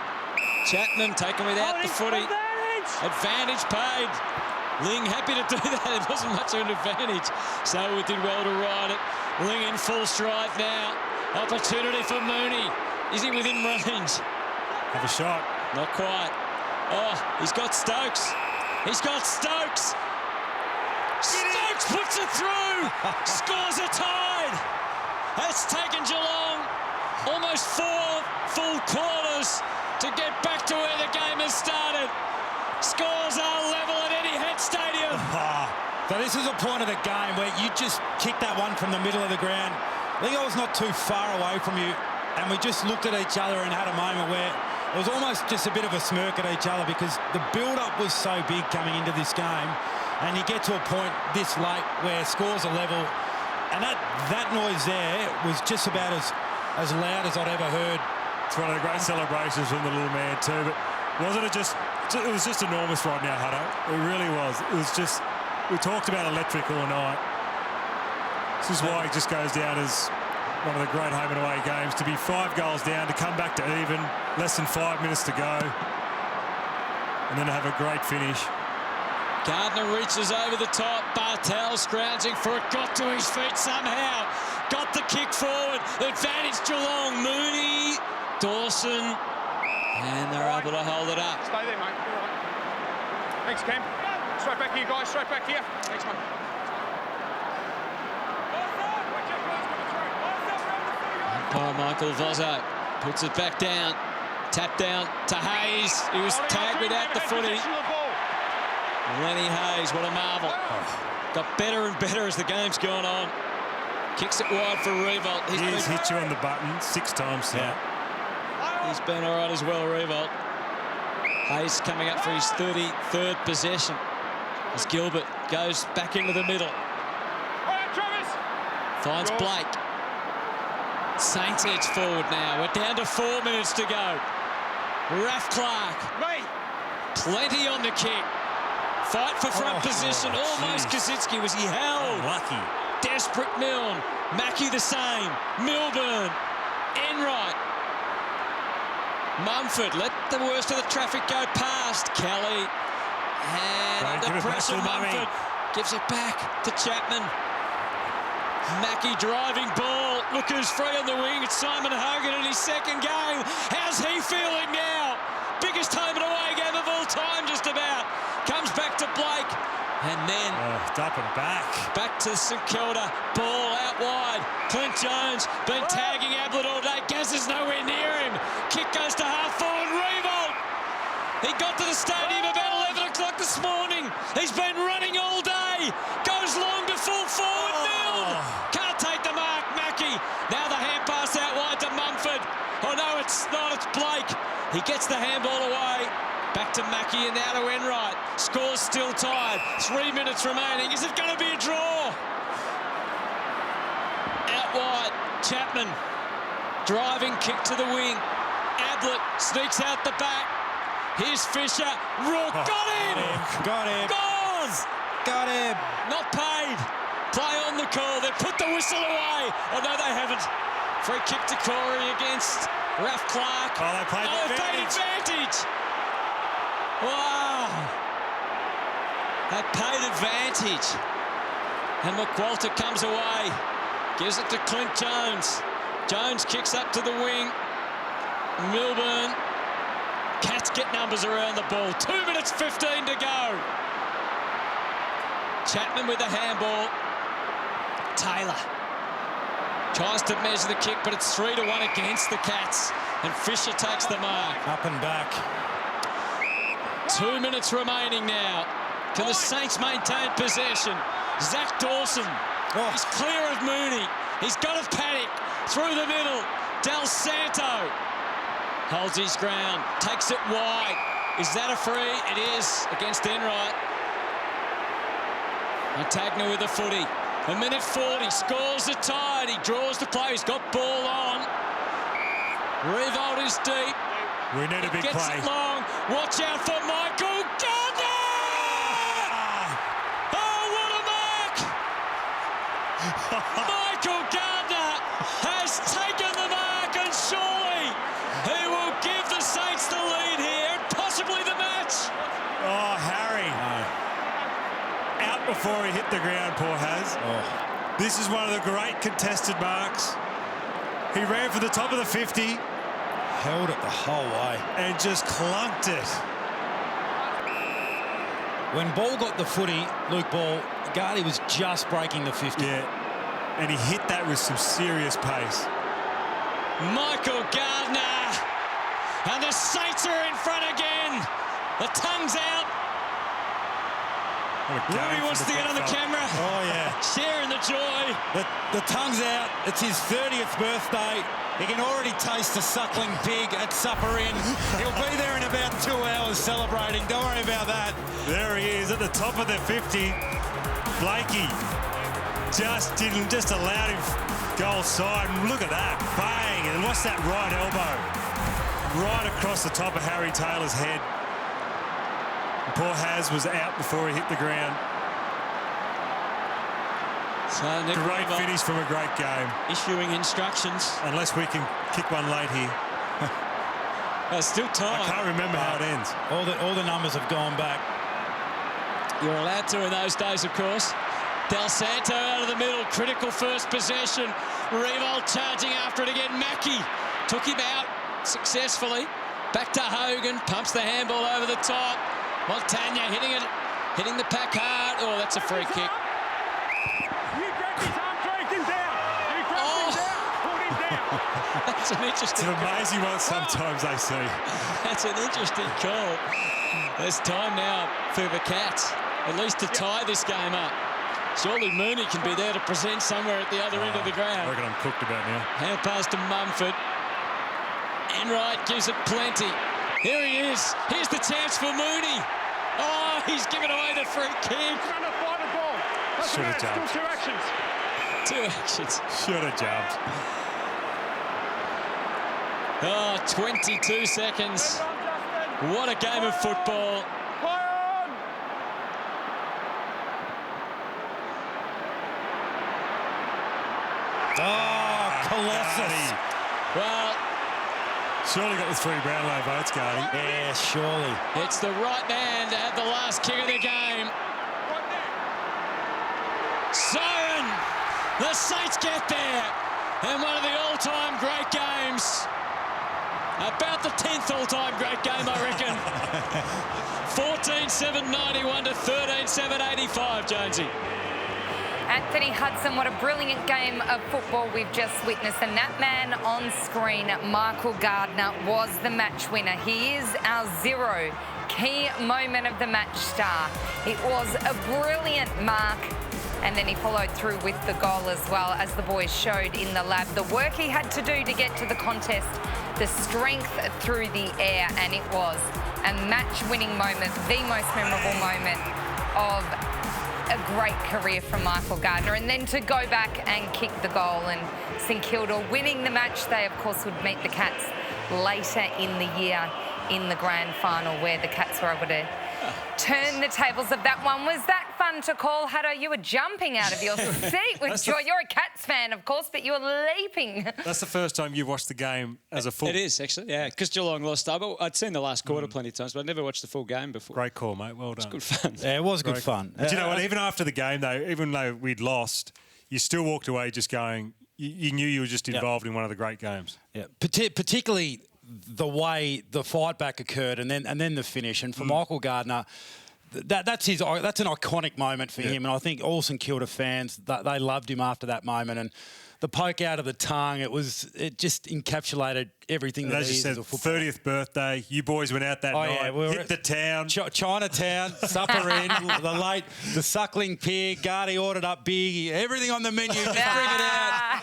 Chapman taken without the footy. Advantage paid. Ling happy to do that. It wasn't much of an advantage. Selwood did well to ride it. Ling in full stride now. Opportunity for Mooney. Is he within range?
Have a shot.
Not quite. Oh, he's got Stokes. He's got Stokes. Stokes puts it through. Scores a tide. That's taken Geelong almost 4 full quarters to get back to where the game has started. Scores are level at Etihad Stadium.
So this is a point of the game where you just kick that one from the middle of the ground. I think I was not too far away from you, and we just looked at each other and had a moment where it was almost just a bit of a smirk at each other because the build-up was so big coming into this game, and you get to a point this late where scores are level, and that noise there was just about as loud as I'd ever heard.
It's one of the great celebrations from the little man too, but wasn't it just... It was just enormous right now, Hutto. It really was. It was just We talked about electric all night. This is why he just goes down as one of the great home and away games. To be 5 goals down, to come back to even, less than 5 minutes to go, and then to have a great finish.
Gardner reaches over the top. Bartel scrounging for it. Got to his feet somehow. Got the kick forward. Advantage Geelong. Mooney, Dawson, and they're able to hold it up.
Stay there, mate. You're right. Thanks, Cam. Straight back here, guys. Straight back here. Thanks, mate.
Umpire Michael Vozzo puts it back down. Tap down to Hayes. He was tagged without the footy. Lenny Hayes, what a marvel. Got better and better as the game's gone on. Kicks it wide for Revolt.
He's hit you on the button 6 times now.
He's been all right as well, Revolt. Hayes coming up for his 33rd possession as Gilbert goes back into the middle. Finds Blake. Saints edge forward now. We're down to 4 minutes to go. Raf Clark. Plenty on the kick. Fight for front position. Almost Kaczynski. Was he held?
Lucky.
Desperate Milne. Mackey the same. Milburn. Enright. Mumford let the worst of the traffic go past. Kelly. And under pressure, Mumford gives it back to Chapman. Mackey driving ball. Look who's free on the wing. It's Simon Hogan in his second game. How's he feeling now? Biggest home and away game of all time, just about. Comes back to Blake. And then
up and back.
Back to St Kilda. Ball out wide. Clint Jones been tagging Ablett all day. Gaz is nowhere near him. Kick goes to half forward. Revolt. He got to the stadium about 11 o'clock this morning. He's been running all day. Goes long to full forward. Milne. Can't take the mark. Mackey. Now the hand pass out wide to Mumford. Oh no, it's not. It's Blake. He gets the handball away. Back to Mackey and now to Enright. Score's still tied. 3 minutes remaining. Is it going to be a draw? Out wide. Chapman. Driving kick to the wing. Ablett sneaks out the back. Here's Fisher. Rourke got him.
Got him.
Gone.
Got him.
Not paid. Play on the call. They put the whistle away. Oh no, they haven't. Free kick to Corey against Raf Clark.
Oh, they played
advantage. Wow. They paid advantage. And McWalter comes away. Gives it to Clint Jones. Jones kicks up to the wing. Milburn. Cats get numbers around the ball. 2 minutes 15 to go. Chapman with the handball. Taylor tries to measure the kick, but it's 3-1 against the Cats. And Fisher takes the mark.
Up and back.
2 minutes remaining now. Can the Saints maintain possession? Zach Dawson. He's clear of Mooney. He's got a panic through the middle. Del Santo holds his ground, takes it wide. Is that a free? It is against Enright. Montagna with the footy. 1:40, scores the tide. He draws the play. He's got ball on. Revolt is deep.
We need a big
Gets
play.
it long. Watch out for Michael Gardner! Oh, what a mark! Michael Gardner has taken the mark, and surely he will give the Saints the lead here, and possibly the match.
Oh, Harry. Out before he hit the ground, poor Haz. This is one of the great contested marks. He ran for the top of the 50.
Held it the whole way.
And just clunked it.
When Ball got the footy, Luke Ball, Gardy was just breaking the 50.
Yeah. And he hit that with some serious pace.
Michael Gardner. And the Saints are in front again. The tongue's out. Ruby wants to get on the camera.
Oh, yeah.
Sharing the joy.
The tongue's out. It's his 30th birthday. He can already taste the suckling pig at supper in. He'll be there in about 2 hours celebrating. Don't worry about that.
There he is at the top of the 50. Blakey just allowed him goal side. And look at that. Bang. And what's that right elbow? Right across the top of Harry Taylor's head. And poor Haz was out before he hit the ground.
So Nick
Great
Weaver
finish from a great game.
issuing instructions.
Unless we can kick one late here.
There's still time.
I can't remember how it ends.
All the numbers have gone back.
You're allowed to in those days, of course. Del Santo out of the middle, critical first possession. Revolt charging after it again. Mackie took him out successfully. Back to Hogan, pumps the handball over the top. Montagna hitting the pack hard. Oh, that's a free kick. That's an interesting
It's an amazing one sometimes they see.
That's an interesting call. There's time now for the Cats, at least to tie this game up. Surely Mooney can be there to present somewhere at the other end of the
I
ground.
reckon I'm cooked about now.
Hand pass to Mumford. Enright gives it plenty. Here he is. Here's the chance for Mooney. Oh, he's given away the free kick.
Should have jumped.
Two actions.
Two actions.
Should have jumped.
Oh, 22 seconds. What a game of football.
Oh, Colossus.
Well,
Surely got the 3 Brownlow votes, Gardy.
Yeah, surely.
it's the right man to have the last kick of the game. Siren! The Saints get there. And one of the all-time great games. About the 10th all-time great game, I reckon. 14-7-91 to 13-7-85, Jonesy.
Anthony Hudson, what a brilliant game of football we've just witnessed. And that man on screen, Michael Gardner, was the match winner. He is our 0 key moment of the match star. It was a brilliant mark. And then he followed through with the goal as well, as the boys showed in the lab. The work he had to do to get to the contest, the strength through the air, and it was a match-winning moment, the most memorable moment of a great career from Michael Gardner. And then to go back and kick the goal, and St Kilda winning the match. They, of course, would meet the Cats later in the year in the grand final, where the Cats were able to turn the tables of that one. Was that fun to call, Hutto? You were jumping out of your seat with joy. You're a Cats fan, of course, but you were leaping.
That's the first time you've watched the game as a full.
It is, actually, yeah, because Geelong lost. I'd seen the last quarter plenty of times, but I'd never watched the full game before.
Great call, mate. Well done.
It's good fun.
Yeah, it was good fun.
But you know what? Even after the game, though, even though we'd lost, you still walked away just going, you knew you were just involved in one of the great games.
Yeah, particularly the way the fight back occurred, and then the finish. And for Michael Gardner, that's an iconic moment for him. And I think all St Kilda fans, they loved him after that moment. And the poke out of the tongue, it just encapsulated everything
And
that
as
he
you
is
said,
as a footballer.
30th birthday, you boys went out that night,
yeah, we were
hit the town.
Chinatown, supper in, the suckling pig, Gardy ordered up big, everything on the menu, just bring it out.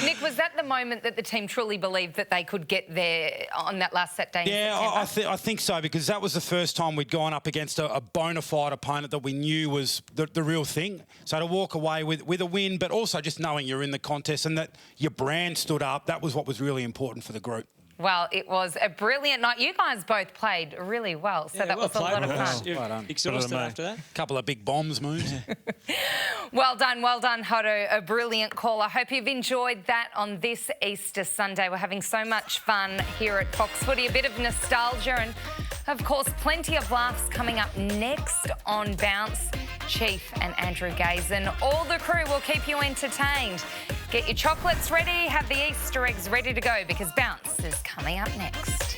Nick, was that the moment that the team truly believed that they could get there on that last Saturday in September?
I think so, because that was the first time we'd gone up against a bona fide opponent that we knew was the real thing. So to walk away with a win, but also just knowing you're in the contest and that your brand stood up, that was what was really important for the group.
Well, it was a brilliant night. You guys both played really well, so that was a lot of fun.
Well done. Exhausted after that.
Couple of big bombs, Moons.
Well done, Hutto. A brilliant call. I hope you've enjoyed that on this Easter Sunday. We're having so much fun here at Fox Footy. A bit of nostalgia and, of course, plenty of laughs coming up next on Bounce. Chief and Andrew Gaze and all the crew will keep you entertained. Get your chocolates ready, have the Easter eggs ready to go, because Bounce is coming up next.